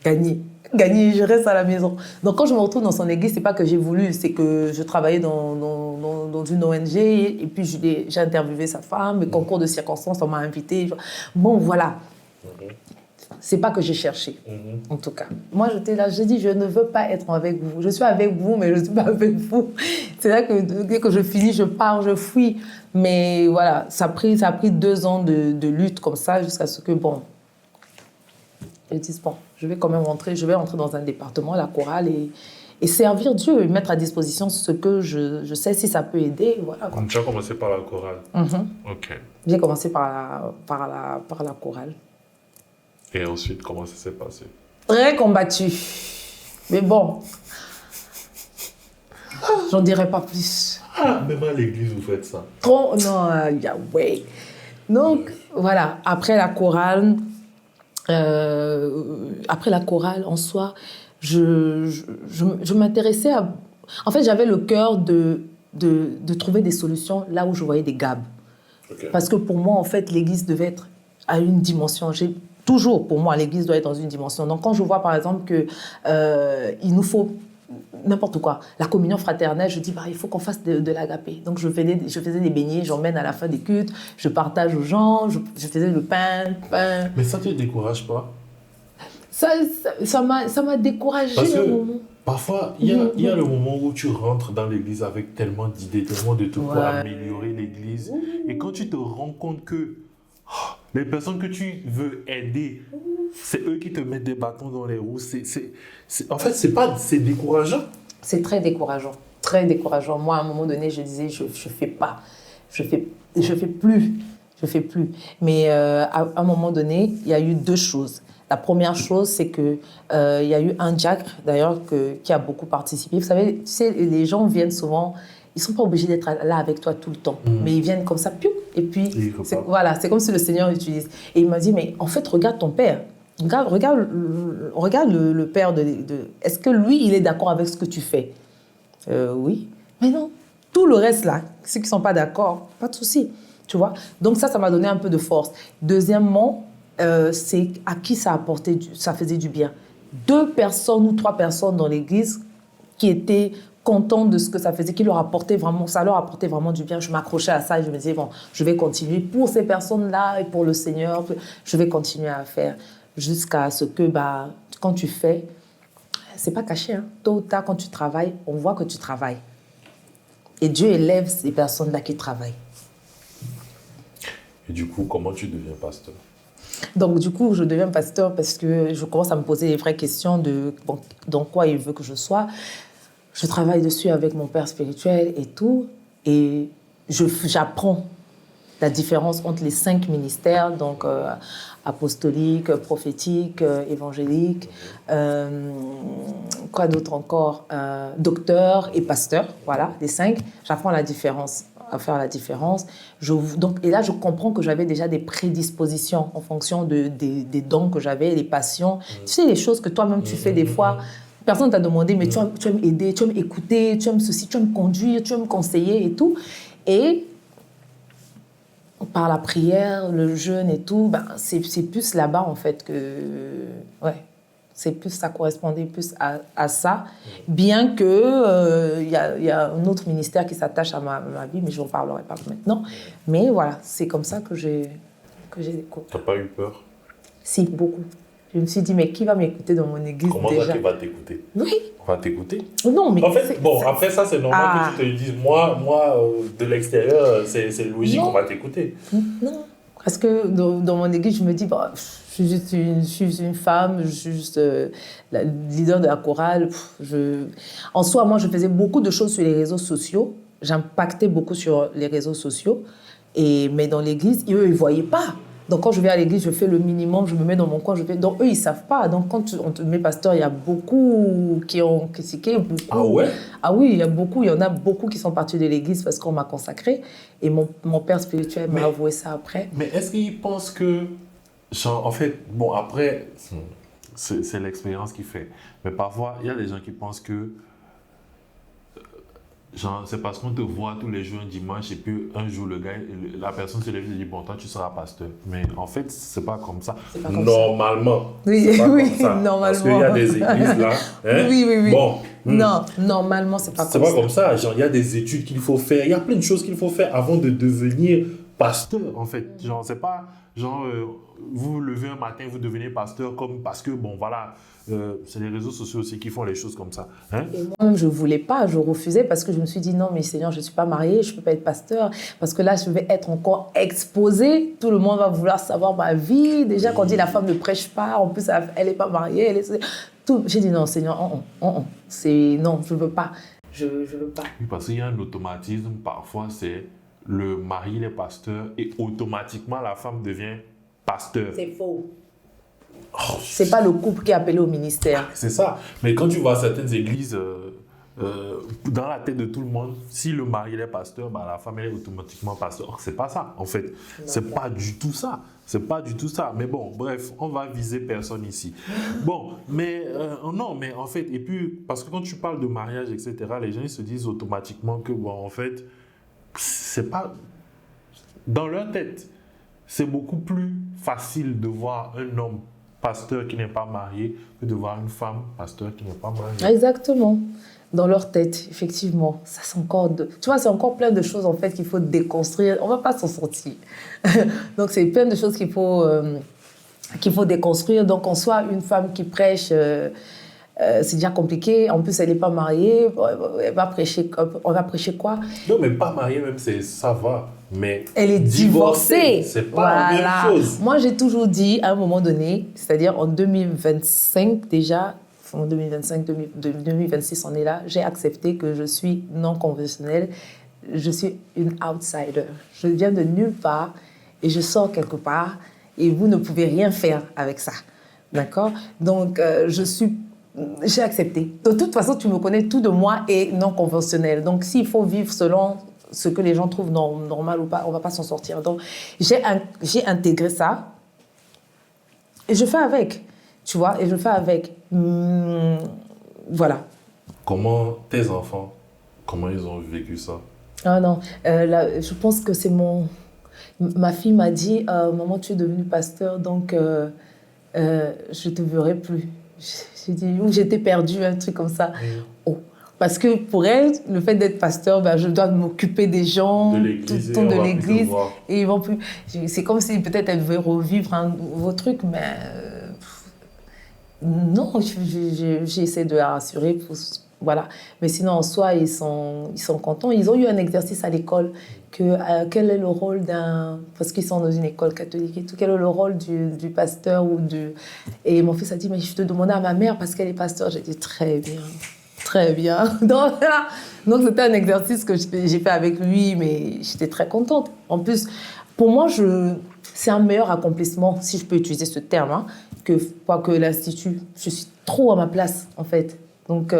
Gagné, je reste à la maison. Donc, quand je me retrouve dans son église, c'est pas que j'ai voulu, c'est que je travaillais dans une ONG et puis j'ai interviewé sa femme, et concours de circonstances, on m'a invité. Bon, voilà. C'est pas que j'ai cherché, en tout cas. Moi, j'étais là, j'ai dit, je ne veux pas être avec vous. Je suis avec vous, mais je ne suis pas avec vous. C'est là que dès que je finis, je pars, je fuis. Mais voilà, ça a pris 2 ans de lutte comme ça, jusqu'à ce que, bon, ils disent, bon, je vais quand même rentrer dans un département, la chorale, et servir Dieu, et mettre à disposition ce que je sais, si ça peut aider, voilà. Donc, tu as commencé par la chorale. Ok. J'ai commencé par la chorale. Et ensuite, comment ça s'est passé? Très combattu. Mais bon, j'en dirai pas plus. Ah, même à l'église, vous faites ça? Trop, non, ouais. Donc, voilà, après la chorale en soi, je m'intéressais à... En fait, j'avais le cœur de trouver des solutions là où je voyais des gaps. Okay. Parce que pour moi, en fait, l'église devait être à une dimension... Toujours, pour moi, l'église doit être dans une dimension. Donc, quand je vois, par exemple, qu'il nous faut n'importe quoi, la communion fraternelle, je dis, il faut qu'on fasse de l'agapé. Donc, je faisais des beignets, j'emmène à la fin des cultes, je partage aux gens, je faisais le pain. Mais ça ne te décourage pas? Ça m'a découragée. Parce que parfois, il y a le moment où tu rentres dans l'église avec tellement d'idées, tellement de trucs pour améliorer l'église. Et quand tu te rends compte que les personnes que tu veux aider, c'est eux qui te mettent des bâtons dans les roues. En fait, c'est décourageant. C'est très décourageant. Très décourageant. Moi, à un moment donné, je disais, je fais pas. Je fais plus. Mais à un moment donné, il y a eu 2 choses. La première chose, c'est qu'il y a eu un diacre, d'ailleurs, qui a beaucoup participé. Vous savez, tu sais, les gens viennent souvent... Ils ne sont pas obligés d'être là avec toi tout le temps. Mais ils viennent comme ça, piou, et puis c'est comme si le Seigneur utilise. Et il m'a dit, mais en fait, regarde ton père. Regarde le père Est-ce que lui, il est d'accord avec ce que tu fais? Oui. Mais non. Tout le reste là, ceux qui ne sont pas d'accord, pas de souci. Tu vois? Donc ça m'a donné un peu de force. Deuxièmement, c'est à qui ça faisait du bien. 2 personnes ou 3 personnes dans l'église qui étaient contents de ce que ça faisait, ça leur apportait vraiment du bien. Je m'accrochais à ça et je me disais, bon, je vais continuer pour ces personnes-là et pour le Seigneur, je vais continuer à faire jusqu'à ce que, quand tu fais, c'est pas caché, hein. Tôt ou tard, quand tu travailles, on voit que tu travailles. Et Dieu élève ces personnes-là qui travaillent. Et du coup, comment tu deviens pasteur? Donc, du coup, je deviens pasteur parce que je commence à me poser les vraies questions de dans quoi il veut que je sois. Je travaille dessus avec mon père spirituel et tout. Et j'apprends la différence entre les 5 ministères, donc apostolique, prophétique, évangélique, quoi d'autre encore, docteur et pasteur, voilà, les 5. J'apprends à faire la différence. Et là, je comprends que j'avais déjà des prédispositions en fonction des dons que j'avais, des passions. Tu sais, les choses que toi-même tu fais des fois. Personne ne t'a demandé, mais tu vas m'aider, tu vas m'écouter, tu vas me ceci, tu vas me conduire, tu vas me conseiller et tout. Et par la prière, le jeûne et tout, c'est plus là-bas en fait que... Ouais, c'est plus, ça correspondait plus à ça. Bien que y a un autre ministère qui s'attache à ma vie, mais je n'en parlerai pas maintenant. Mais voilà, c'est comme ça que j'ai découvert. Tu n'as pas eu peur? Si, beaucoup. Je me suis dit, mais qui va m'écouter dans mon église déjà? Comment ça, qui va t'écouter? Oui. On va t'écouter? Non, mais... En fait, après ça, c'est normal que tu te dises, moi de l'extérieur, c'est logique qu'on va t'écouter. Non, parce que dans mon église, je me dis, je suis juste une femme, je suis juste la leader de la chorale. En soi, moi, je faisais beaucoup de choses sur les réseaux sociaux. J'impactais beaucoup sur les réseaux sociaux. Mais dans l'église, eux, ils ne voyaient pas. Donc, quand je vais à l'église, je fais le minimum, je me mets dans mon coin. Donc, eux, ils ne savent pas. Donc, quand on te met pasteur, il y a beaucoup qui ont critiqué. Ah ouais? Ah oui, il y en a beaucoup qui sont partis de l'église parce qu'on m'a consacré. Et mon père spirituel m'a avoué ça après. Mais est-ce qu'ils pensent que... Genre, en fait, bon, après, c'est l'expérience qui fait. Mais parfois, il y a des gens qui pensent que... Genre, c'est parce qu'on te voit tous les jours un dimanche et puis un jour, la personne se lève et dit, bon, toi, tu seras pasteur. Mais en fait, c'est pas comme ça. C'est pas comme Normalement. Oui, C'est pas oui, comme ça. normalement. Parce qu'il y a des églises là. Hein? Oui. Bon. Non, normalement, c'est pas C'est comme pas ça. comme ça. Genre, il y a des études qu'il faut faire. Il y a plein de choses qu'il faut faire avant de devenir pasteur. En fait, genre, c'est pas genre, vous vous levez un matin, vous devenez pasteur comme parce que, bon, voilà, c'est les réseaux sociaux aussi qui font les choses comme ça. Hein? Et moi-même, je ne voulais pas, je refusais parce que je me suis dit non, mais Seigneur, je ne suis pas mariée, je ne peux pas être pasteur parce que là, je vais être encore exposée. Tout le monde va vouloir savoir ma vie. Déjà, quand on dit la femme ne prêche pas, en plus, elle n'est pas mariée. J'ai dit non, Seigneur, non, je ne veux pas. Je veux pas. Oui, parce qu'il y a un automatisme, parfois, c'est le mari, il est pasteur et automatiquement, la femme devient pasteur. C'est faux. Oh, C'est pas le couple qui est appelé au ministère. c'est ça. Mais quand tu vois certaines églises, dans la tête de tout le monde, si le mari il est pasteur, bah, la femme elle est automatiquement pasteur. Or, c'est pas ça, en fait. C'est pas du tout ça. C'est pas du tout ça. Mais bon, bref, on va viser personne ici. Bon, mais non, mais en fait, et puis, parce que quand tu parles de mariage, etc., les gens ils se disent automatiquement que, bon, en fait, c'est pas. Dans leur tête, c'est beaucoup plus facile de voir un homme pasteur qui n'est pas marié que de voir une femme pasteur qui n'est pas mariée. Exactement. Dans leur tête, effectivement. Ça, c'est encore tu vois, c'est encore plein de choses, en fait, qu'il faut déconstruire. On ne va pas s'en sortir. Donc, c'est plein de choses qu'il faut déconstruire. Donc, en soi, une femme qui prêche, c'est déjà compliqué. En plus, elle n'est pas mariée. Elle va prêcher, on va prêcher quoi? Non, mais pas mariée même, ça va. Mais elle est divorcée. C'est pas la même chose. Moi, j'ai toujours dit, à un moment donné, c'est-à-dire en 2025 déjà, en 2025, 2026, on est là, j'ai accepté que je suis non conventionnelle. Je suis une outsider. Je viens de nulle part et je sors quelque part et vous ne pouvez rien faire avec ça. D'accord? Donc, j'ai accepté. De toute façon, tu me connais, tout de moi est non conventionnel. Donc, s'il faut vivre selon ce que les gens trouvent normal ou pas, on ne va pas s'en sortir. Donc, j'ai intégré ça et je fais avec. Tu vois, et je fais avec. Voilà. Comment tes enfants, comment ils ont vécu ça? Ah non, je pense que c'est ma fille m'a dit, maman, tu es devenue pasteur, donc je ne te verrai plus. J'ai dit, j'étais perdue, un truc comme ça. Oh. Parce que pour elle, le fait d'être pasteur, ben, je dois m'occuper des gens, de l'église, tout de l'église. Et ils vont plus. C'est comme si peut-être elle veut revivre un nouveau truc, mais non, j'essaie de la rassurer. Voilà. Mais sinon, en soi, ils sont contents. Ils ont eu un exercice à l'école. Quel est le rôle parce qu'ils sont dans une école catholique et tout, quel est le rôle du pasteur Et mon fils a dit, mais je te demandais à ma mère parce qu'elle est pasteur. J'ai dit, très bien. Très bien. Donc, c'était un exercice que j'ai fait avec lui, mais j'étais très contente. En plus, pour moi, c'est un meilleur accomplissement, si je peux utiliser ce terme, hein, que l'Institut. Je suis trop à ma place, en fait. Donc,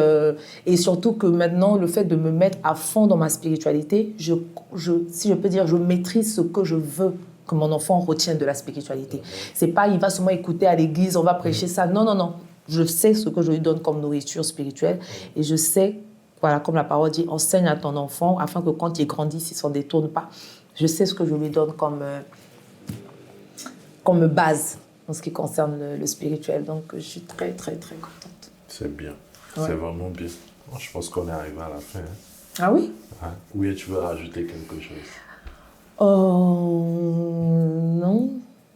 et surtout que maintenant, le fait de me mettre à fond dans ma spiritualité, si je peux dire, je maîtrise ce que je veux que mon enfant retienne de la spiritualité. C'est pas, il va seulement écouter à l'église, on va prêcher ça. Non, non, non. Je sais ce que je lui donne comme nourriture spirituelle et je sais, voilà, comme la parole dit, enseigne à ton enfant afin que quand il grandisse, il ne s'en détourne pas. Je sais ce que je lui donne comme base en ce qui concerne le spirituel. Donc, je suis très, très, très contente. C'est bien. Ouais. C'est vraiment bien. Je pense qu'on est arrivé à la fin. Hein. Ah oui? Hein? Ou bien tu veux rajouter quelque chose?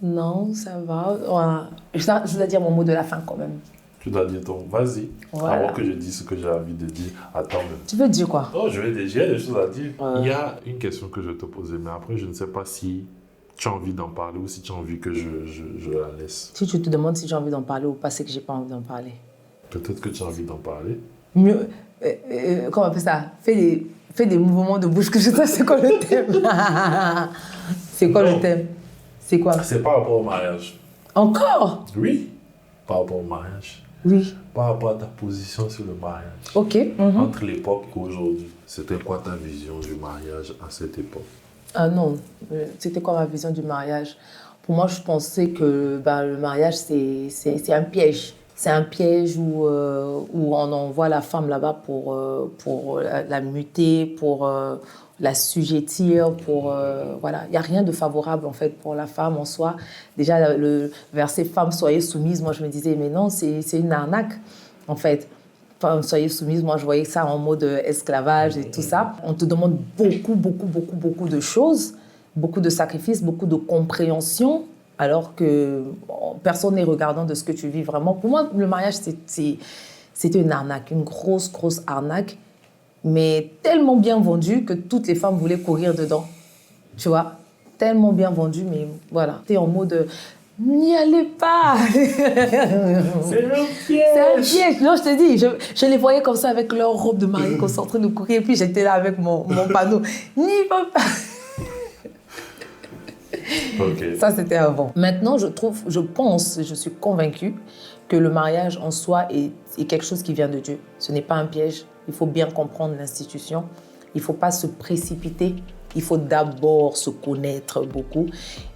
Non, ça va. Voilà. Je dois dire mon mot de la fin quand même. Tu dois dire ton... Vas-y. Voilà. Avant que je dise ce que j'ai envie de dire. Attends. Tu veux dire quoi? Oh, j'ai des choses à dire. Il y a une question que je vais te poser, mais après, je ne sais pas si tu as envie d'en parler ou si tu as envie que je la laisse. Si tu te demandes si j'ai envie d'en parler ou pas, c'est que j'ai pas envie d'en parler. Peut-être que tu as envie d'en parler. Mieux, comment on appelle ça? Fais des mouvements de bouche que je sais c'est quoi le thème. C'est quoi le thème? C'est quoi? C'est par rapport au mariage. Encore? Oui, par rapport au mariage. Oui. Par rapport à ta position sur le mariage. Ok. Entre l'époque et aujourd'hui, c'était quoi ta vision du mariage à cette époque? Ah non, c'était quoi ma vision du mariage? Pour moi, je pensais que le mariage, c'est un piège. C'est un piège où on envoie la femme là-bas pour la muter, pour la sujettir, voilà. Il n'y a rien de favorable, en fait, pour la femme en soi. Déjà, le verset « Femme, soyez soumise », moi, je me disais, mais non, c'est une arnaque, en fait. Femme, soyez soumise, moi, je voyais ça en mode esclavage et tout ça. On te demande beaucoup de choses, beaucoup de sacrifices, beaucoup de compréhension, alors que personne n'est regardant de ce que tu vis vraiment. Pour moi, le mariage, c'était une arnaque, une grosse arnaque, mais tellement bien vendue que toutes les femmes voulaient courir dedans. Tu vois, tellement bien vendue, mais voilà. T'es en mode, n'y allez pas. C'est un piège. C'est un piège. Non, je te dis, je les voyais comme ça avec leur robe de mariée, qu'on sont en train de courir, et puis j'étais là avec mon panneau. N'y va pas. Okay. Ça, c'était avant. Maintenant, je pense, je suis convaincue que le mariage en soi est quelque chose qui vient de Dieu. Ce n'est pas un piège. Il faut bien comprendre l'institution. Il ne faut pas se précipiter. Il faut d'abord se connaître beaucoup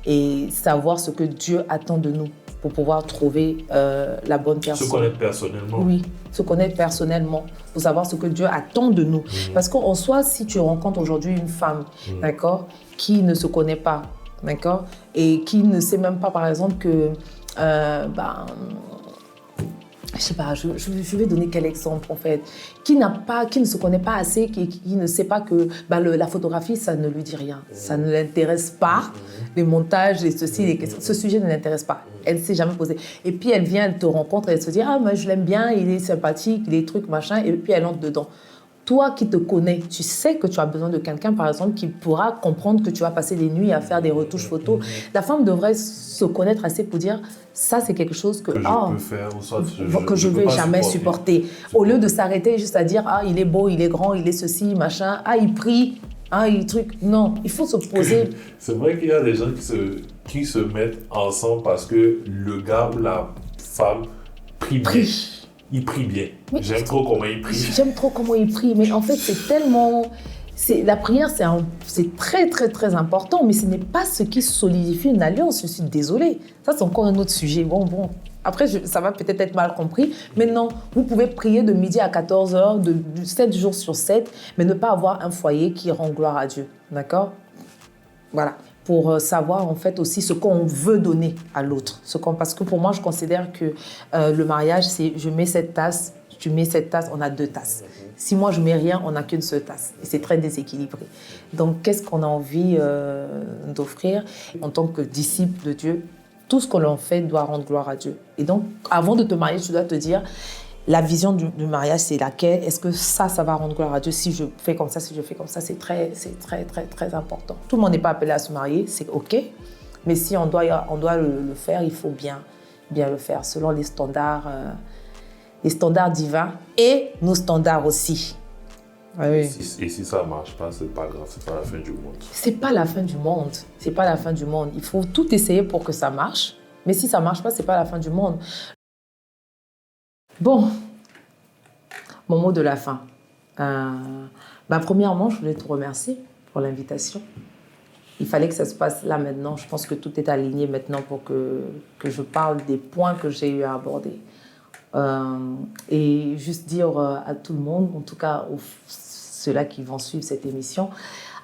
et savoir ce que Dieu attend de nous pour pouvoir trouver la bonne personne. Se connaître personnellement. Oui, se connaître personnellement pour savoir ce que Dieu attend de nous. Parce qu'en soi, si tu rencontres aujourd'hui une femme, d'accord, qui ne se connaît pas, d'accord, et qui ne sait même pas, par exemple, que... je sais pas, je vais donner quel exemple en fait, qui ne se connaît pas assez, qui ne sait pas que la photographie, ça ne lui dit rien, ça ne l'intéresse pas, les montages, les ceci, les questions, ce sujet ne l'intéresse pas, elle ne s'est jamais posée. Et puis elle vient, elle te rencontre, elle se dit, ah moi je l'aime bien, il est sympathique, il est truc, machin, et puis elle entre dedans. Toi qui te connais, tu sais que tu as besoin de quelqu'un, par exemple, qui pourra comprendre que tu vas passer des nuits à faire des retouches photos. La femme devrait se connaître assez pour dire, ça c'est quelque chose que je peux faire, ou soit que je ne vais jamais supporter. Au lieu de s'arrêter juste à dire, ah il est beau, il est grand, il est ceci, machin, ah il prie, ah il truc. Non, il faut se poser. C'est vrai qu'il y a des gens qui se mettent ensemble parce que le gars ou la femme prie bien. Il prie bien. J'aime trop comment il prie. J'aime trop comment il prie, mais en fait, c'est tellement... La prière, c'est très important, mais ce n'est pas ce qui solidifie une alliance. Je suis désolée. Ça, c'est encore un autre sujet. Bon. Après, ça va peut-être être mal compris, mais non, vous pouvez prier de midi à 14h, de 7 jours sur 7, mais ne pas avoir un foyer qui rend gloire à Dieu. D'accord? Voilà. Pour savoir en fait aussi ce qu'on veut donner à l'autre. Parce que pour moi, je considère que le mariage, c'est je mets cette tasse, tu mets cette tasse, on a 2 tasses. Si moi je mets rien, on n'a qu'une seule tasse. Et c'est très déséquilibré. Donc qu'est-ce qu'on a envie d'offrir en tant que disciple de Dieu? Tout ce que l'on fait doit rendre gloire à Dieu. Et donc, avant de te marier, tu dois te dire, la vision du mariage, c'est laquelle? Est-ce que ça va rendre gloire à Dieu? Si je fais comme ça, si je fais comme ça, c'est très important. Tout le monde n'est pas appelé à se marier, c'est OK. Mais si on doit le faire, il faut bien le faire selon les standards divins et nos standards aussi. Oui. Et si ça ne marche pas, c'est pas grave, c'est pas la fin du monde. C'est pas la fin du monde. C'est pas la fin du monde. Il faut tout essayer pour que ça marche. Mais si ça ne marche pas, c'est pas la fin du monde. Bon, mon mot de la fin. Premièrement, je voulais te remercier pour l'invitation. Il fallait que ça se passe là maintenant. Je pense que tout est aligné maintenant pour que je parle des points que j'ai eu à aborder. Et juste dire à tout le monde, en tout cas ceux-là qui vont suivre cette émission,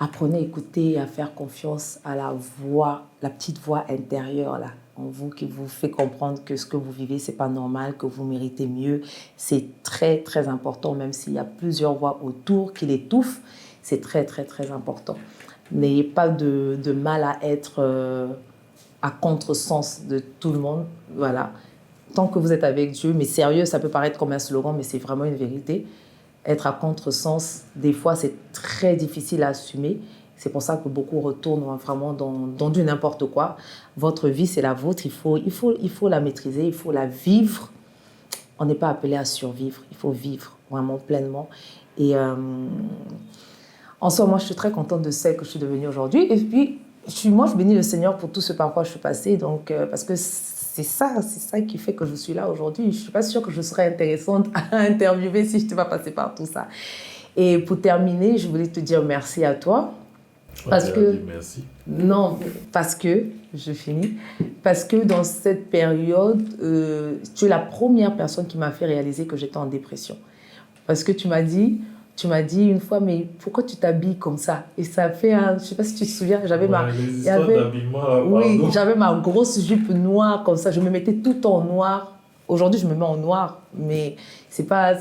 apprenez à écouter, à faire confiance à la voix, la petite voix intérieure là, en vous qui vous fait comprendre que ce que vous vivez, c'est pas normal, que vous méritez mieux. C'est très important, même s'il y a plusieurs voix autour qui l'étouffent, c'est très important. N'ayez pas de mal à être à contresens de tout le monde, voilà. Tant que vous êtes avec Dieu, mais sérieux, ça peut paraître comme un slogan, mais c'est vraiment une vérité. Être à contresens, des fois, c'est très difficile à assumer. C'est pour ça que beaucoup retournent vraiment dans du n'importe quoi. Votre vie, c'est la vôtre. Il faut la maîtriser, il faut la vivre. On n'est pas appelé à survivre. Il faut vivre vraiment pleinement. Et En soi, moi, je suis très contente de celle que je suis devenue aujourd'hui. Et puis, je bénis le Seigneur pour tout ce par quoi je suis passée. Donc, parce que c'est ça qui fait que je suis là aujourd'hui. Je ne suis pas sûre que je serais intéressante à interviewer si je n'étais pas passée par tout ça. Et pour terminer, je voulais te dire merci à toi. Parce que, merci. Non, parce que, je finis, parce que dans cette période, tu es la première personne qui m'a fait réaliser que j'étais en dépression. Parce que tu m'as dit une fois, mais pourquoi tu t'habilles comme ça? Et ça fait je ne sais pas si tu te souviens, j'avais j'avais ma grosse jupe noire comme ça, je me mettais tout en noir. Aujourd'hui, je me mets en noir, mais c'est pas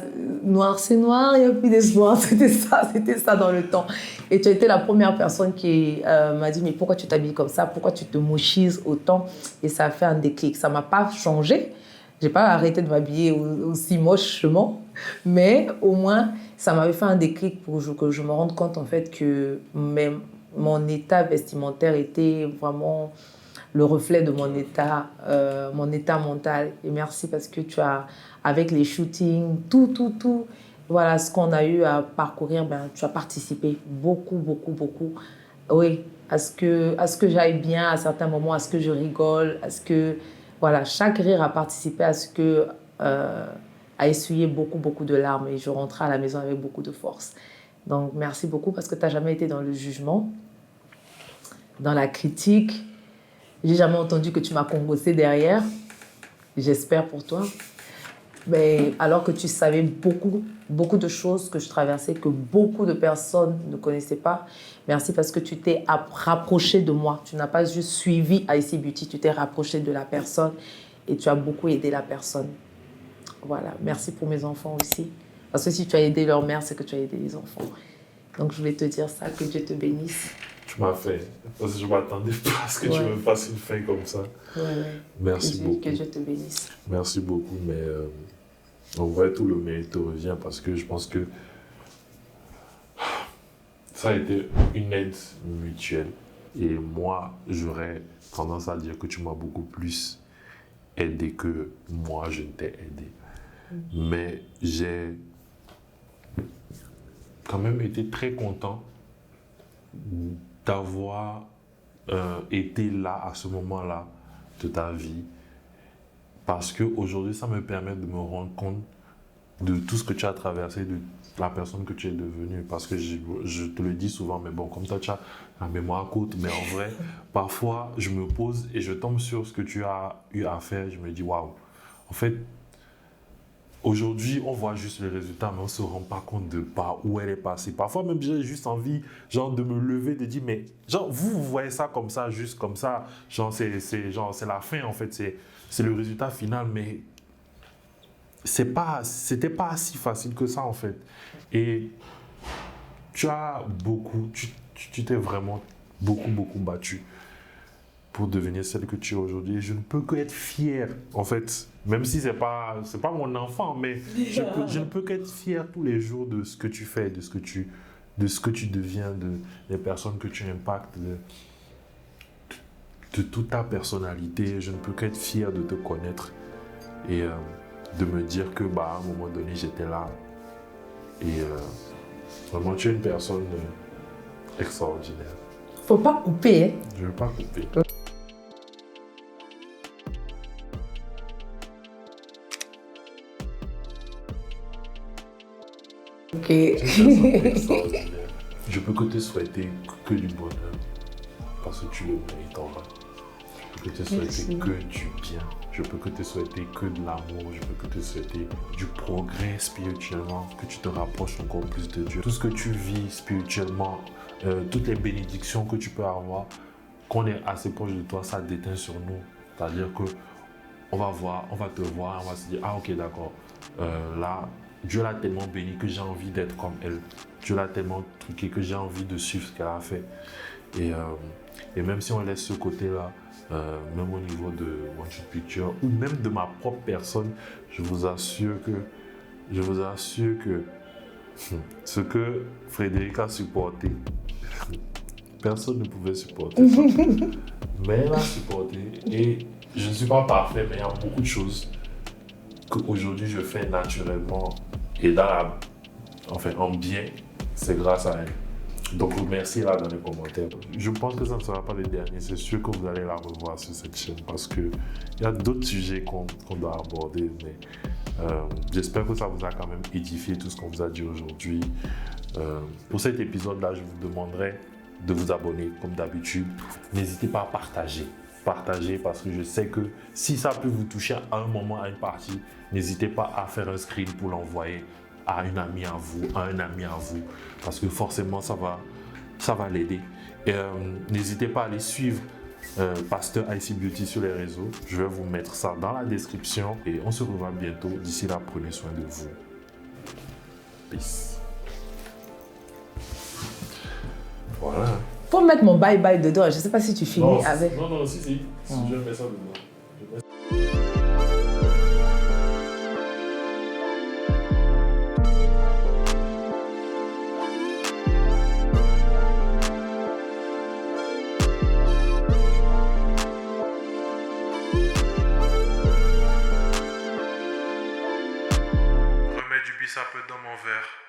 noir, c'est noir, il n'y a plus d'espoir. C'était ça dans le temps. Et tu as été la première personne qui m'a dit, mais pourquoi tu t'habilles comme ça? Pourquoi tu te mouchises autant? Et ça a fait un déclic. Ça ne m'a pas changé. Je n'ai pas arrêté de m'habiller aussi mochement, mais au moins, ça m'avait fait un déclic pour que je me rende compte en fait que même mon état vestimentaire était vraiment le reflet de mon état mental. Et merci parce que tu as, avec les shootings, tout, voilà, ce qu'on a eu à parcourir, tu as participé beaucoup. Oui, à ce que j'aille bien à certains moments, à ce que je rigole, à ce que, voilà, chaque rire a participé à ce que, a essuyé beaucoup de larmes et je rentrais à la maison avec beaucoup de force. Donc, merci beaucoup parce que tu n'as jamais été dans le jugement, dans la critique. J'ai jamais entendu que tu m'as congossé derrière. J'espère pour toi. Mais alors que tu savais beaucoup de choses que je traversais, que beaucoup de personnes ne connaissaient pas. Merci parce que tu t'es rapproché de moi. Tu n'as pas juste suivi IC Beauty, tu t'es rapproché de la personne et tu as beaucoup aidé la personne. Voilà. Merci pour mes enfants aussi. Parce que si tu as aidé leur mère, c'est que tu as aidé les enfants. Donc je voulais te dire ça, que Dieu te bénisse. Tu m'as fait. Parce que je ne m'attendais pas à ce que tu me fasses une fin comme ça. Ouais. Merci beaucoup. Que Dieu te bénisse. Merci beaucoup, mais en vrai, tout le mérite te revient parce que je pense que ça a été une aide mutuelle. Et moi, j'aurais tendance à dire que tu m'as beaucoup plus aidé que moi, je ne t'ai aidé. Mais j'ai quand même été très content d'avoir été là à ce moment-là de ta vie parce qu'aujourd'hui, ça me permet de me rendre compte de tout ce que tu as traversé, de la personne que tu es devenue. Parce que je te le dis souvent, mais bon, comme toi, tu as la mémoire courte, mais en vrai, parfois, je me pose et je tombe sur ce que tu as eu à faire. Je me dis, waouh, en fait, aujourd'hui, on voit juste les résultats, mais on ne se rend pas compte de par où elle est passée. Parfois, même, j'ai juste envie genre, de me lever, de dire, mais genre, vous voyez ça comme ça, juste comme ça. Genre, c'est la fin, en fait. C'est le résultat final, mais c'était pas si facile que ça, en fait. Et tu t'es vraiment beaucoup battu pour devenir celle que tu es aujourd'hui. Je ne peux que être fier, en fait, même si c'est pas mon enfant, mais je ne peux qu'être fier tous les jours de ce que tu fais, de ce que tu deviens, des personnes que tu impactes, de toute ta personnalité. Je ne peux qu'être fier de te connaître et de me dire que à un moment donné, j'étais là. Et vraiment, tu es une personne extraordinaire. Faut pas couper, hein. Je ne veux pas couper. Ok. Je peux que te souhaiter que du bonheur parce que tu le mérites en vrai. Je peux que te souhaiter que du bien. Je peux que te souhaiter que de l'amour. Je peux que te souhaiter du progrès spirituellement, que tu te rapproches encore plus de Dieu. Tout ce que tu vis spirituellement, toutes les bénédictions que tu peux avoir, qu'on est assez proche de toi, ça déteint sur nous. C'est-à-dire que on va te voir, on va se dire, ah ok d'accord, là, Dieu l'a tellement béni que j'ai envie d'être comme elle. Dieu l'a tellement truqué que j'ai envie de suivre ce qu'elle a fait. Et même si on laisse ce côté-là, même au niveau de One Shot Picture ou même de ma propre personne, je vous assure que ce que Frédéric a supporté, personne ne pouvait supporter ça. Mais elle a supporté et je ne suis pas parfait, mais il y a beaucoup de choses qu'aujourd'hui je fais naturellement et en bien, c'est grâce à elle. Donc, remerciez-la dans les commentaires. Je pense que ça ne sera pas le dernier. C'est sûr que vous allez la revoir sur cette chaîne parce qu'il y a d'autres sujets qu'on doit aborder. Mais j'espère que ça vous a quand même édifié tout ce qu'on vous a dit aujourd'hui. Pour cet épisode-là, je vous demanderai de vous abonner comme d'habitude. N'hésitez pas à partager. Partagez parce que je sais que si ça peut vous toucher à un moment, à une partie, n'hésitez pas à faire un screen pour l'envoyer à une amie à vous, à un ami à vous, parce que forcément ça va l'aider. Et n'hésitez pas à aller suivre Pasteur IC Beauty sur les réseaux. Je vais vous mettre ça dans la description et on se revoit bientôt. D'ici là, prenez soin de vous. Peace. Voilà. Faut mettre mon bye-bye dedans. Je sais pas si tu finis avec... Non, si. Je mets ça dedans. Remets du bissap dans mon verre.